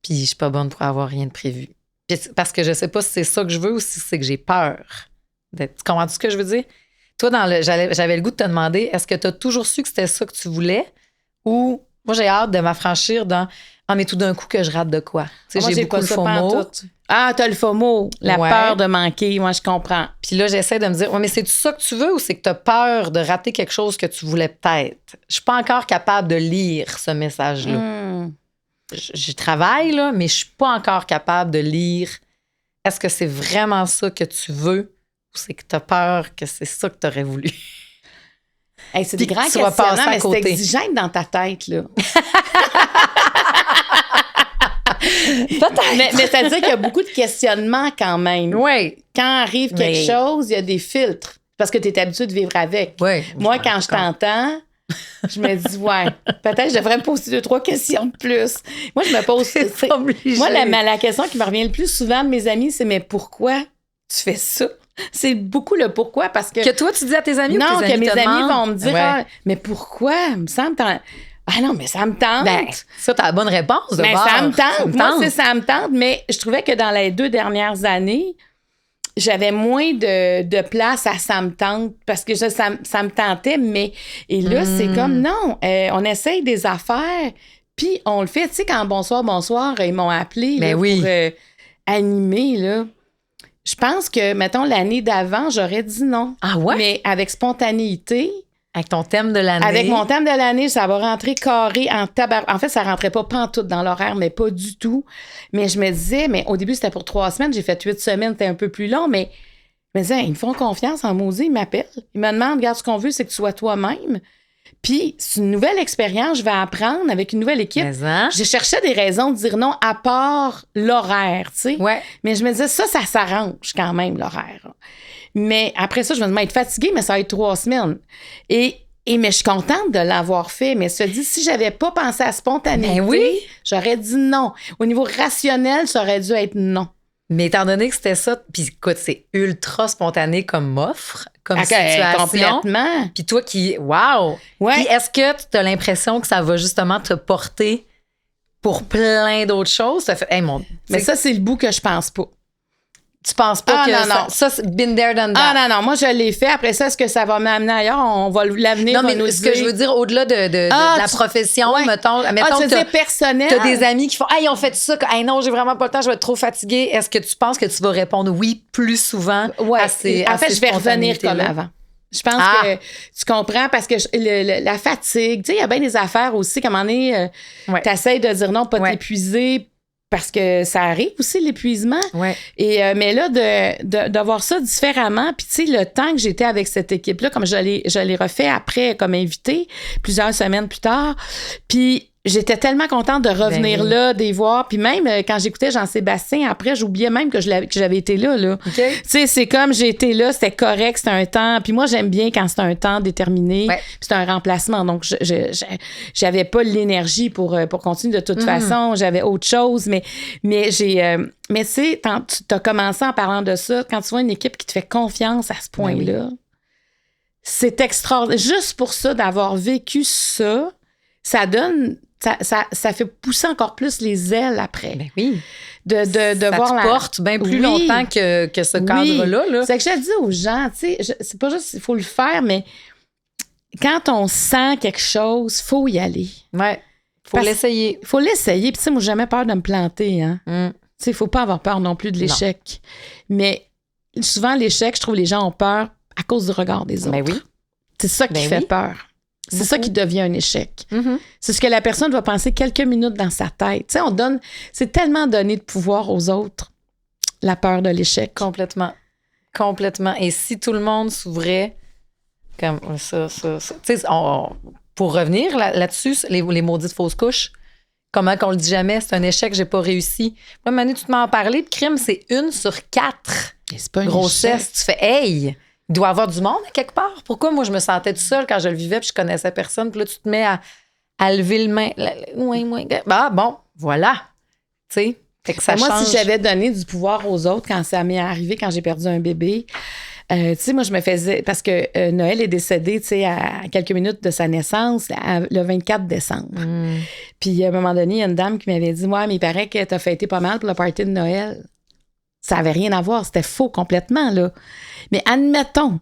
puis je suis pas bonne pour avoir rien de prévu. Puis parce que je sais pas si c'est ça que je veux ou si c'est que j'ai peur. Tu comprends ce que je veux dire? Toi, j'avais le goût de te demander, est-ce que tu as toujours su que c'était ça que tu voulais ou... Moi, j'ai hâte de m'affranchir dans mais tout d'un coup que je rate de quoi. Tu sais, j'ai beaucoup le FOMO. Ah, t'as le FOMO, la peur de manquer. Moi, je comprends. Puis là, j'essaie de me dire, mais c'est-tu ça que tu veux ou c'est que t'as peur de rater quelque chose que tu voulais peut-être? Je suis pas encore capable de lire ce message-là. Je travaille, là, mais je suis pas encore capable de lire. Est-ce que c'est vraiment ça que tu veux ou c'est que t'as peur que c'est ça que t'aurais voulu? Hey, c'est des grands questionnements, mais c'est exigeant dans ta tête, là. mais c'est-à-dire qu'il y a beaucoup de questionnements quand même. Oui. Quand arrive quelque chose, il y a des filtres. Parce que tu es habitué de vivre avec. Oui. Moi, quand je t'entends, je me dis, peut-être je devrais me poser 2-3 questions de plus. Moi, je me pose... Moi, la question qui me revient le plus souvent de mes amis, c'est, mais pourquoi tu fais ça? C'est beaucoup le pourquoi, parce que... Que toi, tu dis à tes amis ou non, tes amis que mes amis vont me dire, mais pourquoi? Me semble... Ah non, mais ça me tente. Ben, ça, t'as la bonne réponse de bord. Ça me tente. Moi, ça me tente, mais je trouvais que dans les 2 dernières années, j'avais moins de place à ça me tente, parce que ça me tentait, mais... Et là, c'est comme, non, on essaye des affaires, puis on le fait. Tu sais, quand Bonsoir, ils m'ont appelé pour animer, là. Je pense que, mettons, l'année d'avant, j'aurais dit non. Ah ouais? Mais avec spontanéité. Avec ton thème de l'année. Avec mon thème de l'année, ça va rentrer carré en tabac. En fait, ça rentrait pas pantoute dans l'horaire, mais pas du tout. Mais je me disais, mais au début, c'était pour 3 semaines. J'ai fait 8 semaines, c'était un peu plus long, mais je me disais, ils me font confiance en maudit, ils m'appellent. Ils me demandent, regarde, ce qu'on veut, c'est que tu sois toi-même. Puis, c'est une nouvelle expérience, je vais apprendre avec une nouvelle équipe. Je cherchais des raisons de dire non à part l'horaire, tu sais. Ouais. Mais je me disais, ça s'arrange quand même, l'horaire. Mais après ça, je me disais, être fatiguée, mais ça va être 3 semaines. Mais je suis contente de l'avoir fait. Mais je te dis, si j'avais pas pensé à spontanéité, j'aurais dit non. Au niveau rationnel, ça aurait dû être non. Mais étant donné que c'était ça, puis écoute, c'est ultra spontané comme offre, comme situation. Complètement. Puis toi wow! Ouais. Puis est-ce que tu as l'impression que ça va justement te porter pour plein d'autres choses? Ça fait, mais ça, c'est le bout que je pense pas. Tu penses pas que ça, c'est been there, done that? Ah non, moi, je l'ai fait. Après ça, est-ce que ça va m'amener ailleurs? L'avenir va nous dire. Ce que je veux dire, au-delà de la profession, mettons tu veux dire personnel. T'as des amis qui font « Hey, ils ont fait ça. Hey, non, j'ai vraiment pas le temps, je vais être trop fatiguée. » Est-ce que tu penses que tu vas répondre oui plus souvent à ces en fait, je vais revenir comme avant. Je pense que tu comprends parce que la fatigue, tu sais, il y a bien des affaires aussi, qu'à un moment donné, t'essayes de dire non, pas t'épuiser, parce que ça arrive aussi, l'épuisement. Ouais. Et, mais là, de voir ça différemment, puis tu sais, le temps que j'étais avec cette équipe-là, comme je l'ai refait après comme invitée, plusieurs semaines plus tard, puis j'étais tellement contente de revenir là, de les voir. Puis même quand j'écoutais Jean-Sébastien, après, j'oubliais même que j'avais été là. Okay. Tu sais, c'est comme j'ai été là, c'était correct, c'était un temps. Puis moi, j'aime bien quand c'est un temps déterminé. Ouais. Puis c'est un remplacement. Donc, j'avais pas l'énergie pour continuer de toute façon. J'avais autre chose. Mais tu sais, tu as commencé en parlant de ça. Quand tu vois une équipe qui te fait confiance à ce point-là, c'est extraordinaire. Juste pour ça, d'avoir vécu ça, ça donne... Ça fait pousser encore plus les ailes après. Ben oui. De voir la porte bien plus longtemps que ce cadre-là. Là. C'est que je dis aux gens, tu sais, c'est pas juste qu'il faut le faire, mais quand on sent quelque chose, faut y aller. Ouais. Faut l'essayer. Faut l'essayer. Puis tu sais, moi, j'ai jamais peur de me planter. Hein. Tu sais, il faut pas avoir peur non plus de l'échec. Mais souvent, l'échec, je trouve les gens ont peur à cause du regard des autres. Ben oui. C'est ça qui fait peur. C'est ça qui devient un échec. C'est ce que la personne va penser quelques minutes dans sa tête. Tu sais, c'est tellement donné de pouvoir aux autres, la peur de l'échec. Complètement. Complètement. Et si tout le monde s'ouvrait comme ça. Tu sais, pour revenir là-dessus, les maudites fausses couches, comment qu'on le dit jamais, c'est un échec, j'ai pas réussi. Moi, Manu, tu m'en parlais, le crime, c'est 1 sur 4. Et c'est pas une grossesse. Tu fais, hey! Il doit y avoir du monde à quelque part. Pourquoi moi, je me sentais toute seule quand je le vivais puis je connaissais personne. Puis là, tu te mets à lever le main. Ah, bon, voilà. Tu sais, fait que ça moi, change. si j'avais donné du pouvoir aux autres quand ça m'est arrivé, quand j'ai perdu un bébé, tu sais, moi, je me faisais... Parce que Noël est décédé, tu sais, à quelques minutes de sa naissance, le 24 décembre. Puis, à un moment donné, il y a une dame qui m'avait dit, « Ouais, mais il paraît que t'as fêté pas mal pour le party de Noël. » Ça avait rien à voir. C'était faux complètement, là. Mais admettons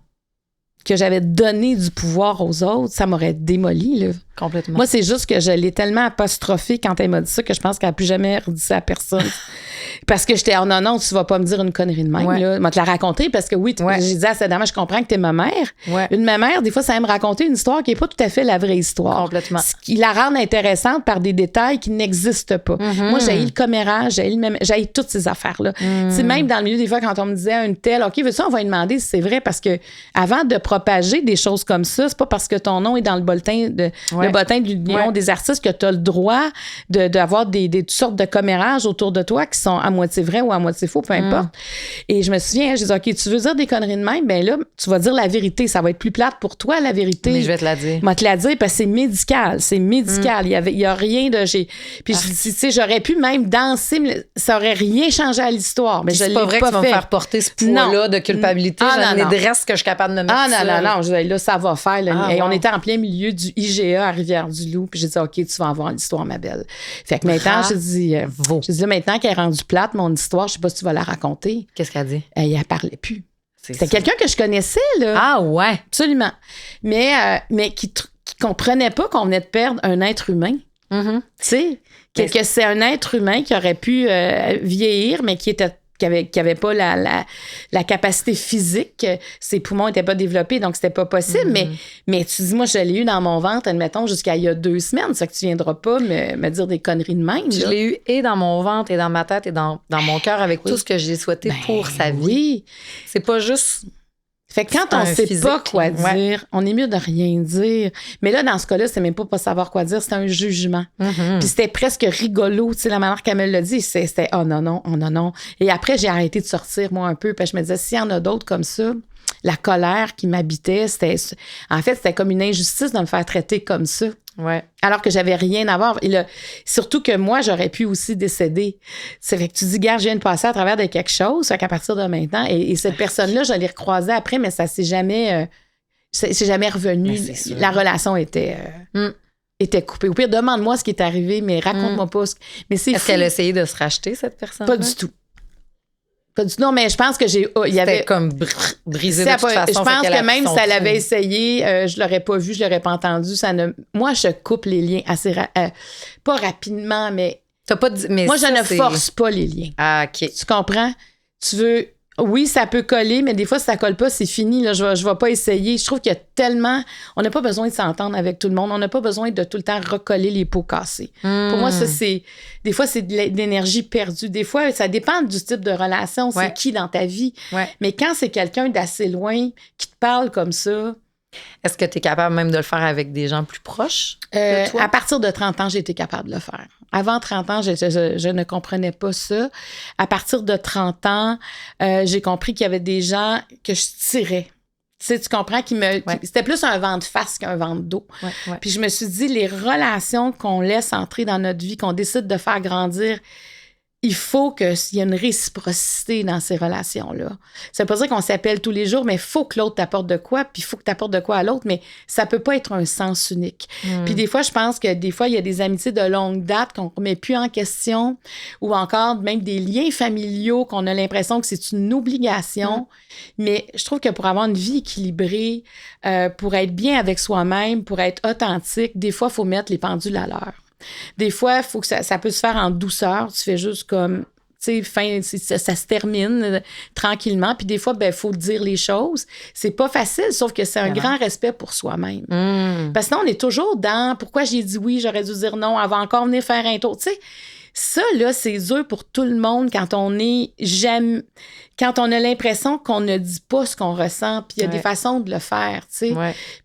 que j'avais donné du pouvoir aux autres, ça m'aurait démoli, là. Complètement. Moi, c'est juste que je l'ai tellement apostrophée quand elle m'a dit ça que je pense qu'elle n'a plus jamais redit ça à personne. Parce que j'étais, non, tu vas pas me dire une connerie de même, là. Je vais te la raconter parce que oui, j'ai dit à cette dame, je comprends que t'es ma mère. Ouais. Une mère, des fois, ça aime raconter une histoire qui n'est pas tout à fait la vraie histoire. Complètement. Ce qui la rend intéressante par des détails qui n'existent pas. Moi, j'ai le commérage, j'ai toutes ces affaires-là. C'est même dans le milieu, des fois, quand on me disait à une telle, OK, veux-tu, on va lui demander si c'est vrai parce que avant de propager des choses comme ça, c'est pas parce que ton nom est dans le bulletin de l'Union des artistes que tu as le droit d'avoir des toutes sortes de commérages autour de toi qui sont à moitié vrais ou à moitié faux, peu importe. Et je me souviens, je dis, OK, tu veux dire des conneries de même? Ben là, tu vas dire la vérité. Ça va être plus plate pour toi, la vérité. Mais je vais te la dire. Je vais te la dire parce que c'est médical. C'est médical. Il y a rien de... Puis, tu sais, j'aurais pu même danser, mais ça aurait rien changé à l'histoire. Mais c'est pas vrai que tu vas me faire porter ce poids-là de culpabilité. J'en ai des restes que je suis capable de me mettre. Non. Là, ça va faire. On était en plein milieu du IGA à Rivière-du-Loup. Puis j'ai dit, OK, tu vas avoir l'histoire, ma belle. Fait que maintenant, j'ai dit, maintenant qu'elle est rendue plate, mon histoire, je sais pas si tu vas la raconter. Qu'est-ce qu'elle dit? Elle parlait plus. C'était quelqu'un que je connaissais, là. Ah ouais? Absolument. Mais qui comprenait pas qu'on venait de perdre un être humain. Tu sais, que c'est un être humain qui aurait pu vieillir, mais qui avait pas la capacité physique, ses poumons n'étaient pas développés, donc c'était pas possible. Mais tu dis, moi, je l'ai eu dans mon ventre, admettons, jusqu'à il y a 2 semaines, ça que tu viendras pas me dire des conneries de même. Je l'ai eu et dans mon ventre, et dans ma tête, et dans mon cœur, avec tout ce que j'ai souhaité pour sa vie. Oui. C'est pas juste... Fait que quand on sait pas quoi dire, on est mieux de rien dire. Mais là, dans ce cas-là, c'est même pas savoir quoi dire, c'était un jugement. Puis c'était presque rigolo, tu sais, la manière qu'elle me l'a dit, c'était oh non. Et après, j'ai arrêté de sortir, moi, un peu, puis je me disais, s'il y en a d'autres comme ça, la colère qui m'habitait, c'était comme une injustice de me faire traiter comme ça. Ouais. Alors que j'avais rien à voir. Et là, surtout que moi, j'aurais pu aussi décéder. C'est fait que tu dis, gars, je viens de passer à travers de quelque chose. Fait qu'à partir de maintenant, et cette personne-là, je l'ai recroisée après, mais ça s'est jamais revenu. La relation était coupée. Au pire, demande-moi ce qui est arrivé, mais raconte-moi pas. Mais Est-ce qu'elle a essayé de se racheter, cette personne? Pas du tout. Non, mais je pense que il y avait comme brisé de toute façon. Je pense que même si elle avait essayé, je l'aurais pas vu, je l'aurais pas entendu. Moi, je coupe les liens assez pas rapidement, mais moi, je ne force pas les liens. Ah, OK. Tu comprends? Tu veux... Oui, ça peut coller, mais des fois, si ça colle pas, c'est fini. Là, je vais pas essayer. Je trouve qu'il y a tellement... On n'a pas besoin de s'entendre avec tout le monde. On n'a pas besoin de tout le temps recoller les pots cassés. Pour moi, ça, c'est... Des fois, c'est de l'énergie perdue. Des fois, ça dépend du type de relation. C'est qui dans ta vie. Ouais. Mais quand c'est quelqu'un d'assez loin qui te parle comme ça... Est-ce que tu es capable même de le faire avec des gens plus proches de toi? À partir de 30 ans, j'ai été capable de le faire. Avant 30 ans, je ne comprenais pas ça. À partir de 30 ans, j'ai compris qu'il y avait des gens que je tirais. Tu sais, tu comprends c'était plus un vent de face qu'un vent de dos. Ouais. Puis je me suis dit, les relations qu'on laisse entrer dans notre vie, qu'on décide de faire grandir, il faut qu'il y ait une réciprocité dans ces relations-là. Ça veut pas dire qu'on s'appelle tous les jours, mais il faut que l'autre t'apporte de quoi, puis il faut que tu apportes de quoi à l'autre, mais ça peut pas être un sens unique. Puis des fois, je pense que des fois, il y a des amitiés de longue date qu'on remet plus en question, ou encore même des liens familiaux qu'on a l'impression que c'est une obligation. Mais je trouve que pour avoir une vie équilibrée, pour être bien avec soi-même, pour être authentique, des fois, il faut mettre les pendules à l'heure. Des fois, il faut que ça peut se faire en douceur. Tu fais juste comme, tu sais, ça se termine tranquillement. Puis des fois, il faut dire les choses. C'est pas facile, sauf que c'est un grand respect pour soi-même. Parce que sinon, on est toujours dans pourquoi j'ai dit oui, j'aurais dû dire non, elle va encore venir faire un tour. Tu sais, ça, là, c'est dur pour tout le monde quand on a l'impression qu'on ne dit pas ce qu'on ressent, puis il y a des façons de le faire, tu sais.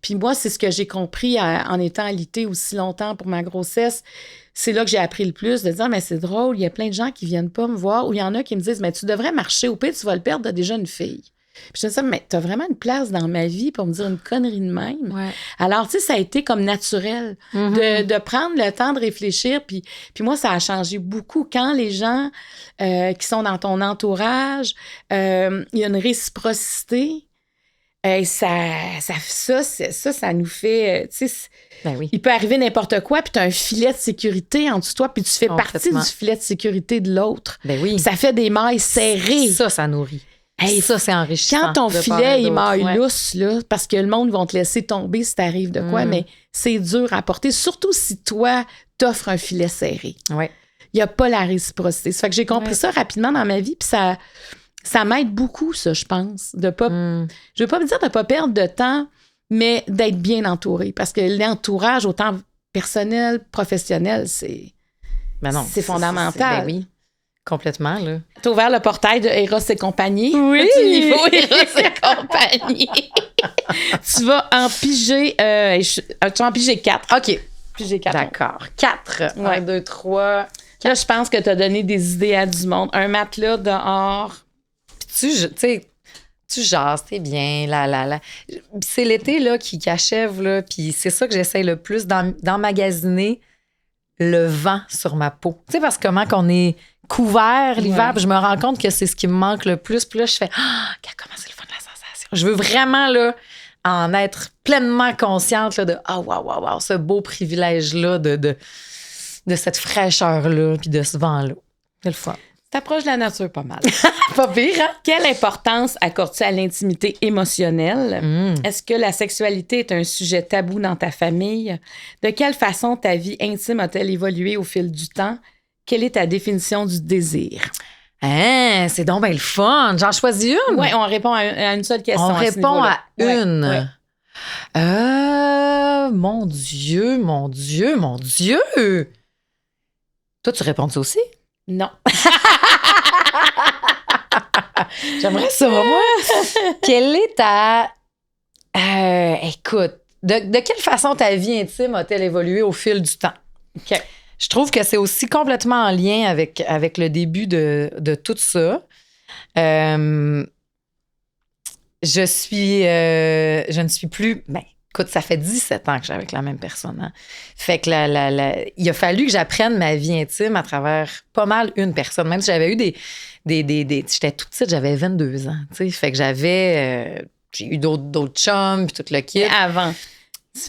Puis moi, c'est ce que j'ai compris en étant alitée aussi longtemps pour ma grossesse. C'est là que j'ai appris le plus, de dire, mais c'est drôle, il y a plein de gens qui viennent pas me voir, ou il y en a qui me disent, mais tu devrais marcher, au pire, tu vas le perdre, t'as déjà une fille. Puis je me dis, mais t'as vraiment une place dans ma vie pour me dire une connerie de même. Alors, tu sais, ça a été comme naturel de prendre le temps de réfléchir. Puis moi, ça a changé beaucoup. Quand les gens qui sont dans ton entourage, il y a une réciprocité, ça nous fait... tu sais, il peut arriver n'importe quoi, puis tu as un filet de sécurité en dessous de toi, puis tu fais partie du filet de sécurité de l'autre. Ça fait des mailles serrées. Ça nourrit. Hey, ça, c'est enrichissant. Quand ton filet est maille lousse, là, parce que le monde va te laisser tomber si t'arrives de quoi, mais c'est dur à porter, surtout si toi, t'offres un filet serré. Il n'y a pas la réciprocité. Ça fait que j'ai compris ça rapidement dans ma vie, puis ça m'aide beaucoup, ça, je pense. De pas, je veux pas me dire de pas perdre de temps, mais d'être bien entouré. Parce que l'entourage, autant personnel, professionnel, c'est fondamental. Oui. Complètement, là. T'as ouvert le portail de Eros et compagnie. Oui! Petit niveau Eros et compagnie. Tu vas en piger... tu vas en piger 4. OK. Piger 4. D'accord. 4. 1, 2, 3... Là, je pense que t'as donné des idées à du monde. Un matelas dehors. Puis tu jases, t'es bien, C'est l'été, là, qui achève, là, puis c'est ça que j'essaie le plus, d'emmagasiner le vent sur ma peau. Tu sais, parce que comment qu'on est couvert l'hiver, puis je me rends compte que c'est ce qui me manque le plus. Puis là, je fais comment c'est le fun de la sensation. Je veux vraiment là, en être pleinement consciente là, de wow, ce beau privilège-là de cette fraîcheur-là, puis de ce vent-là. C'est le fun. T'approches de la nature pas mal. Pas pire, hein? Quelle importance accordes-tu à l'intimité émotionnelle? Est-ce que la sexualité est un sujet tabou dans ta famille? De quelle façon ta vie intime a-t-elle évolué au fil du temps? Quelle est ta définition du désir? C'est donc bien le fun. J'en choisis une? Oui, on répond à une seule question. On répond à une. Mon Dieu. Toi, tu réponds ça aussi? Non. J'aimerais ça, moi. Quelle est ta... écoute, de quelle façon ta vie intime a-t-elle évolué au fil du temps? OK. Je trouve que c'est aussi complètement en lien avec le début de tout ça. Je ne suis plus... écoute, ça fait 17 ans que je suis avec la même personne. Hein? Fait que il a fallu que j'apprenne ma vie intime à travers pas mal une personne. Même si j'avais eu des j'étais toute petite, j'avais 22 ans. T'sais, fait que j'ai eu d'autres chums puis tout le kit. Mais avant.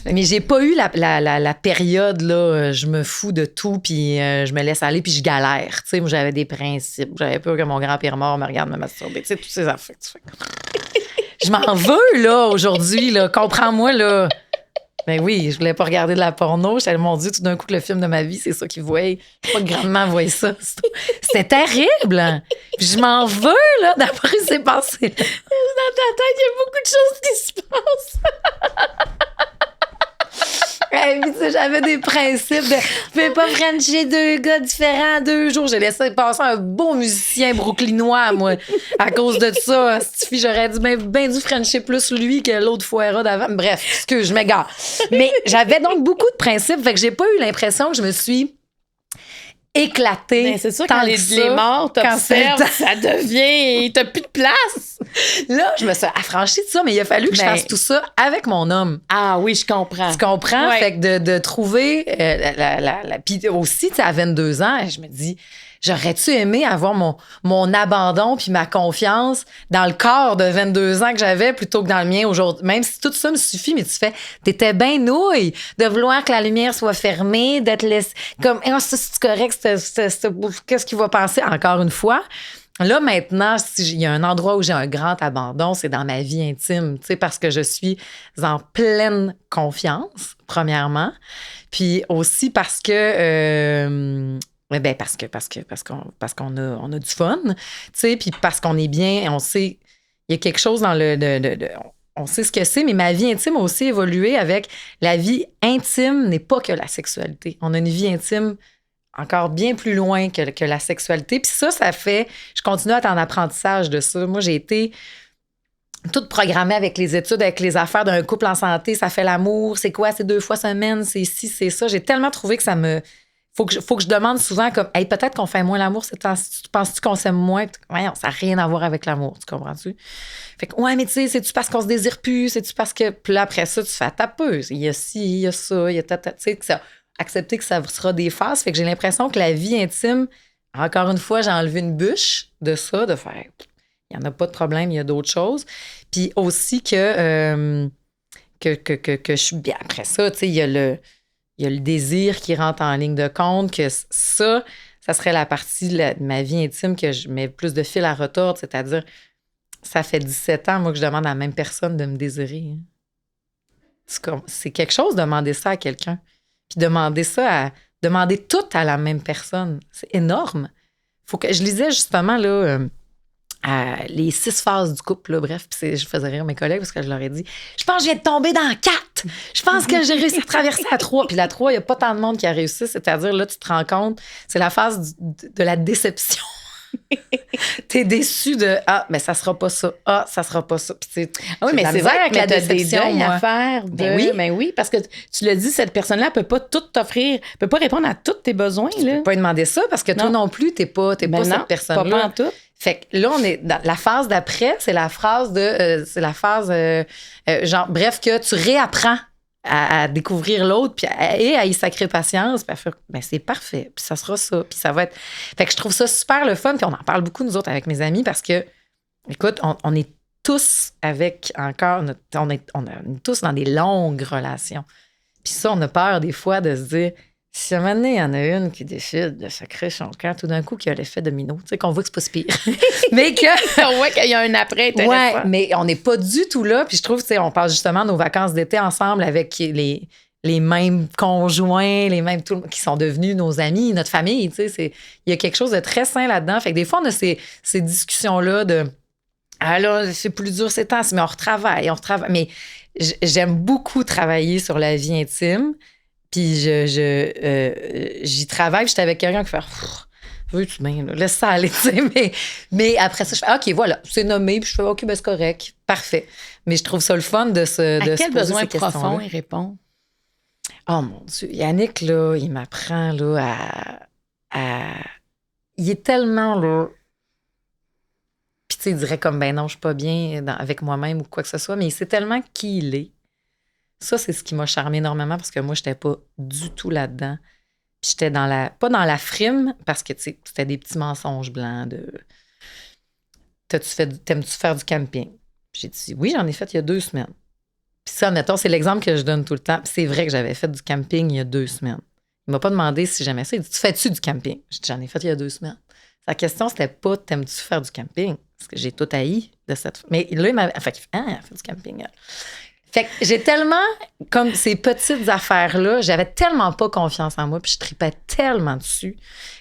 Mais j'ai pas eu la période, là, je me fous de tout, puis je me laisse aller, puis je galère. Tu sais, moi, j'avais des principes. J'avais peur que mon grand-père mort me regarde me masturber. Tu sais, toutes ces affaires. Je m'en veux, là, aujourd'hui, là. Comprends-moi, là. Ben oui, je voulais pas regarder de la porno. J'étais, mon Dieu, tout d'un coup, que le film de ma vie, c'est ça qu'ils voient. Pas que grandement voient ça. C'était terrible. Hein? Puis je m'en veux, là, d'avoir eu ces pensées. Dans ta tête, il y a beaucoup de choses qui se passent. Et puis, tu sais, j'avais des principes de je peux pas frencher 2 gars différents en 2 jours. J'ai laissé passer un beau musicien brooklynois, moi, à cause de ça. J'aurais bien dû frencher plus lui que l'autre foira d'avant. Bref, excuse, je m'égare. Mais j'avais donc beaucoup de principes, fait que j'ai pas eu l'impression que je me suis éclatée. Mais c'est sûr, quand les morts t'observent, ça devient... T'as plus de place. Là, je me suis affranchie de ça, mais il a fallu que je fasse tout ça avec mon homme. Ah oui, je comprends. Tu comprends? Ouais. Fait que de trouver... Puis aussi, tu sais, à 22 ans, je me dis... J'aurais-tu aimé avoir mon abandon puis ma confiance dans le corps de 22 ans que j'avais plutôt que dans le mien aujourd'hui? Même si tout ça me suffit, mais tu fais, t'étais bien nouille de vouloir que la lumière soit fermée, d'être laissé comme, ça, c'est correct, qu'est-ce qu'il va penser? Encore une fois, là, maintenant, il y a un endroit où j'ai un grand abandon, c'est dans ma vie intime, tu sais, parce que je suis en pleine confiance, premièrement, puis aussi parce que... Ben parce qu'on a du fun, tu sais, puis parce qu'on est bien, on sait, il y a quelque chose dans on sait ce que c'est, mais ma vie intime a aussi évolué avec la vie intime n'est pas que la sexualité. On a une vie intime encore bien plus loin que la sexualité. Puis ça fait, je continue à être en apprentissage de ça. Moi, j'ai été toute programmée avec les études, avec les affaires d'un couple en santé, ça fait l'amour, c'est quoi, c'est 2 fois semaine, c'est ci, c'est ça. J'ai tellement trouvé que ça me... Faut que je demande souvent comme hey, peut-être qu'on fait moins l'amour ces temps-ci. Tu penses-tu qu'on s'aime moins? Ouais, ça n'a rien à voir avec l'amour, tu comprends-tu? Fait que ouais, mais tu sais, c'est-tu parce qu'on se désire plus? C'est-tu parce que. Puis là, après ça, tu fais ta peu. Il y a ci, il y a ça, il y a tu sais, accepter que ça sera des phases. Fait que j'ai l'impression que la vie intime, encore une fois, j'ai enlevé une bûche de ça, de faire. Il n'y en a pas de problème, il y a d'autres choses. Puis aussi que je suis bien. Après ça, tu sais, il y a le désir qui rentre en ligne de compte, que ça serait la partie de ma vie intime que je mets plus de fil à retordre, c'est-à-dire, ça fait 17 ans, moi, que je demande à la même personne de me désirer. C'est quelque chose de demander ça à quelqu'un. Puis demander tout à la même personne. C'est énorme. Je lisais justement, là... les 6 phases du couple, là, bref, puis je faisais rire mes collègues parce que je leur ai dit je pense que je viens de tomber dans 4. Je pense que j'ai réussi à traverser la 3. Puis la 3, il n'y a pas tant de monde qui a réussi, c'est-à-dire là, tu te rends compte, c'est la phase de la déception. T'es déçu de mais ça sera pas ça. Ça sera pas ça. Puis oui, mais c'est vrai que t'as des deuils à faire. Ben oui, parce que tu l'as dit, cette personne-là peut pas tout t'offrir, peut pas répondre à tous tes besoins. Tu peux pas lui demander ça parce que toi non plus, t'es pas cette personne-là. Pas en tout. Fait que là, on est dans la phase d'après, c'est la phase genre, bref, que tu réapprends à découvrir l'autre puis à y sacrer patience. Puis c'est parfait. Puis ça sera ça. Puis ça va être... Fait que je trouve ça super le fun. Puis on en parle beaucoup, nous autres, avec mes amis parce que, écoute, on est tous avec encore... On est tous dans des longues relations. Puis ça, on a peur des fois de se dire... Si à un moment donné, il y en a une qui décide de sacrer son camp, tout d'un coup, qui a l'effet domino, tu sais, qu'on voit que c'est pas si pire. Mais on voit qu'il y a un après intéressant. Ouais, mais on n'est pas du tout là. Puis je trouve, tu sais, on passe justement nos vacances d'été ensemble avec les mêmes conjoints, les mêmes qui sont devenus nos amis, notre famille, tu sais. Il y a quelque chose de très sain là-dedans. Fait que des fois, on a ces discussions-là de « Ah là, c'est plus dur ces temps-ci, mais on retravaille. » Mais j'aime beaucoup travailler sur la vie intime. Puis j'y travaille, j'étais avec quelqu'un qui fait veux-tu bien, laisse ça aller, tu sais. Mais après ça, je fais OK, voilà, c'est nommé, puis je fais OK, ben c'est correct, parfait. Mais je trouve ça le fun de se à quel se besoin profond il répond? Oh mon Dieu, Yannick, là, il m'apprend là il est tellement là. Puis tu sais, il dirait comme ben non, je suis pas bien avec moi-même ou quoi que ce soit, mais il sait tellement qui il est. Ça, c'est ce qui m'a charmé énormément parce que moi, j'étais pas du tout là-dedans. Puis j'étais pas dans la frime parce que, tu sais, c'était des petits mensonges blancs de t'aimes-tu faire du camping? J'ai dit oui, j'en ai fait il y a 2 semaines. Puis ça, mettons, c'est l'exemple que je donne tout le temps. Puis c'est vrai que j'avais fait du camping il y a 2 semaines. Il m'a pas demandé si j'aimais ça. Il dit tu fais-tu du camping? J'ai dit j'en ai fait il y a 2 semaines. Sa question, c'était pas t'aimes-tu faire du camping? Parce que j'ai tout haï de cette. Mais là, il m'a fait elle fait du camping. Elle. Fait que j'ai tellement, comme ces petites affaires-là, j'avais tellement pas confiance en moi, puis je tripais tellement dessus,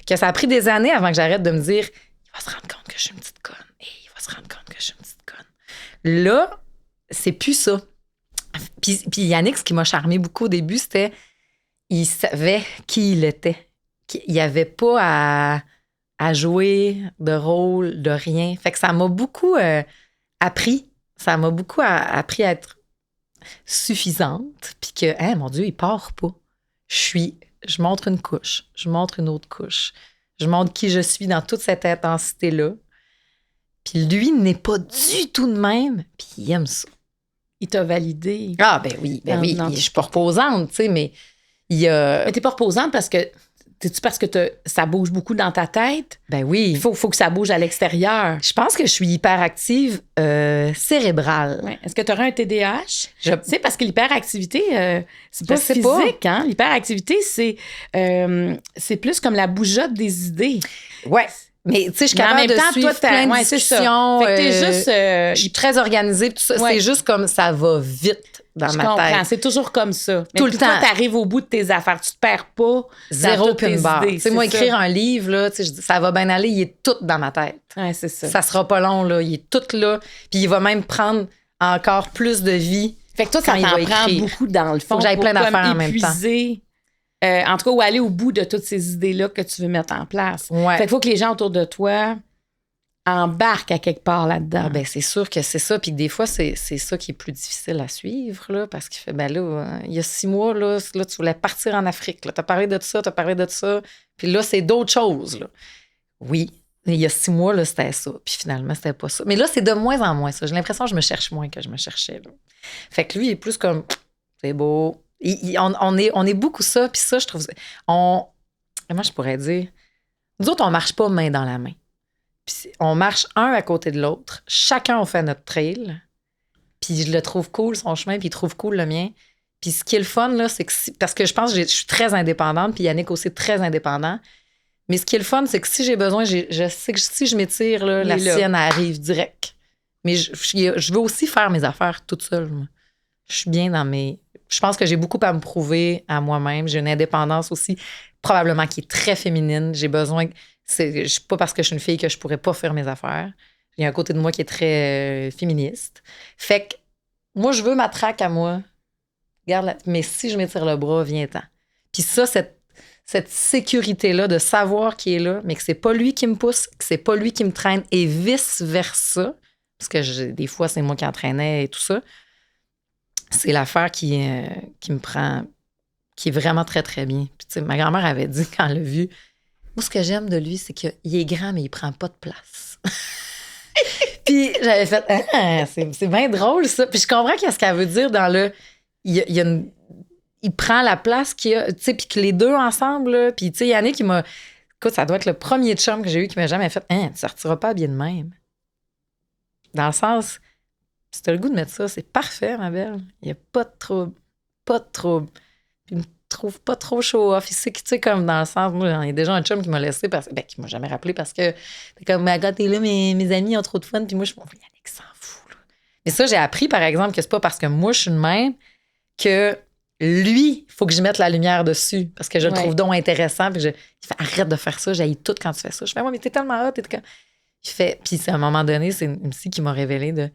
que ça a pris des années avant que j'arrête de me dire il va se rendre compte que je suis une petite conne. Il va se rendre compte que je suis une petite conne. Là, c'est plus ça. Puis Yannick, ce qui m'a charmé beaucoup au début, c'était il savait qui il était. Il n'y avait pas à jouer de rôle, de rien. Fait que ça m'a beaucoup appris. Ça m'a beaucoup appris à être suffisante. Puis que, mon Dieu, il part pas. Je montre une couche, je montre une autre couche. Je montre qui je suis dans toute cette intensité-là. Puis lui n'est pas du tout de même, puis il aime ça. Il t'a validé. Ah, ben oui. Je suis pas reposante, tu sais, mais il y a... Mais t'es pas reposante parce que... parce que ça bouge beaucoup dans ta tête? Ben oui. Il faut que ça bouge à l'extérieur. Je pense que je suis hyperactive cérébrale. Ouais. Est-ce que tu aurais un TDAH? Tu sais, parce que l'hyperactivité, c'est pas physique, pas. Hein? L'hyperactivité, c'est plus comme la bougeotte des idées. Ouais. Mais tu sais, je suis capable de suivre plein de discussions. Fait que t'es juste... je suis très organisée. Tout ça. Ouais. C'est juste comme ça va vite dans ma tête. C'est toujours comme ça. Tout le temps. Toi, t'arrives au bout de tes affaires. Tu te perds pas. Zéro pin barre. Tu sais, moi, écrire un livre, là, je dis, ça va bien aller. Il est tout dans ma tête. Ouais, c'est ça. Ça sera pas long, là. Il est tout là. Puis il va même prendre encore plus de vie. Fait que toi, ça t'en prend beaucoup dans le fond. Faut que j'aille plein d'affaires en même temps. En tout cas, ou aller au bout de toutes ces idées-là que tu veux mettre en place. Ouais. Fait qu'il faut que les gens autour de toi embarquent à quelque part là-dedans. Ah ben c'est sûr que c'est ça. Puis que des fois, c'est ça qui est plus difficile à suivre, là, parce qu'il fait, ben là, il y a 6 mois, là, tu voulais partir en Afrique. Là, t'as parlé de ça. Puis là, c'est d'autres choses, là. Oui, il y a 6 mois, là, c'était ça. Puis finalement, c'était pas ça. Mais là, c'est de moins en moins ça. J'ai l'impression que je me cherche moins que je me cherchais, là. Fait que lui, il est plus comme, c'est beau. On est beaucoup ça, puis ça, je trouve... Comment je pourrais dire? Nous autres, on marche pas main dans la main. Puis on marche un à côté de l'autre. Chacun, on fait notre trail. Puis je le trouve cool, son chemin, puis il trouve cool le mien. Puis ce qui est le fun, là, c'est que... parce que je pense que je suis très indépendante, puis Yannick aussi très indépendant. Mais ce qui est le fun, c'est que si j'ai besoin, je sais que si je m'étire, là, la sienne arrive direct. Mais je veux aussi faire mes affaires toute seule. Moi. Je suis bien dans mes... Je pense que j'ai beaucoup à me prouver à moi-même. J'ai une indépendance aussi, probablement qui est très féminine. J'ai besoin... Je suis pas parce que je suis une fille que je pourrais pas faire mes affaires. Il y a un côté de moi qui est très féministe. Fait que moi, je veux ma traque à moi. Mais si je m'étire le bras, viens-t'en. Puis ça, cette sécurité-là de savoir qu'il est là, mais que c'est pas lui qui me pousse, que c'est pas lui qui me traîne et vice-versa, parce que des fois, c'est moi qui entraînais et tout ça, c'est l'affaire qui me prend, qui est vraiment très, très bien. Puis, tu sais, ma grand-mère avait dit quand elle l'a vu, moi, ce que j'aime de lui, c'est qu'il est grand, mais il prend pas de place. Puis j'avais fait, c'est bien drôle, ça. Puis je comprends qu'est-ce qu'elle veut dire dans le... Il prend la place qu'il a, tu sais, puis que les deux ensemble, là, puis tu sais, Yannick, il m'a... Écoute, ça doit être le premier chum que j'ai eu qui m'a jamais fait, tu sortiras pas bien de même. Dans le sens, si t'as le goût de mettre ça, c'est parfait, ma belle. Il n'y a pas de trouble. Pas de trouble. Puis il me trouve pas trop show-off. Il sait que, tu sais, comme dans le sens, moi, il y a déjà un chum qui m'a laissé, qui m'a jamais rappelé parce que t'es comme, mais quand t'es là, mes amis ont trop de fun, puis moi, je me dis, Yannick s'en fout, là. Mais ça, j'ai appris, par exemple, que c'est pas parce que moi, je suis de même que lui, il faut que je mette la lumière dessus parce que je le trouve donc intéressant. Puis il fait, arrête de faire ça, j'haïs tout quand tu fais ça. Je fais, mais t'es tellement hot. Il fait, puis à un moment donné, c'est une psy qui m'a révélé de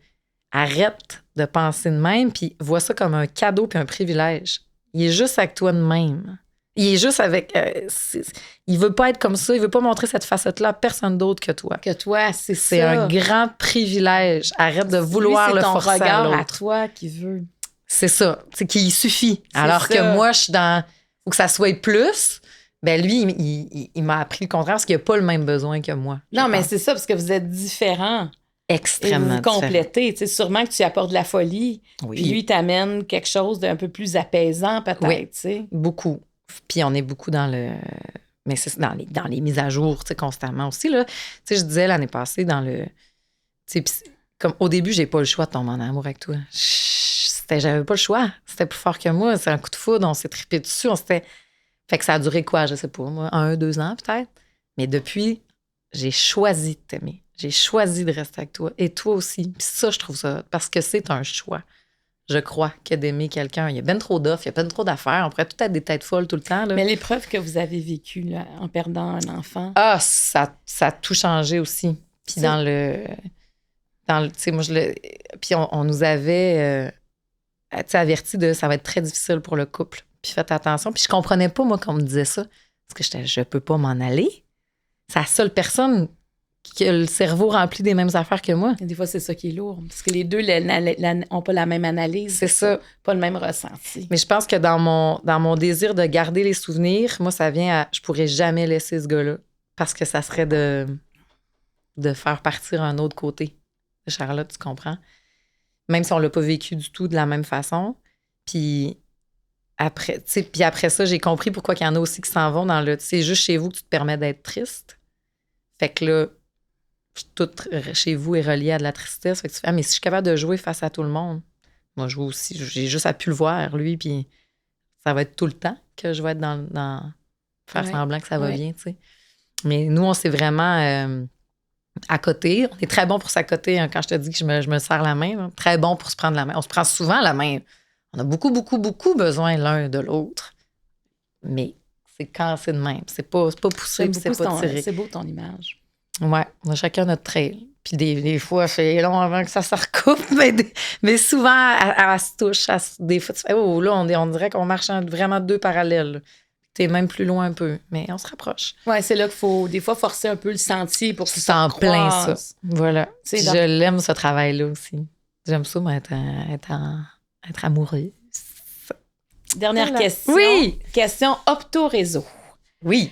arrête de penser de même, puis vois ça comme un cadeau puis un privilège. Il est juste avec toi de même. Il est juste avec... il veut pas être comme ça, il veut pas montrer cette facette-là à personne d'autre que toi. Que toi, c'est ça. C'est un grand privilège. Arrête de vouloir le forcer à l'autre. C'est ton regard à toi qui veut. C'est ça, c'est qu'il suffit. Alors que moi, je suis dans... faut que ça soit plus. Ben lui, il m'a appris le contraire parce qu'il n'a pas le même besoin que moi. Non, mais c'est ça, parce que vous êtes différents. Extrêmement et vous complétez. Tu sais, sûrement que tu apportes de la folie. Oui. Puis lui, t'amène quelque chose d'un peu plus apaisant, peut-être. Oui, tu sais. Beaucoup. Puis on est beaucoup dans le... Mais c'est dans les mises à jour, tu sais, constamment aussi, là. Tu sais, je disais l'année passée dans le... Tu sais, comme au début, j'ai pas le choix de tomber en amour avec toi. J'avais pas le choix. C'était plus fort que moi. C'est un coup de foudre. On s'est trippé dessus. Fait que ça a duré quoi? Je sais pas, moi, 1-2 ans peut-être. Mais depuis, j'ai choisi de t'aimer. J'ai choisi de rester avec toi. Et toi aussi. Puis ça, je trouve ça... Parce que c'est un choix. Je crois que d'aimer quelqu'un. Il y a bien trop d'offres, il y a bien trop d'affaires. On pourrait tout être des têtes folles tout le temps. Là. Mais l'épreuve que vous avez vécue là, en perdant un enfant... Ah, ça a tout changé aussi. Puis dans le... Tu sais, moi, puis on nous avait... averti de ça va être très difficile pour le couple. Puis faites attention. Puis je comprenais pas, moi, qu'on me disait ça. Parce que je peux pas m'en aller. C'est la seule personne qui a le cerveau rempli des mêmes affaires que moi. Et des fois, c'est ça qui est lourd. Parce que les deux n'ont pas la même analyse. C'est ça. Pas le même ressenti. Mais je pense que dans mon désir de garder les souvenirs, moi, ça vient à... Je pourrais jamais laisser ce gars-là. Parce que ça serait de faire partir un autre côté de Charlotte, tu comprends? Même si on l'a pas vécu du tout de la même façon. Puis après ça, j'ai compris pourquoi il y en a aussi qui s'en vont dans le... C'est juste chez vous que tu te permets d'être triste. Fait que là, tout chez vous est relié à de la tristesse. Fait que tu fais, mais si je suis capable de jouer face à tout le monde, moi, je joue aussi. J'ai juste à pu le voir, lui, puis ça va être tout le temps que je vais être dans faire semblant que ça va bien, tu sais. Mais nous, on s'est vraiment à côté. On est très bon pour s'accoter, hein, quand je te dis que je me serre la main. Hein. Très bon pour se prendre la main. On se prend souvent la main. On a beaucoup, beaucoup, beaucoup besoin l'un de l'autre. Mais c'est quand c'est de même. C'est pas poussé, c'est pas tiré. C'est beau ton image. Ouais, on a chacun notre trail. Puis des fois, c'est long avant que ça se recoupe, mais souvent, elle se touche. Des fois, tu fais, oh là, on dirait qu'on marche vraiment deux parallèles. T'es même plus loin un peu, mais on se rapproche. Ouais, c'est là qu'il faut, des fois, forcer un peu le sentier pour que ça en plein ça. Voilà. Je l'aime, ce travail-là aussi. J'aime ça, moi, être amoureuse. Dernière question. Oui! Question opto-réseau. Oui.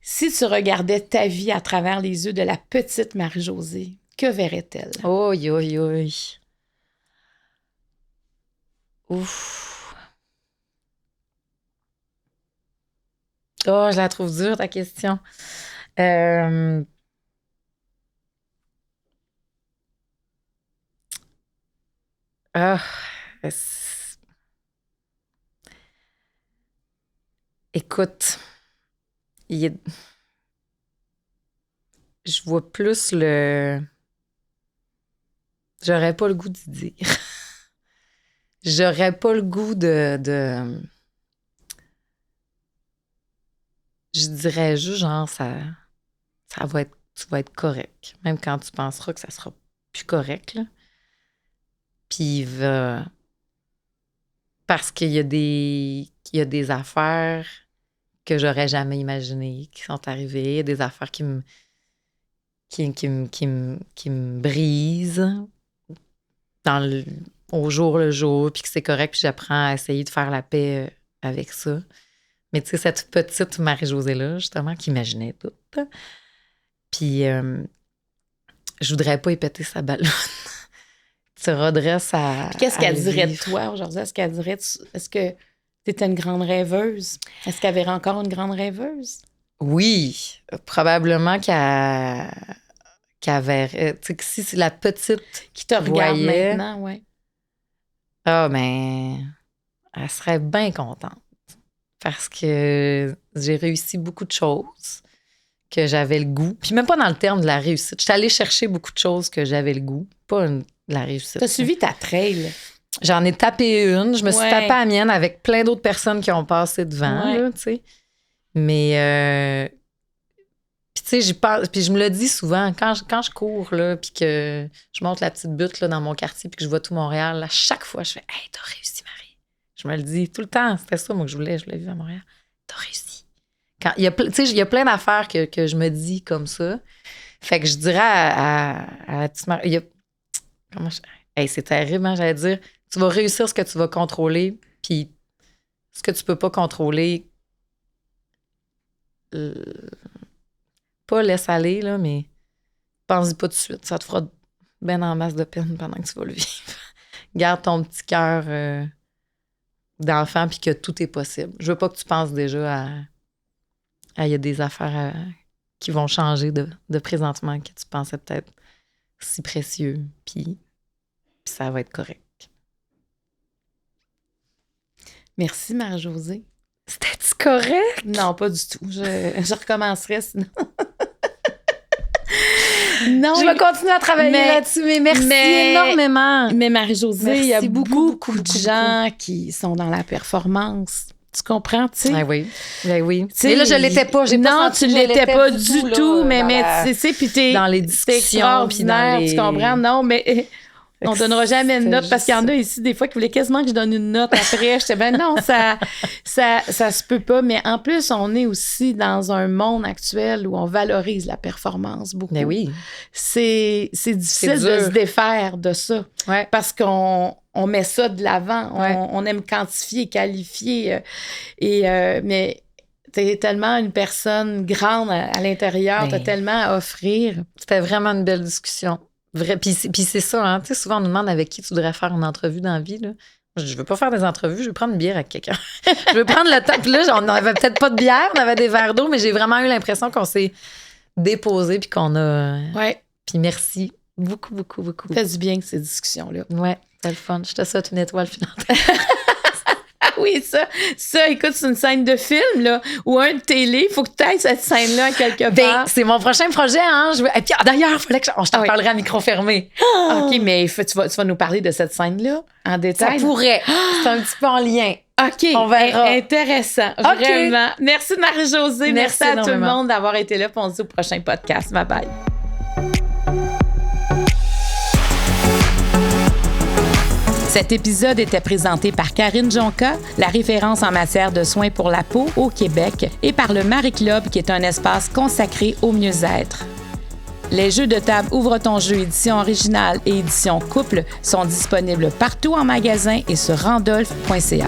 Si tu regardais ta vie à travers les yeux de la petite Marie-Josée, que verrait-elle? Oi, oi, oi. Ouf. Oh, je la trouve dure, ta question. Écoute, je vois plus J'aurais pas le goût d'y dire. J'aurais pas le goût de... Je dirais juste, genre, tu vas être correct. Même quand tu penseras que ça sera plus correct, là. Puis parce qu'il y a des affaires que j'aurais jamais imaginées qui sont arrivées. Il y a des affaires qui me brisent au jour le jour, puis que c'est correct, puis j'apprends à essayer de faire la paix avec ça. Mais tu sais, cette petite Marie-Josée-là, justement, qui imaginait tout. Puis je voudrais pas y péter sa ballonne. Tu redresses à... Puis qu'est-ce qu'elle dirait de toi aujourd'hui? Est-ce que tu étais une grande rêveuse? Est-ce qu'elle verrait encore une grande rêveuse? Oui, probablement qu'elle verrait... Tu sais, que si c'est la petite qui te regarde voyait, maintenant, ouais. Ah, ben, elle serait bien contente. Parce que j'ai réussi beaucoup de choses que j'avais le goût. Puis même pas dans le terme de la réussite. J'étais allée chercher beaucoup de choses que j'avais le goût. Pas la réussite. T'as suivi ta trail. J'en ai tapé une. Je me suis tapée à la mienne avec plein d'autres personnes qui ont passé devant, là, tu sais. Mais... Puis tu sais, j'y pense... Puis je me le dis souvent, quand je cours, là, puis que je monte la petite butte, là, dans mon quartier, puis que je vois tout Montréal, à chaque fois, je fais « Hey, t'as réussi, Marie! » Je me le dis tout le temps. C'était ça, moi, que je voulais vivre à Montréal. T'as réussi. Il y a plein d'affaires que je me dis comme ça. Fait que je dirais à la petite Marie... Hey, c'est terrible, hein, j'allais dire. Tu vas réussir ce que tu vas contrôler, puis ce que tu peux pas contrôler, pas laisse aller, là, mais pense-y pas tout de suite. Ça te fera ben en masse de peine pendant que tu vas le vivre. Garde ton petit cœur d'enfant, puis que tout est possible. Je veux pas que tu penses déjà à il y a des affaires qui vont changer de présentement que tu pensais peut-être si précieux, puis ça va être correct. Merci, Marie-Josée. C'était-tu correct? Non, pas du tout. Je recommencerai sinon. Non, je vais continuer à travailler là-dessus, mais merci énormément. Mais Marie-Josée, il y a beaucoup de gens qui sont dans la performance. Tu comprends, tu sais? Ah oui. Ben oui. Mais là, je l'étais pas. Non, tu ne l'étais pas du tout, mais tu sais, puis t'es dans les discussions, puis dans les... Tu comprends? Non, mais On donnera jamais une note parce qu'il y en a ici des fois qui voulaient quasiment que je donne une note après. J'étais ben non, ça se peut pas. Mais en plus, on est aussi dans un monde actuel où on valorise la performance beaucoup. Mais oui. C'est difficile de se défaire de ça. Ouais. Parce qu'on met ça de l'avant. Ouais. On aime quantifier, qualifier. Mais t'es tellement une personne grande à l'intérieur, t'as tellement à offrir. C'était vraiment une belle discussion. Puis c'est ça, hein. Tu sais, souvent, on nous demande avec qui tu voudrais faire une entrevue dans la vie, là. Je veux pas faire des entrevues, je veux prendre une bière avec quelqu'un. Je veux prendre le temps. Puis là, on n'avait peut-être pas de bière, on avait des verres d'eau, mais j'ai vraiment eu l'impression qu'on s'est déposé puis qu'on a... Ouais. Puis merci beaucoup, beaucoup, beaucoup. Ça fait du bien, ces discussions-là. Ouais, c'est le fun. Je te souhaite une étoile filante. Oui, ça, écoute, c'est une scène de film, là, ou un de télé. Il faut que tu ailles cette scène-là quelque part. Ben, c'est mon prochain projet, hein. Et puis, d'ailleurs, il fallait que je t'en parlerai à micro fermé. OK, mais tu vas nous parler de cette scène-là en détail? Ça pourrait. C'est un petit peu en lien. OK. On verra. Intéressant. Okay. Vraiment. Merci, Marie-Josée. Merci à tout le énormément. monde d'avoir été là. Puis on se dit au prochain podcast. Bye-bye. Cet épisode était présenté par Karine Jonca, la référence en matière de soins pour la peau au Québec, et par le Marie Club, qui est un espace consacré au mieux-être. Les jeux de table Ouvre ton jeu édition originale et édition couple sont disponibles partout en magasin et sur randolph.ca.